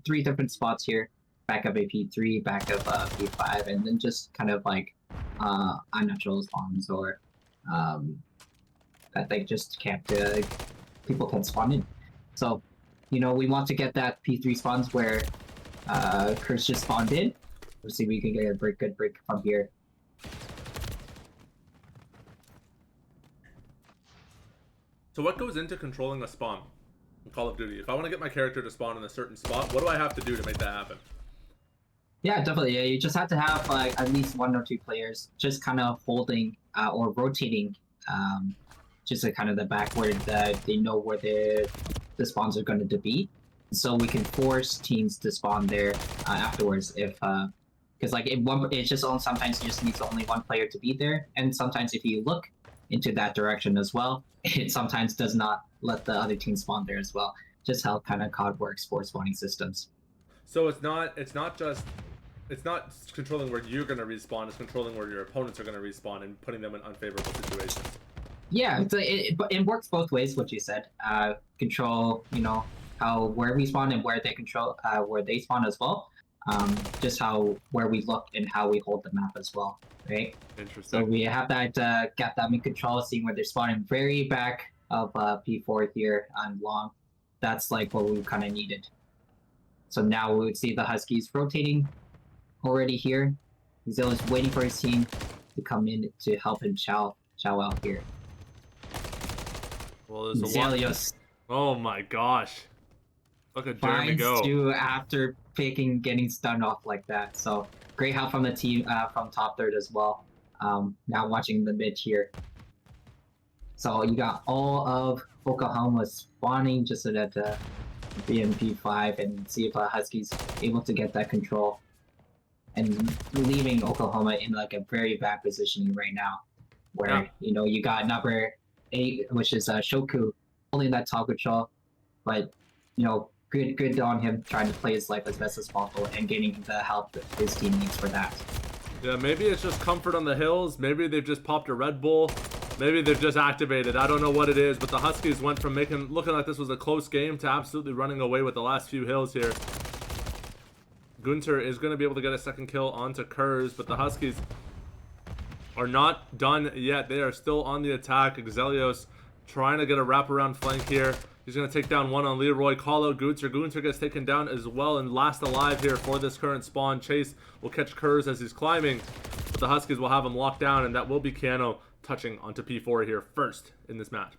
3 different spots here. Back of a P3, back of P5, and then just kind of like unnatural spawns or that they just can't, people can't spawn in. So, we want to get that P3 spawns where Curse just spawned in. We'll see if we can get a good break from here. So what goes into controlling a spawn in Call of Duty? If I want to get my character to spawn in a certain spot, what do I have to do to make that happen? Yeah, definitely. Yeah, you just have to have like at least 1 or 2 players just kind of holding or rotating, just kind of the backward that they know where the spawns are going to be, so we can force teams to spawn there afterwards. If because like it's just sometimes you just needs only 1 player to be there, and sometimes if you look into that direction as well, it sometimes does not let the other team spawn there as well. Just how kind of COD works for spawning systems. So it's not controlling where you're going to respawn, it's controlling where your opponents are going to respawn and putting them in unfavorable situations. Yeah, it works both ways, what you said. Control, where we spawn and where they control, where they spawn as well. Just where we look and how we hold the map as well, right? Interesting. So we have that, got them in control, seeing where they're spawning very back of P4 here on long. That's like what we kind of needed. So now we would see the Huskies rotating already here. Zil is waiting for his team to come in to help him chow out here. Well, there's a Zelios. Oh my gosh. Look at Jeremy go. To after getting stunned off like that. So great help from the team from top third as well. Now watching the mid here. So you got all of Oklahoma spawning just so that BMP5 and see if Huskies able to get that control, and leaving Oklahoma in like a very bad position right now, where you got number 8, which is Shoku, holding that top control, but good on him trying to play his life as best as possible and getting the help that his team needs for that. Yeah, maybe it's just comfort on the hills. Maybe they've just popped a Red Bull. Maybe they've just activated. I don't know what it is, but the Huskies went from looking like this was a close game to absolutely running away with the last few hills here. Gunter is going to be able to get a second kill onto Kurz, but the Huskies are not done yet. They are still on the attack. Xelios trying to get a wraparound flank here. He's going to take down 1 on Leroy. Call out Gunter. Gunter gets taken down as well and last alive here for this current spawn. Chase will catch Kurz as he's climbing, but the Huskies will have him locked down, and that will be Kiano touching onto P4 here first in this match.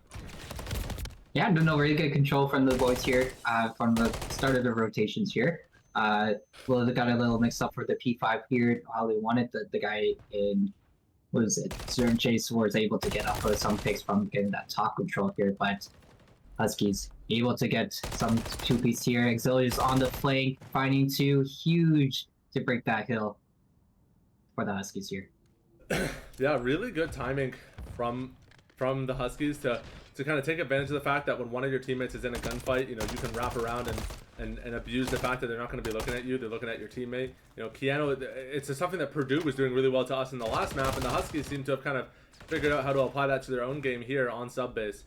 Yeah, no, really good control from the boys here from the start of the rotations here. Well, they got a little mixed up for the P5 here, how they wanted. The guy in, what is it, Zern Chase was able to get up for some picks from getting that top control here, but Huskies able to get some 2-piece here. Exilius on the flank, finding 2, huge to break that hill for the Huskies here. Yeah, really good timing from the Huskies to kind of take advantage of the fact that when one of your teammates is in a gunfight, you can wrap around and abuse the fact that they're not going to be looking at you. They're looking at your teammate. You know, Keanu, it's something that Purdue was doing really well to us in the last map, and the Huskies seem to have kind of figured out how to apply that to their own game here on sub base.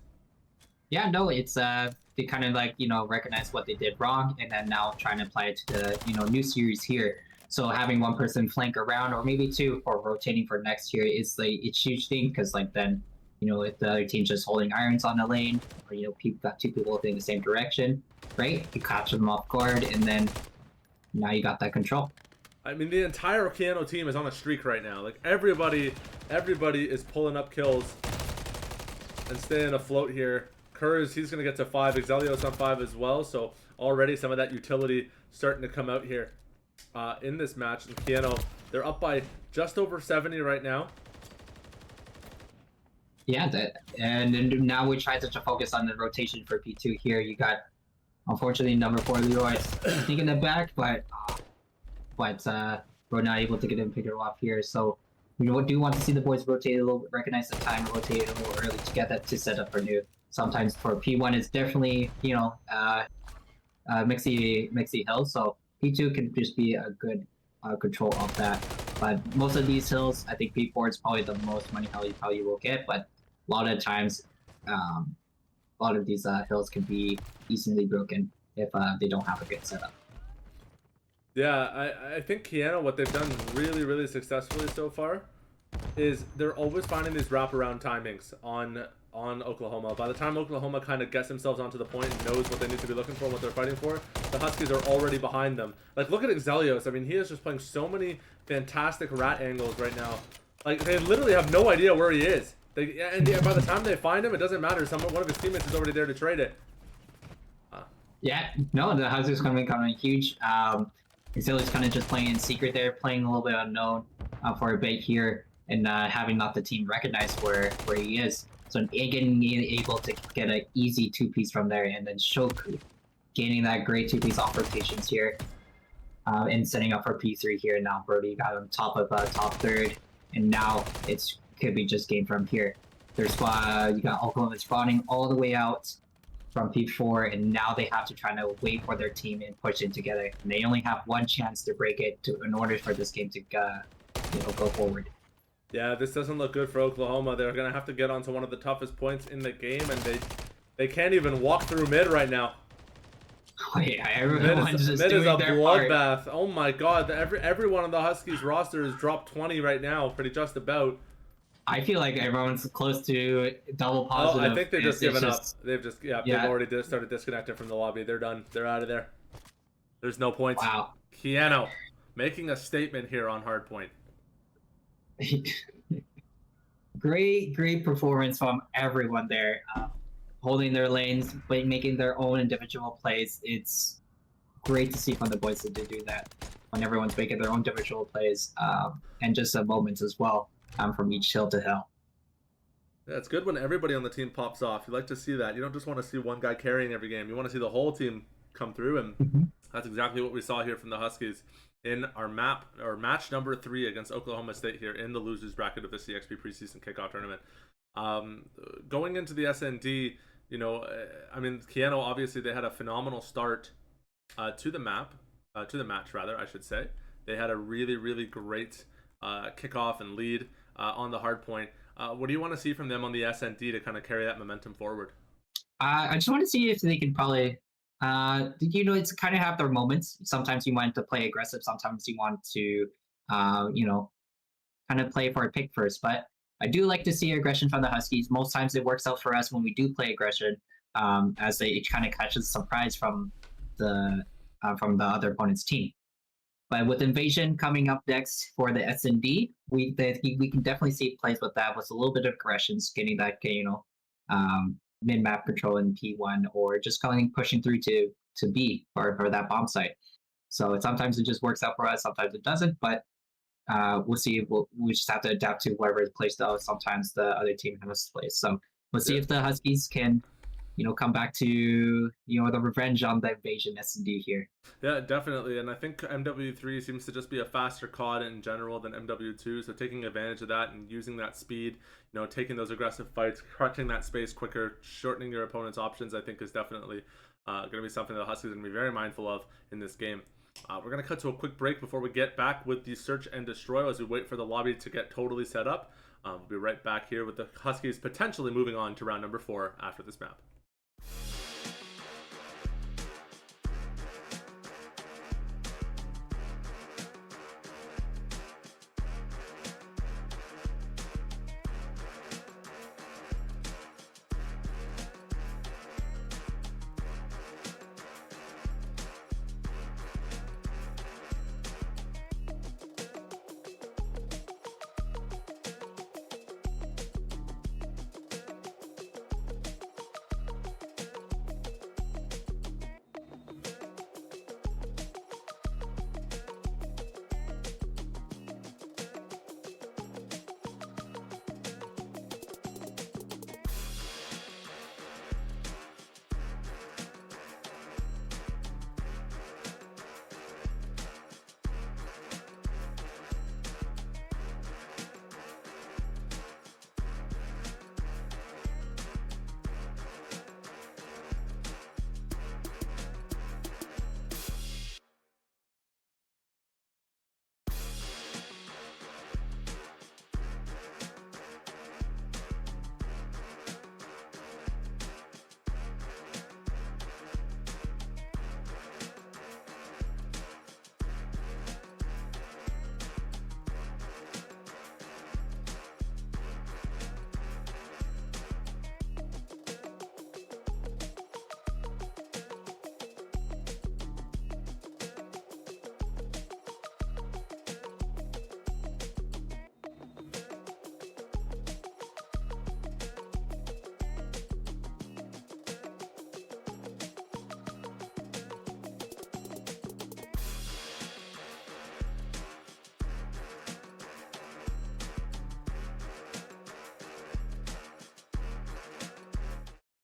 Yeah, no, it's they kind of like, you know, recognize what they did wrong and then now trying to apply it to the, you know, new series here. So having one person flank around or maybe two for rotating for next year is like it's huge thing because like then, you know, if the other team's just holding irons on the lane or, you know, people got two people looking in the same direction, right? You catch them off guard and then now you got that control. I mean, the entire Keanu team is on a streak right now. Like everybody is pulling up kills and staying afloat here. Kurz, he's gonna get to 5. Exelios on 5 as well. So already some of that utility starting to come out here in this match. And Keanu, they're up by just over 70 right now. Yeah, and then now we try to focus on the rotation for P2 here. You got, unfortunately, number 4 Leroy taking it back, but we're not able to get him picked off here. So we do want to see the boys rotate a little bit, recognize the time, rotate a little early to get that to set up for new. Sometimes for P1 it's definitely, you know, mixy hill, so P2 can just be a good control of that. But most of these hills, I think P4 is probably the most money hill you probably will get, but a lot of times, a lot of these hills can be easily broken if they don't have a good setup. Yeah, I think Keanu, what they've done really successfully so far is they're always finding these wraparound timings on Oklahoma. By the time Oklahoma kind of gets themselves onto the point and knows what they need to be looking for, what they're fighting for, the Huskies are already behind them. Like, look at Exelios. I mean, he is just playing so many fantastic rat angles right now. Like, they literally have no idea where he is. And by the time they find him, it doesn't matter. One of his teammates is already there to trade it. Yeah, no, the Huskies going to be coming huge. Exelios kind of just playing in secret there, playing a little bit unknown for a bit here, and having not the team recognize where he is. So getting able to get an easy 2-piece from there, and then Shoku gaining that great 2-piece off rotations here, and setting up for P3 here. Now Brody got on top of top third, and now it's could be just game from here. There's you got Oklahoma spawning all the way out from P4, and now they have to try to wait for their team and push it together. And they only have one chance to break it in order for this game to go forward. Yeah, this doesn't look good for Oklahoma. They're going to have to get onto one of the toughest points in the game, and they can't even walk through mid right now. Oh, yeah, everyone's just mid doing is a their bloodbath. part. Oh my god, everyone on the Huskies roster has dropped 20 right now, pretty just about. I feel like everyone's close to double positive. Oh, I think they've just given up. They've just they've already started disconnecting from the lobby. They're done. They're out of there. There's no points. Wow. Keanu making a statement here on hardpoint. Great performance from everyone there, holding their lanes, but making their own individual plays. It's great to see from the boys that they do that when everyone's making their own individual plays, and just moments as well, from each hill to hill. Yeah, it's good when everybody on the team pops off. You like to see that. You don't just want to see one guy carrying every game. You want to see the whole team come through, and that's exactly what we saw here from the Huskies in our match number 3 against Oklahoma State here in the losers bracket of the CXP preseason kickoff tournament. Going into the SND, you know, I mean, Keanu, obviously they had a phenomenal start to the match rather, I should say. They had a really great kickoff and lead on the hard point. What do you want to see from them on the SND to kind of carry that momentum forward? I just want to see if they can probably, you know, it's kind of have their moments. Sometimes you want to play aggressive. Sometimes you want to, you know, kind of play for a pick first. But I do like to see aggression from the Huskies. Most times it works out for us when we do play aggression, as they kind of catches surprise from the other opponent's team. But with Invasion coming up next for the SND, we can definitely see plays with that, with a little bit of aggression, getting that, you know, mid-map control in P1, or just pushing through to B for that bomb site. So sometimes it just works out for us, sometimes it doesn't, but we'll see. We just have to adapt to whatever is placed out. Sometimes the other team has placed. So we'll see if the Huskies can, you know, come back to, you know, the revenge on the Invasion S&D here. Yeah, definitely. And I think MW3 seems to just be a faster COD in general than MW2. So taking advantage of that and using that speed, you know, taking those aggressive fights, crunching that space quicker, shortening your opponent's options, I think is definitely Going to be something that the Huskies are going to be very mindful of in this game. We're going to cut to a quick break before we get back with the search and destroy as we wait for the lobby to get totally set up. We'll be right back here with the Huskies potentially moving on to round number 4 after this map.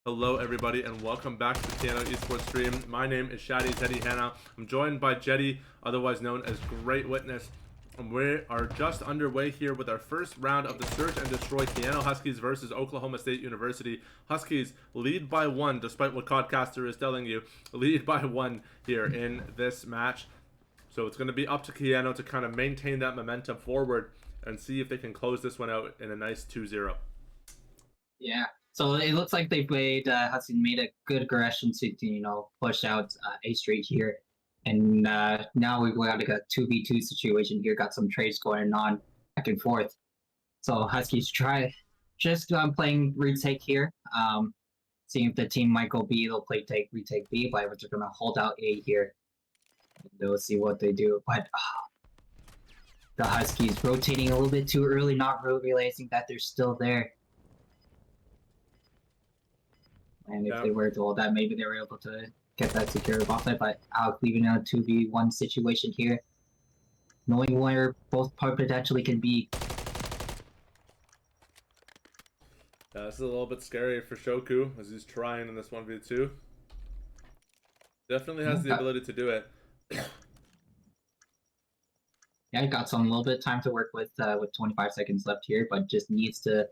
Hello everybody and welcome back to the Piano Esports stream. My name is Shadi Zeddy Hanna. I'm joined by Jetty, otherwise known as Great Witness. And we are just underway here with our first round of the Search and Destroy Piano Huskies versus Oklahoma State University. Huskies lead by 1, despite what Codcaster is telling you. Lead by 1 here in this match. So it's going to be up to Piano to kind of maintain that momentum forward and see if they can close this one out in a nice 2-0. Yeah. So it looks like they played Huskies made a good aggression to push out A straight here, and now we've got like a 2v2 situation here. Got some trades going on back and forth. So Huskies try just playing retake here. Seeing if the team might go B, they'll play retake B, but they're gonna hold out A here. They'll see what they do, but the Huskies rotating a little bit too early, not really realizing that they're still there. And if they were to hold that, maybe they were able to get that secure offside. But Alex leaving a 2v1 situation here, knowing where both potentially can be. This is a little bit scary for Shoku as he's trying in this 1v2. Definitely has the ability to do it. Yeah, got some little bit of time to work with 25 seconds left here, but just needs to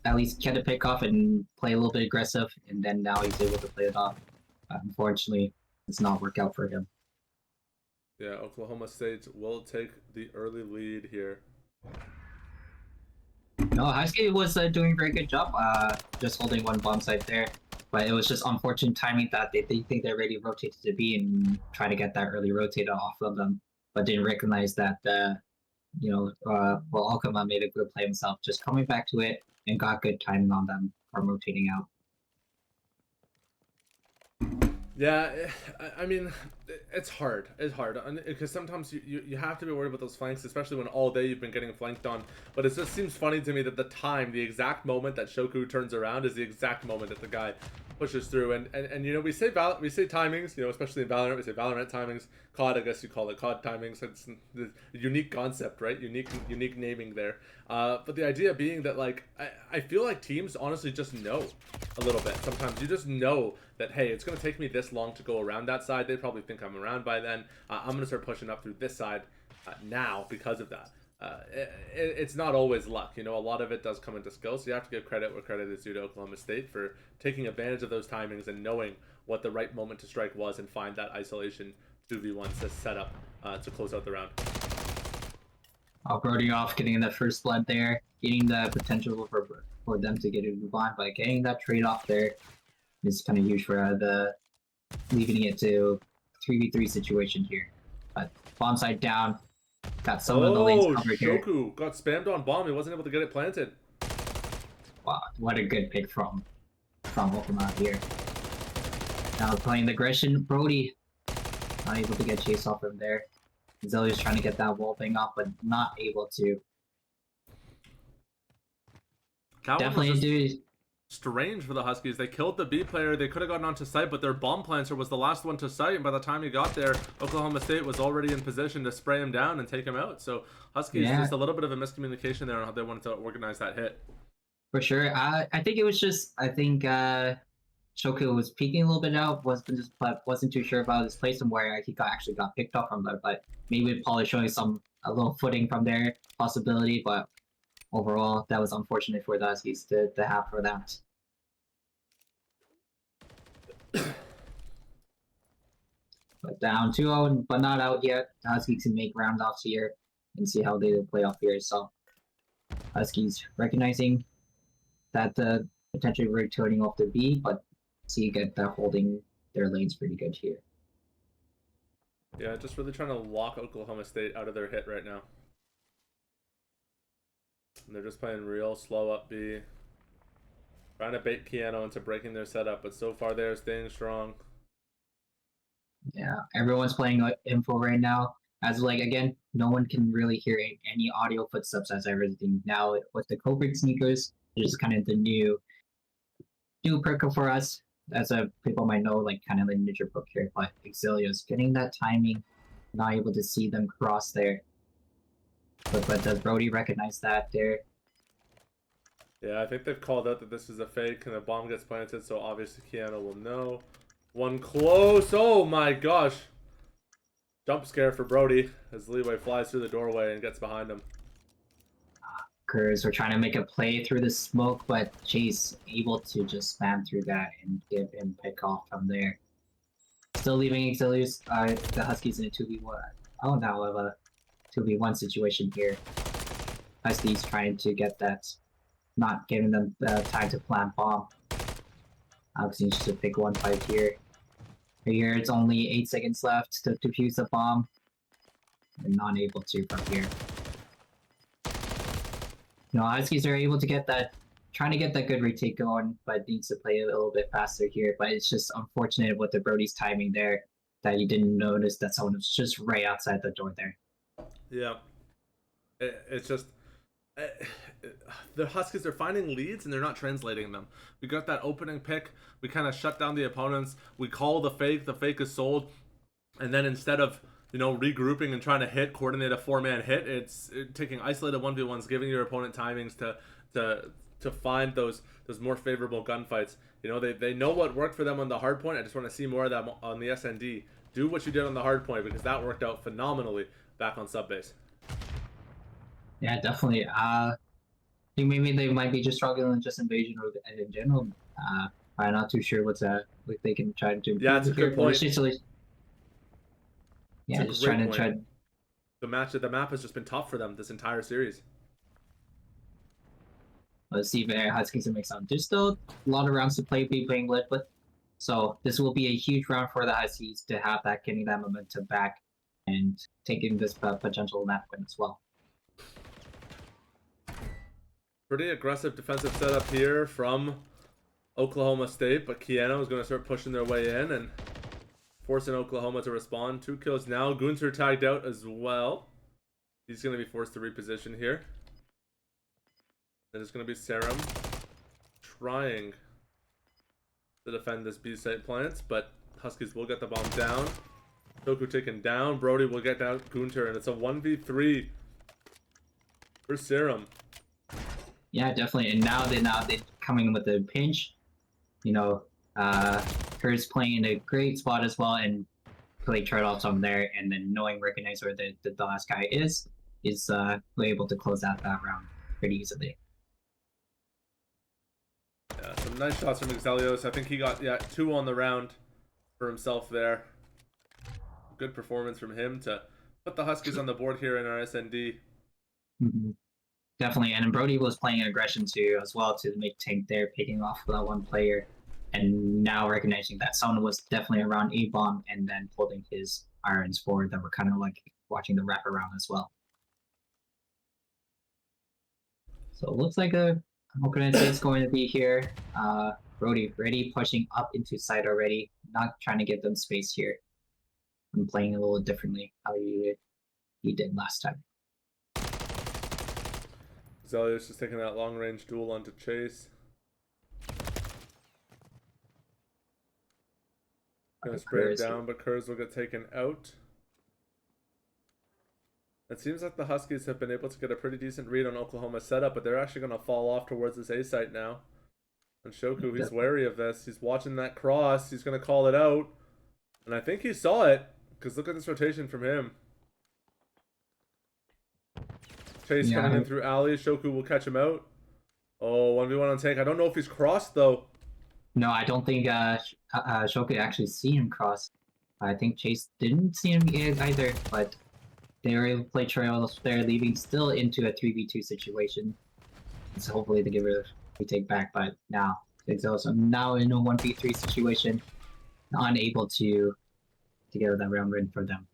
at least get a pick off and play a little bit aggressive, and then now he's able to play it off. Unfortunately, it's not work out for him. Yeah, Oklahoma State will take the early lead here. No, Husky was doing a very good job, just holding one bomb site there, but it was just unfortunate timing that they think they're ready to rotate to B and try to get that early rotate off of them, but didn't recognize that Alkama made a good play himself, just coming back to it and got good timing on them from rotating out. Yeah, I mean, it's hard. It's hard because sometimes you have to be worried about those flanks, especially when all day you've been getting flanked on. But it just seems funny to me that the exact moment that Shoku turns around is the exact moment that the guy pushes through. And we say timings, especially in Valorant, we say Valorant timings. COD, I guess you call it COD timings. It's the unique concept, right? Unique naming there. But the idea being that I feel like teams honestly just know a little bit. Sometimes you just know that, hey, it's going to take me this long to go around that side. They probably think I'm around by then. I'm going to start pushing up through this side now because of that. It's not always luck. A lot of it does come into skill, so you have to give credit where credit is due to Oklahoma State for taking advantage of those timings and knowing what the right moment to strike was and find that isolation 2v1 to set up to close out the round. Brody off getting the first blood there, getting the potential for them to get a move on, but getting that trade off there is kind of huge for the leaving it to 3v3 situation here. But bomb side down, got some of the lanes covered here. Shoku got spammed on bomb. He wasn't able to get it planted. Wow, what a good pick from Pokemon here. Now playing the aggression, Brody not able to get chased off from there. Zelia's trying to get that wall thing off, but not able to. Definitely do. Strange for the Huskies. They killed the B player. They could have gotten onto site, but their bomb planter was the last one to site. And by the time he got there, Oklahoma State was already in position to spray him down and take him out. So Huskies, just a little bit of a miscommunication there on how they wanted to organize that hit. For sure. I think it was just, Shoku was peeking a little bit out, wasn't too sure about his place and where he actually got picked up from there. But maybe Paul is showing a little footing from there, possibility. But overall, that was unfortunate for the Huskies to have for that. But down 2-0, but not out yet. The Huskies can make round-offs here and see how they play off here. So Huskies recognizing that potentially rotating off the B, but see get that holding their lanes pretty good here. Yeah, just really trying to lock Oklahoma State out of their hit right now. And they're just playing real slow up B. Trying to bait Keanu into breaking their setup, but so far they're staying strong. Yeah, everyone's playing info right now. As again, no one can really hear any audio footsteps as everything now with the Cobra sneakers. It's kind of the new perk for us, as people might know, kind of the ninja book here. But Exilia's getting that timing, not able to see them cross there. But does Brody recognize that there? Yeah, I think they've called out that this is a fake and a bomb gets planted, so obviously Keanu will know. One close. Oh my gosh. Jump scare for Brody as Leeway flies through the doorway and gets behind him. We're trying to make a play through the smoke, but Chase able to just spam through that and give him pick off from there. Still leaving Exilius, the Huskies in a 2v1. Oh, now of a 2v1 situation here. Huskies trying to get that, not giving them time to plant bomb. Alex needs to pick one fight here. Here it's only 8 seconds left to defuse the bomb. They're not able to from here. Huskies are able to get that, trying to get that good retake going, but needs to play a little bit faster here. But it's just unfortunate with the Brody's timing there that he didn't notice that someone was just right outside the door there. Yeah. It's just... the Huskies are finding leads and they're not translating them. We got that opening pick. We kind of shut down the opponents. We call the fake is sold. And then instead of regrouping and trying to coordinate a 4-man hit, it's taking isolated 1v1s, giving your opponent timings to find those more favorable gunfights. They know what worked for them on the hard point. I just want to see more of that on the SND. Do what you did on the hard point, because that worked out phenomenally back on sub base. Yeah, definitely. I think maybe they might be just struggling with just invasion or in general. I'm not too sure what they can try to do. Yeah, it's a good point. Yeah, just trying to try. The map has just been tough for them this entire series. Let's see if Huskies can make some. There's still a lot of rounds to be playing led with, so this will be a huge round for the Huskies to have that, getting that momentum back and taking this potential map win as well. Pretty aggressive defensive setup here from Oklahoma State, but Keanu is going to start pushing their way in and forcing Oklahoma to respond. 2 kills now. Gunter tagged out as well. He's going to be forced to reposition here. And it's going to be Serum trying to defend this B site plant, but Huskies will get the bomb down. Toku taken down. Brody will get down Gunter, and it's a 1v3 for Serum. Yeah, definitely. And now they're coming in with a pinch. Kurt's playing in a great spot as well, and play trade-offs on there, and then recognize where the last guy is able to close out that round pretty easily. Yeah, some nice shots from Exelios. I think he got 2 on the round. for himself there. Good performance from him to put the Huskies on the board here in our SND. Mhm. Definitely, and Brody was playing aggression too as well to make tank there, picking off that one player, and now recognizing that someone was definitely around A bomb, and then pulling his irons forward that were kind of like watching the wrap around as well. So it looks like a open say it's going to be here. Brody ready, pushing up into side already, not trying to give them space here. I'm playing a little differently how he did last time. Zelius just taking that long range duel onto Chase. Gonna spray him down, but Kurz will get taken out. It seems like the Huskies have been able to get a pretty decent read on Oklahoma's setup, but they're actually going to fall off towards this A site now. And Shoku, he's wary of this. He's watching that cross. He's going to call it out. And I think he saw it, because look at this rotation from him. Chase coming in through alley. Shoku will catch him out. Oh, 1v1 on tank. I don't know if he's crossed, though. No, I don't think Shoku actually see him cross. I think Chase didn't see him either, but they were able to play trails there, leaving still into a 3v2 situation. So hopefully they give it a take back, but now it's also now in a 1v3 situation, unable to get that round win for them.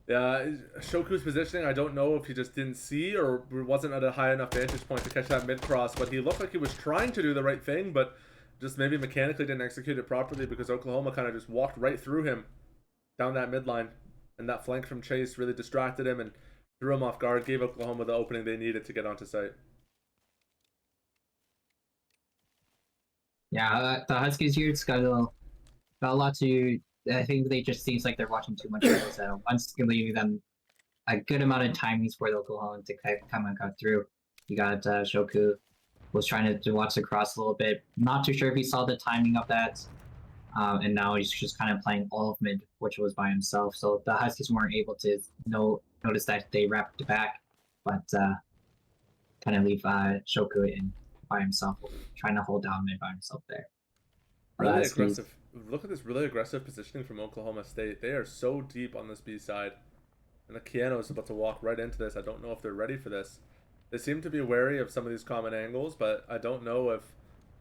Yeah, Shoku's positioning, I don't know if he just didn't see or wasn't at a high enough vantage point to catch that mid-cross, but he looked like he was trying to do the right thing, but just maybe mechanically didn't execute it properly because Oklahoma kind of just walked right through him down that midline, and that flank from Chase really distracted him and threw him off guard, gave Oklahoma the opening they needed to get onto site. Yeah, the Huskies here, it's got a lot to. I think they just seems like they're watching too much of this. Once giving them a good amount of timings for the Oklahoma to come and cut through. You got Shoku was trying to watch the cross a little bit. Not too sure if he saw the timing of that. And now he's just kind of playing all of mid, which was by himself. So the Huskies weren't able to notice that they wrapped back, but kind of leave Shoku in by himself, trying to hold down mid by himself there. Really aggressive. Look at this really aggressive positioning from Oklahoma State. They are so deep on this B side. And the Keanu is about to walk right into this. I don't know if they're ready for this. They seem to be wary of some of these common angles, but I don't know if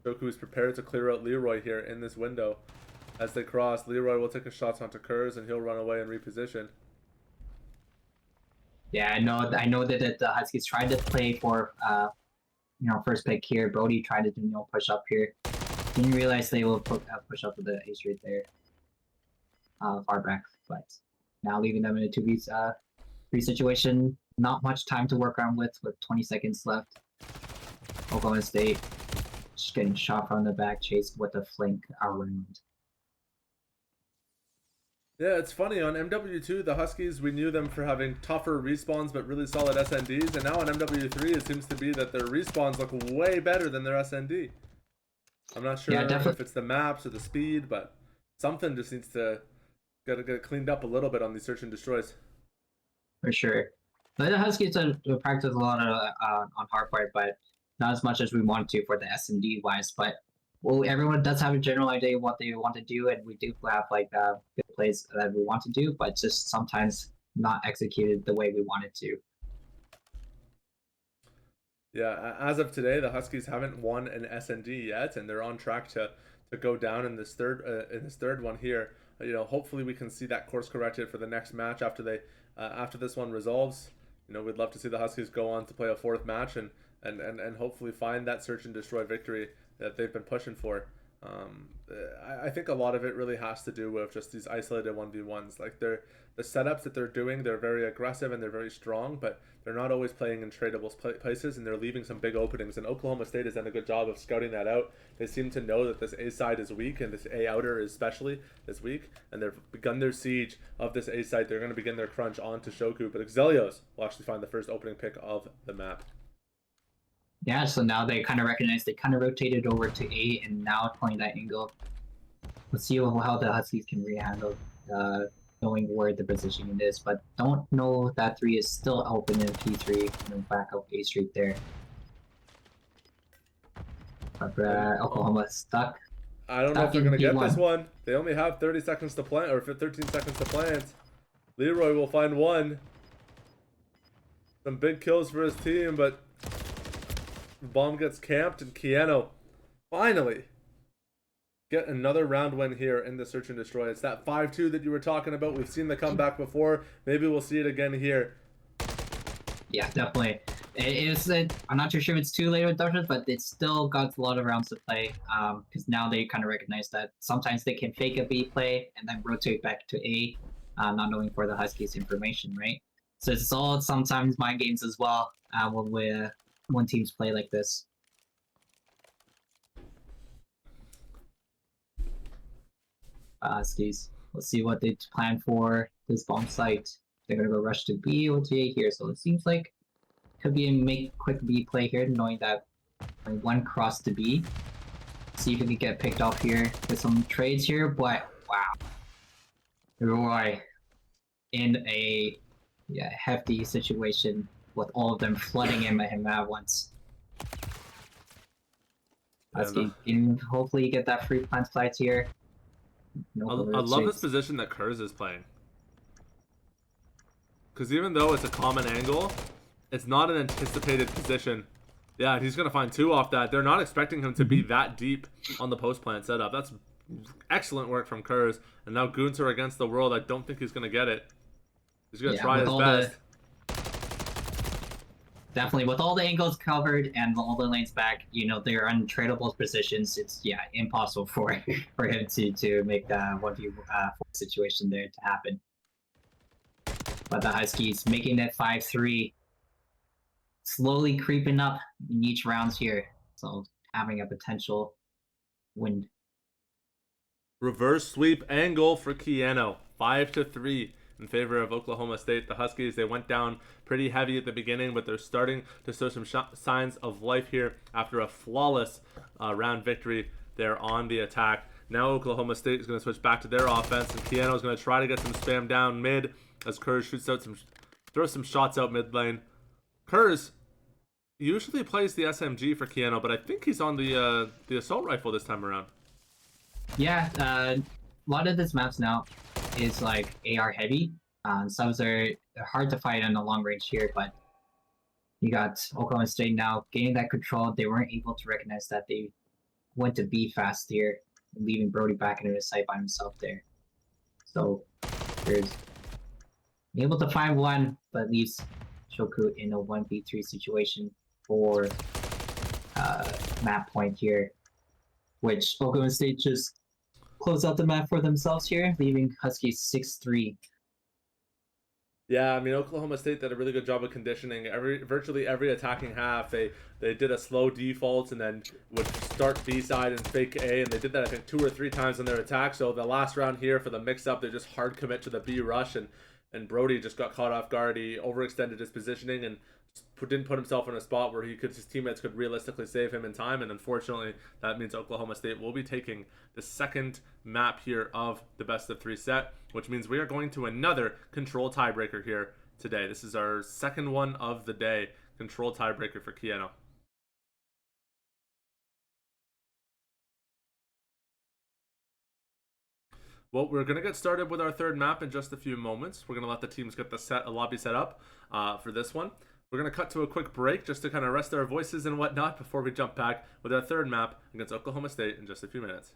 Shoku is prepared to clear out Leroy here in this window. As they cross, Leroy will take a shot onto Kurz and he'll run away and reposition. Yeah, I know that the Huskies tried to play for first pick here. Brody tried to push up here. Didn't realize they will push up with the ace right there. Far back, but now leaving them in a 2v3 situation. Not much time to work on with 20 seconds left. Oklahoma State just getting shot from the back, chased with a flank around. Yeah, it's funny. On MW2, the Huskies, we knew them for having tougher respawns but really solid SNDs, and now on MW3, it seems to be that their respawns look way better than their SND. I'm not sure if it's the maps or the speed, but something just needs to get cleaned up a little bit on these search and destroys. For sure. But the Huskies practice a lot on hardpoint, but not as much as we want to for the SMD wise. But everyone does have a general idea of what they want to do, and we do have good plays that we want to do, but just sometimes not executed the way we wanted to. Yeah, as of today, the Huskies haven't won an SND yet, and they're on track to go down in this third one here. Hopefully we can see that course corrected for the next match after this one resolves. We'd love to see the Huskies go on to play a fourth match and hopefully find that search and destroy victory that they've been pushing for. I think a lot of it really has to do with just these isolated 1v1s. Like the setups that they're doing, they're very aggressive and they're very strong, but they're not always playing in tradable places, and they're leaving some big openings. And Oklahoma State has done a good job of scouting that out. They seem to know that this A side is weak and this A outer especially is weak, and they've begun their siege of this A side. They're going to begin their crunch onto Shoku, but Exelios will actually find the first opening pick of the map. Yeah, so now they kind of recognize they kind of rotated over to A and now playing that angle. Let's see how the Huskies can rehandle knowing where the positioning is, but don't know that 3 is still open in P3 and back up A Street there. But Oklahoma stuck. I don't know if Stop they're getting gonna get this P1. one. They only have 30 seconds to plant, or 13 seconds to plant. Leroy will find one. Some big kills for his team, but the bomb gets camped, and Kiano finally get another round win here in the Search and Destroy. It's that 5-2 that you were talking about. We've seen the comeback before. Maybe we'll see it again here. Yeah, definitely. I'm not too sure if it's too late with Dodgers, but it's still got a lot of rounds to play. Because now they kind of recognize that sometimes they can fake a B play and then rotate back to A, not knowing for the Huskies information, right? So it's all sometimes mind games as well. When teams play like this. Huskies. Let's see what they plan for this bomb site. They're gonna go rush to B or to A here. So it seems like could be a make quick B play here, knowing that one cross to B. See if we can get picked off here with some trades here, but wow. Roy in a hefty situation with all of them flooding him at once. Hopefully you get that free plant slides here. No, I love this position that Kurz is playing. Because even though it's a common angle, it's not an anticipated position. Yeah, he's going to find 2 off that. They're not expecting him to be that deep on the post plant setup. That's excellent work from Kurz. And now Gunter against the world. I don't think he's going to get it. He's going to try his best. Definitely, with all the angles covered and all the lanes back, they're untradeable positions. It's impossible for him to make the 1v4 situation there to happen. But the Huskies making it 5-3, slowly creeping up in each rounds here, so having a potential win. Reverse sweep angle for Kiano, 5-3. In favor of Oklahoma State. The Huskies, they went down pretty heavy at the beginning, but they're starting to show some signs of life here after a flawless round victory. They're on the attack. Now Oklahoma State is going to switch back to their offense, and Kiano is going to try to get some spam down mid as Kurz shoots out throws some shots out mid lane. Kurz usually plays the SMG for Kiano, but I think he's on the assault rifle this time around. Yeah, a lot of this maps now is like AR heavy. Subs are hard to fight on the long range here, but you got Oklahoma State now gaining that control. They weren't able to recognize that they went to B fast here, leaving Brody back into his site by himself there. So there's able to find one, but leaves Shoku in a 1v3 situation for map point here, which Oklahoma State just close out the map for themselves here, leaving Huskies 6-3. Yeah, I mean, Oklahoma State did a really good job of conditioning. Virtually every attacking half, they did a slow default and then would start B side and fake A, and they did that I think 2 or 3 times in their attack. So the last round here for the mix-up, they just hard commit to the B rush, and Brody just got caught off guard. He overextended his positioning and didn't put himself in a spot where his teammates could realistically save him in time, and unfortunately that means Oklahoma State will be taking the second map here of the best of 3 set, which means we are going to another control tiebreaker here today. This is our second one of the day, control tiebreaker for Kiano. Well, we're going to get started with our third map in just a few moments. We're going to let the teams get the lobby set up for this one. We're going to cut to a quick break just to kind of rest our voices and whatnot before we jump back with our third map against Oklahoma State in just a few minutes.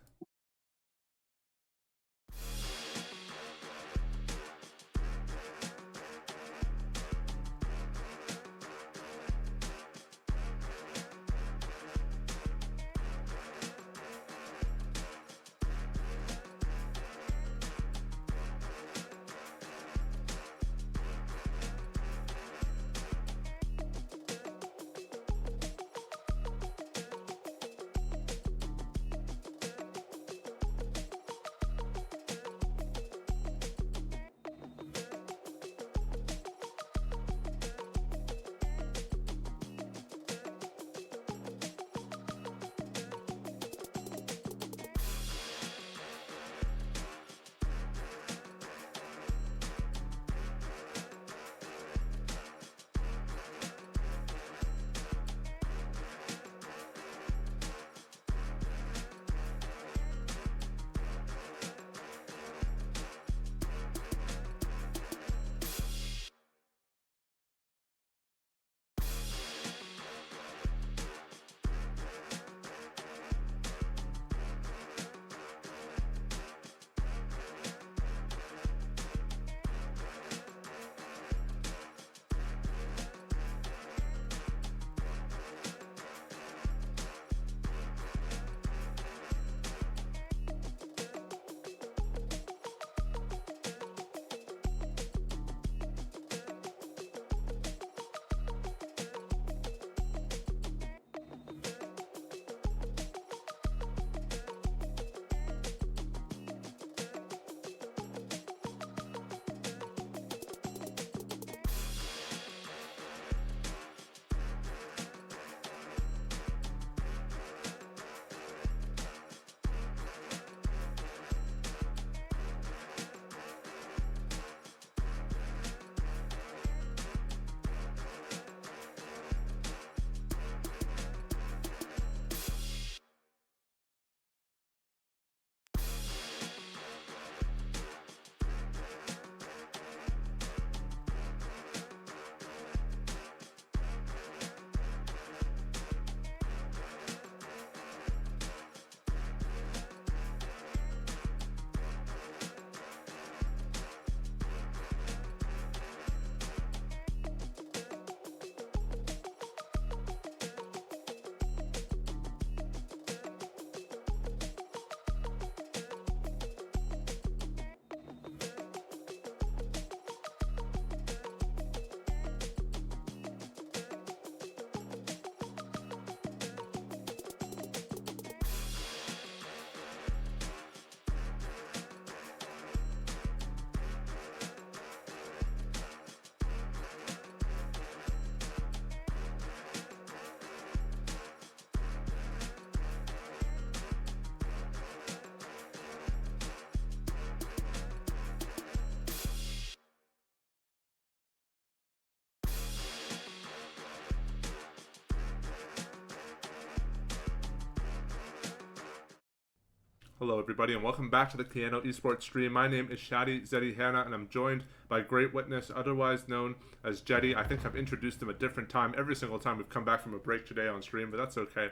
Hello, everybody, and welcome back to the Piano Esports stream. My name is Shadi Zeddy Hanna, and I'm joined by Great Witness, otherwise known as Jetty. I think I've introduced him a different time every single time we've come back from a break today on stream, but that's okay.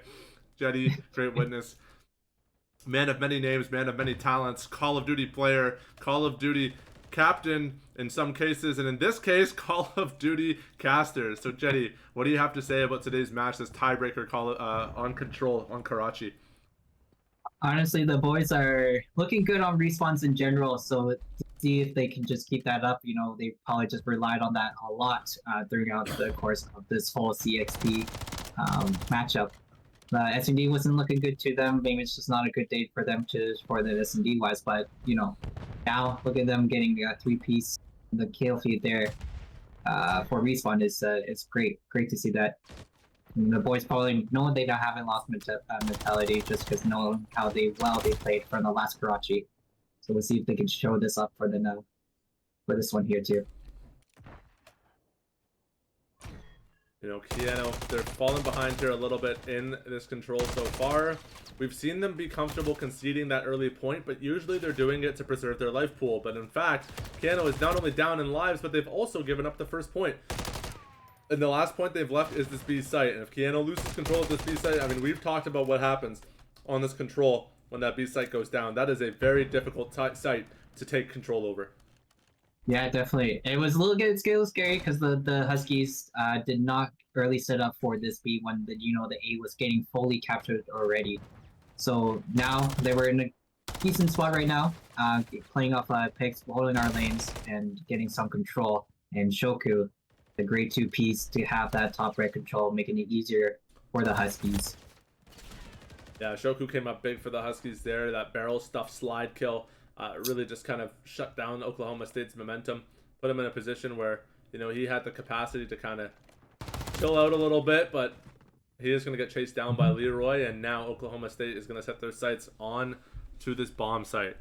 Jetty, Great Witness, man of many names, man of many talents, Call of Duty player, Call of Duty captain in some cases, and in this case, Call of Duty caster. So, Jetty, what do you have to say about today's match, this tiebreaker on Control on Karachi? Honestly, the boys are looking good on respawns in general. So to see if they can just keep that up, they probably just relied on that a lot throughout the course of this whole CXP matchup. The S&D wasn't looking good to them. Maybe it's just not a good day for them for the S&D wise. But now look at them getting a 3-piece. The kill feed there for respawn is great. Great to see that. And the boys probably know they haven't lost mentality just because knowing how they played from the last Karachi. So we'll see if they can show this up for this one here too. Kiano, they're falling behind here a little bit in this control so far. We've seen them be comfortable conceding that early point, but usually they're doing it to preserve their life pool. But in fact, Kiano is not only down in lives, but they've also given up the first point. And the last point they've left is this B site. And if Kiano loses control of this B site, I mean, we've talked about what happens on this control when that B site goes down. That is a very difficult site to take control over. Yeah, definitely. It was a little scary because the Huskies did not early set up for this B when the A was getting fully captured already. So now they were in a decent spot right now, playing off picks, holding our lanes, and getting some control. And Shoku, the grade 2 piece, to have that top right control, making it easier for the Huskies. Yeah, Shoku came up big for the Huskies there. That barrel stuff slide kill really just kind of shut down Oklahoma State's momentum, put him in a position where he had the capacity to kind of chill out a little bit, but he is going to get chased down by Leroy, and now Oklahoma State is going to set their sights on to this bomb site.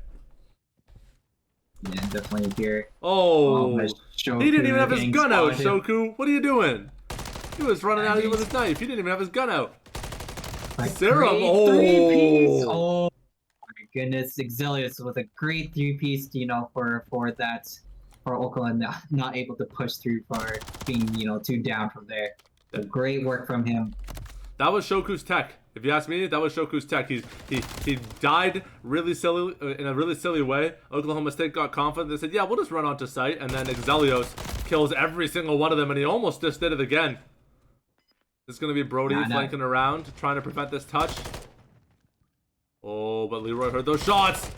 Yeah, definitely here. Oh, he didn't even have his gun out, Shoku. What are you doing? He was running at you with his knife. He didn't even have his gun out. Serum. Oh my goodness, Exilius with a great 3-piece. For Oakland not able to push through for being 2 down from there. So great work from him. That was Shoku's tech. If you ask me, that was Shoku's tech. He died really silly in a really silly way. Oklahoma State got confident. They said, "Yeah, we'll just run onto site," and then Exelios kills every single one of them, and he almost just did it again. It's gonna be Brody flanking around, trying to prevent this touch. Oh, but Leroy heard those shots.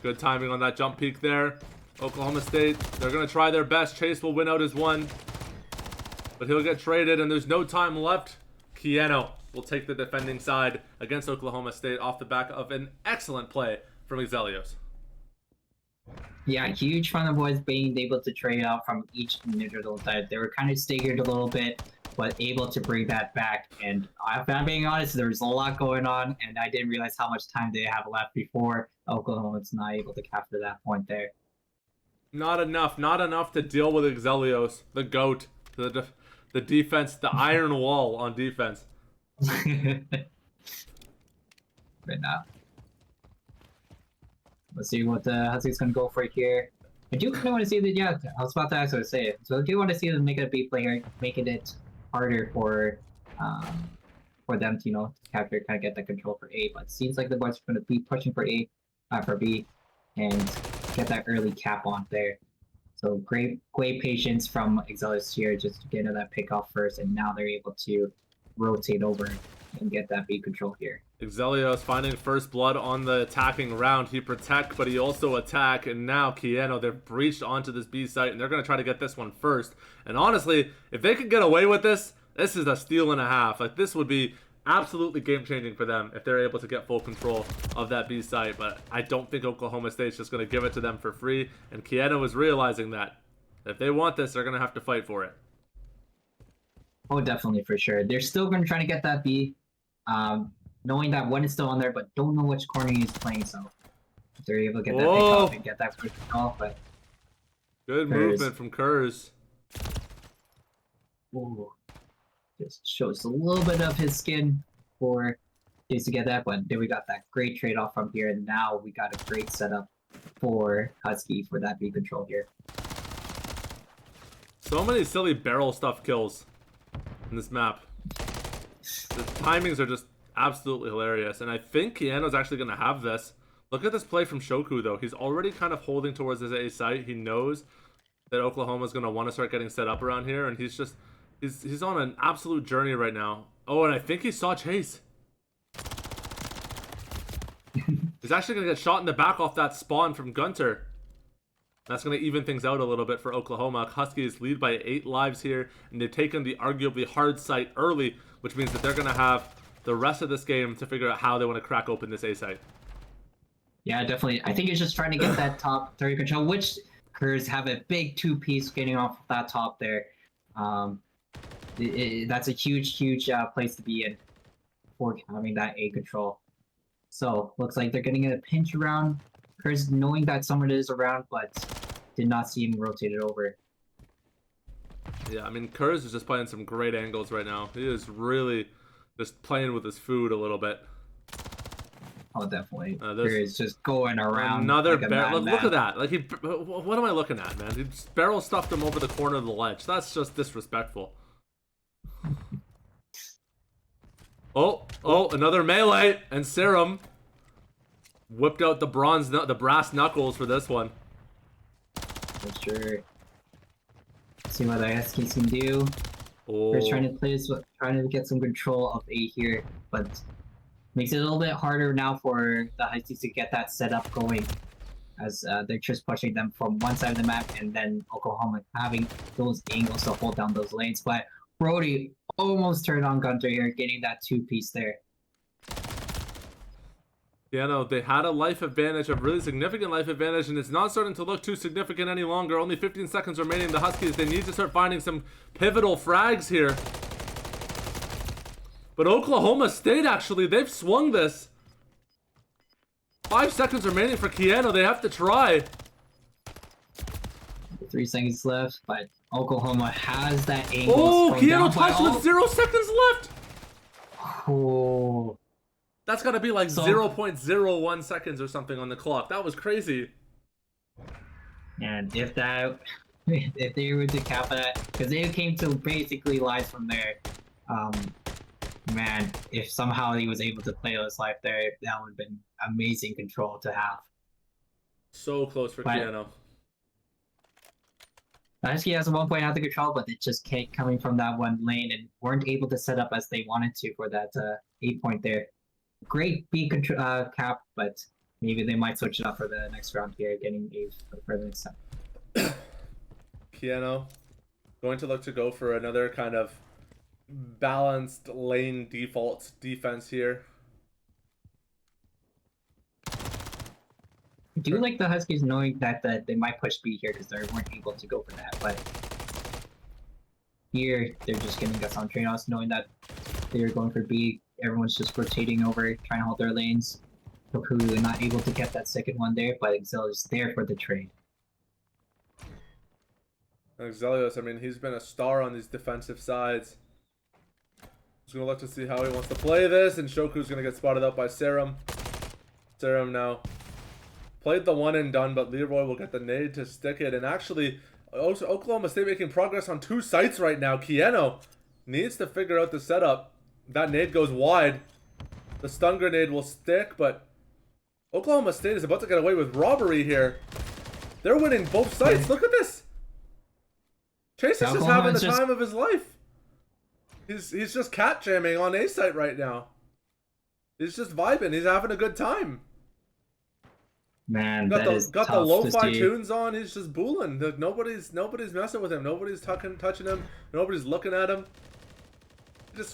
Good timing on that jump peek there. Oklahoma State, they're gonna try their best. Chase will win out as one, but he'll get traded, and there's no time left. Kiano will take the defending side against Oklahoma State off the back of an excellent play from Exelios. Yeah, huge from the boys being able to trade out from each individual side. They were kind of staggered a little bit, but able to bring that back. And if I'm being honest, there was a lot going on, and I didn't realize how much time they have left before Oklahoma was not able to capture that point there. Not enough to deal with Exelios, the GOAT, the defense, the iron wall on defense. But now, let's see what the Huskies gonna go for here. I do kind of want to see that. Yeah, I was about to actually say it. So I do want to see them make it a B player, making it harder for them to capture, kind of get the control for A. But it seems like the boys are going to be pushing for for B, and get that early cap on there. So great patience from Exelius here just to get into that pick off first, and now they're able to rotate over and get that B control here. Exelios finding first blood on the attacking round. He protect, but he also attack, and now Kiano, they've breached onto this B site, and they're going to try to get this one first. And honestly, if they could get away with this, this is a steal and a half. Like, this would be absolutely game-changing for them if they're able to get full control of that B site, but I don't think Oklahoma State's just going to give it to them for free, and Kiano is realizing that. If they want this, they're going to have to fight for it. Oh, definitely, for sure. They're still going to try to get that B, knowing that one is still on there, but don't know which corner he's playing, so if they're able to get that pick off and get that first call, but... Good movement from Kurz. Ooh. Just shows a little bit of his skin for is to get that, but then we got that great trade-off from here, and now we got a great setup for Husky for that B control here. So many silly barrel stuff kills in this map. The timings are just absolutely hilarious, and I think Keanu's actually going to have this. Look at this play from Shoku, though. He's already kind of holding towards his A site. He knows that Oklahoma's going to want to start getting set up around here, and he's on an absolute journey right now. Oh, and I think he saw Chase. He's actually going to get shot in the back off that spawn from Gunter. That's going to even things out a little bit for Oklahoma. Huskies lead by 8 lives here, and they've taken the arguably hard site early, which means that they're going to have the rest of this game to figure out how they want to crack open this A site. Yeah, definitely. I think he's just trying to get that top 30 control, which Kurz have a big 2-piece getting off that top there. That's a huge place to be in for having that A control. So looks like they're getting a pinch around. Kurz knowing that someone is around, but did not see him rotated over. Yeah, I mean, Kurz is just playing some great angles right now. He is really just playing with his food a little bit. Oh, definitely. Kurz just going around. Another like barrel. Look at that. Like what am I looking at, man? He just barrel stuffed him over the corner of the ledge. That's just disrespectful. Oh, another melee, and Serum whipped out the brass knuckles for this one. For sure. See what the Huskies can do. Oh. They're trying to get some control of A here, but makes it a little bit harder now for the Huskies to get that setup going, as they're just pushing them from one side of the map, and then Oklahoma having those angles to hold down those lanes. But Brody almost turned on Gunter here, getting that 2-piece there. Yeah, no, they had a life advantage, a really significant life advantage, and it's not starting to look too significant any longer. Only 15 seconds remaining. The Huskies, they need to start finding some pivotal frags here. But Oklahoma State, actually, they've swung this. 5 seconds remaining for Keanu. They have to try. 3 seconds left, but Oklahoma has that angle. Oh, Keanu touched with 0 seconds left. Oh. That's got to be like 0.01 seconds or something on the clock. That was crazy. And if they were to cap that, because they came to basically lives from there, man, if somehow he was able to play those live there, that would have been amazing control to have. So close for Keanu. Husky has a 1 point out the control, but it just kept coming from that one lane and weren't able to set up as they wanted to for that 8 point there. Great B cap, but maybe they might switch it up for the next round here, getting A for the next time. Keanu going to look to go for another kind of balanced lane default defense here. I do like the Huskies knowing that they might push B here because they weren't able to go for that, but here they're just getting us on trade-offs, knowing that they're going for B. Everyone's just rotating over, trying to hold their lanes. Goku not able to get that second one there, but Exilius is there for the trade. Exilius, I mean, he's been a star on these defensive sides. He's going to look to see how he wants to play this, and Shoku's going to get spotted out by Serum. Serum now played the one and done, but Leroy will get the nade to stick it. And actually, Oklahoma State making progress on 2 sites right now. Keanu needs to figure out the setup. That nade goes wide. The stun grenade will stick, but Oklahoma State is about to get away with robbery here. They're winning both sites. Look at this. Chase is just having the time of his life. He's just cat jamming on A site right now. He's just vibing. He's having a good time. Man, got the lo-fi tunes on. He's just booling. Nobody's messing with him. Nobody's touching him. Nobody's looking at him.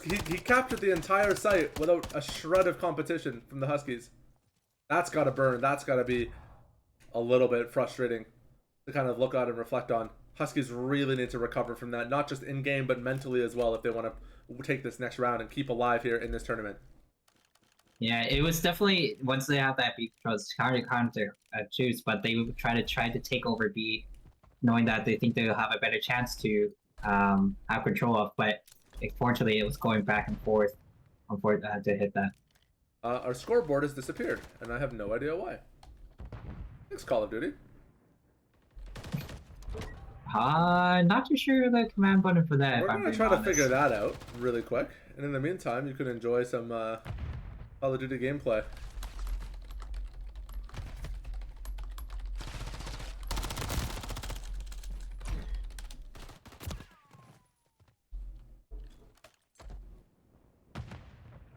He captured the entire site without a shred of competition from the Huskies. That's got to burn. That's got to be a little bit frustrating to kind of look at and reflect on. Huskies really need to recover from that, not just in-game, but mentally as well, if they want to take this next round and keep alive here in this tournament. Yeah, it was definitely, once they have that B control, it's counter choose, but they would try to take over B, knowing that they think they'll have a better chance to have control of, but fortunately it was going back and forth to hit that. our scoreboard has disappeared, and I have no idea why. Thanks, Call of Duty. Not too sure the command button for that, We're if I'm gonna being try to honest. figure that out really quick, and in the meantime, you can enjoy some Call of Duty gameplay.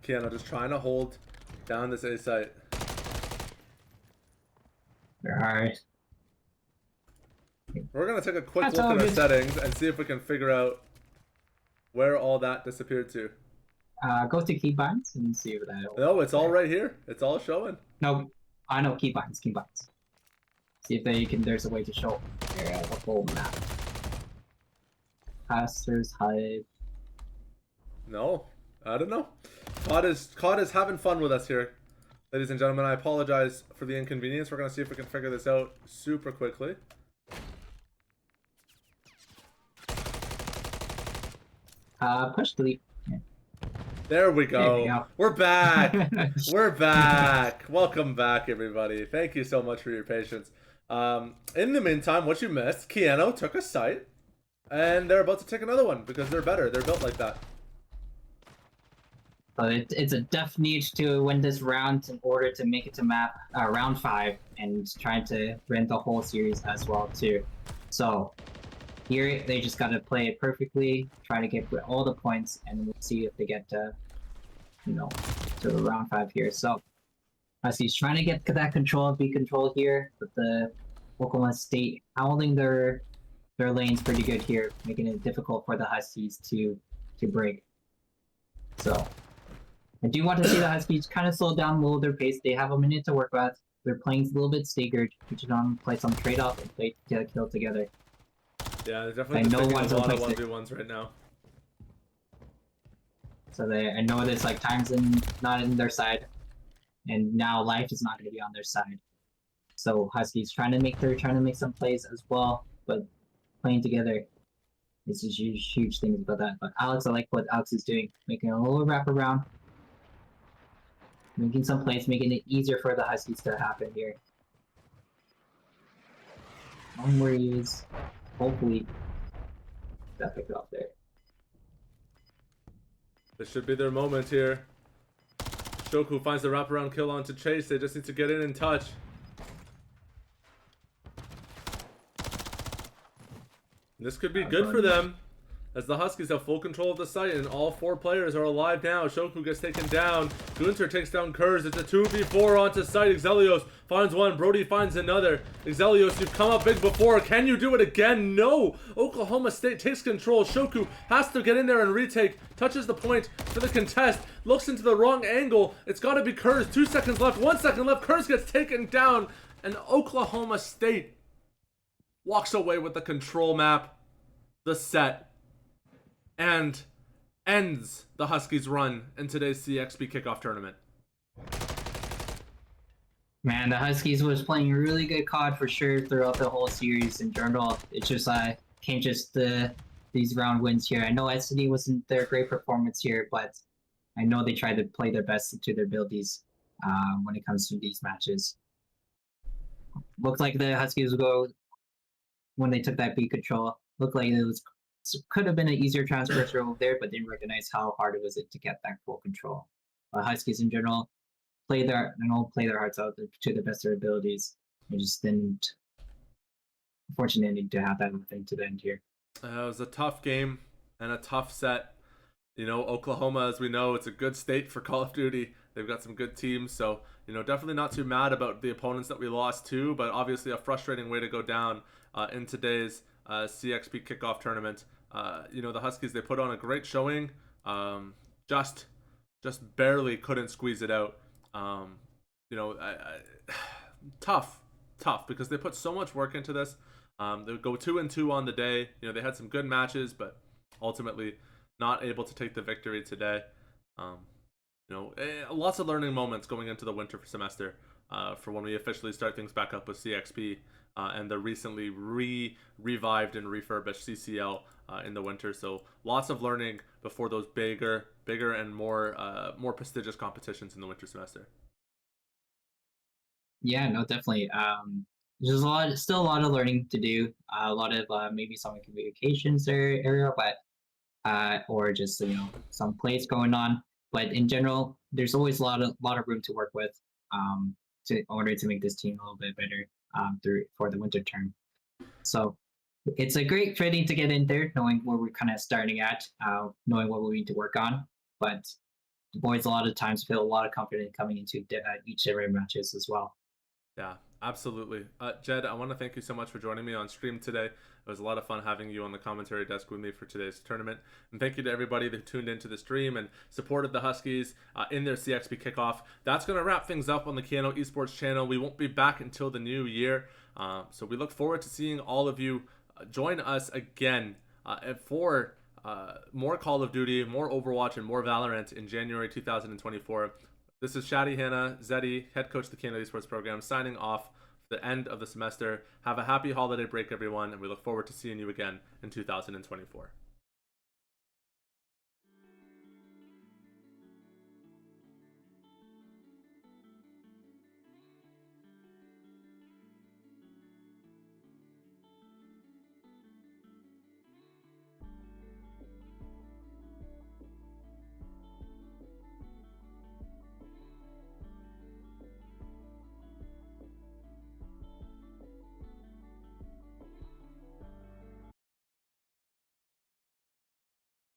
Keanu just trying to hold down this A site. Alright. We're gonna take a quick That's look all at our good. settings and see if we can figure out where all that disappeared to. Go to keybinds and see if that. No, it's all right here. It's all showing. No, I know keybinds. See if they can. There's a way to show the whole map. Pastors, Hive. No, I don't know. COD is having fun with us here, ladies and gentlemen. I apologize for the inconvenience. We're gonna see if we can figure this out super quickly. Push delete. Yeah. There we go. There we go. We're back. We're back. Welcome back, everybody. Thank you so much for your patience. In the meantime, what you missed, Keanu took a site, and they're about to take another one because they're better. They're built like that. So it's a def need to win this round in order to make it to map round 5 and trying to win the whole series as well too. So here they just gotta play it perfectly, try to get all the points, and we'll see if they get to, to round 5 here. So as he's trying to get that control, B control here, with the Oklahoma State holding their lanes pretty good here, making it difficult for the Huskies to break. So I do want to see the Huskies kind of slow down a little their pace. They have a minute to work with. They're playing a little bit staggered, which is on play some trade-off and play to kill together. Yeah, they're definitely just taking a lot of 1v1s right now. So I know there's like times not in their side, and now life is not going to be on their side. So Huskies trying to make some plays as well, but playing together. This is huge things about that. But Alex, I like what Alex is doing, making a little wraparound, making some plays, making it easier for the Huskies to happen here. On where he is, hopefully that picked off there. This should be their moment here. Shoku finds the wraparound kill onto Chase. They just need to get in and touch. This could be good for them, as the Huskies have full control of the site and all 4 players are alive now. Shoku gets taken down. Gunter takes down Kurz. It's a 2v4 onto site. Exelios finds one. Brody finds another. Exelios, you've come up big before. Can you do it again? No! Oklahoma State takes control. Shoku has to get in there and retake. Touches the point for the contest. Looks into the wrong angle. It's got to be Kurz. 2 seconds left. 1 second left. Kurz gets taken down. And Oklahoma State walks away with the control map, the set, and ends the Huskies' run in today's CXP kickoff tournament. Man, the Huskies was playing really good COD for sure throughout the whole series in general. It's just can't just these round wins here. I know SD wasn't their great performance here, but I know they tried to play their best to their abilities when it comes to these matches. Looked like the Huskies would go when they took that B control. Looked like could have been an easier transfer throw there, but didn't recognize how hard it was to get that full control. Huskies in general play their hearts out to the best of their abilities. They just didn't, unfortunately, to have that thing to the end here. It was a tough game and a tough set. Oklahoma, as we know, it's a good state for Call of Duty. They've got some good teams, so definitely not too mad about the opponents that we lost to, but obviously a frustrating way to go down in today's CXP kickoff tournament. The Huskies, they put on a great showing, just barely couldn't squeeze it out. Tough because they put so much work into this. They would go 2-2 on the day. They had some good matches, but ultimately not able to take the victory today. Lots of learning moments going into the winter semester for when we officially start things back up with CXP. and the recently revived and refurbished CCL in the winter. So lots of learning before those bigger and more prestigious competitions in the winter semester. Yeah, no, definitely. There's still a lot of learning to do. A lot of maybe some communications area, but or just some plays going on. But in general, there's always a lot of room to work with in order to make this team a little bit better through for the winter term. So it's a great fitting to get in there, knowing where we're kind of starting at, knowing what we need to work on. But the boys a lot of times feel a lot of confidence coming into each and every matches as well. Yeah, absolutely. Jed, I want to thank you so much for joining me on stream today. It was a lot of fun having you on the commentary desk with me for today's tournament. And thank you to everybody that tuned into the stream and supported the Huskies in their CXP kickoff. That's going to wrap things up on the Kano Esports channel. We won't be back until the new year. So we look forward to seeing all of you join us again for more Call of Duty, more Overwatch, and more Valorant in January 2024. This is Shadi Hanna, Zeddy, head coach of the Canada Esports program, signing off for the end of the semester. Have a happy holiday break, everyone, and we look forward to seeing you again in 2024.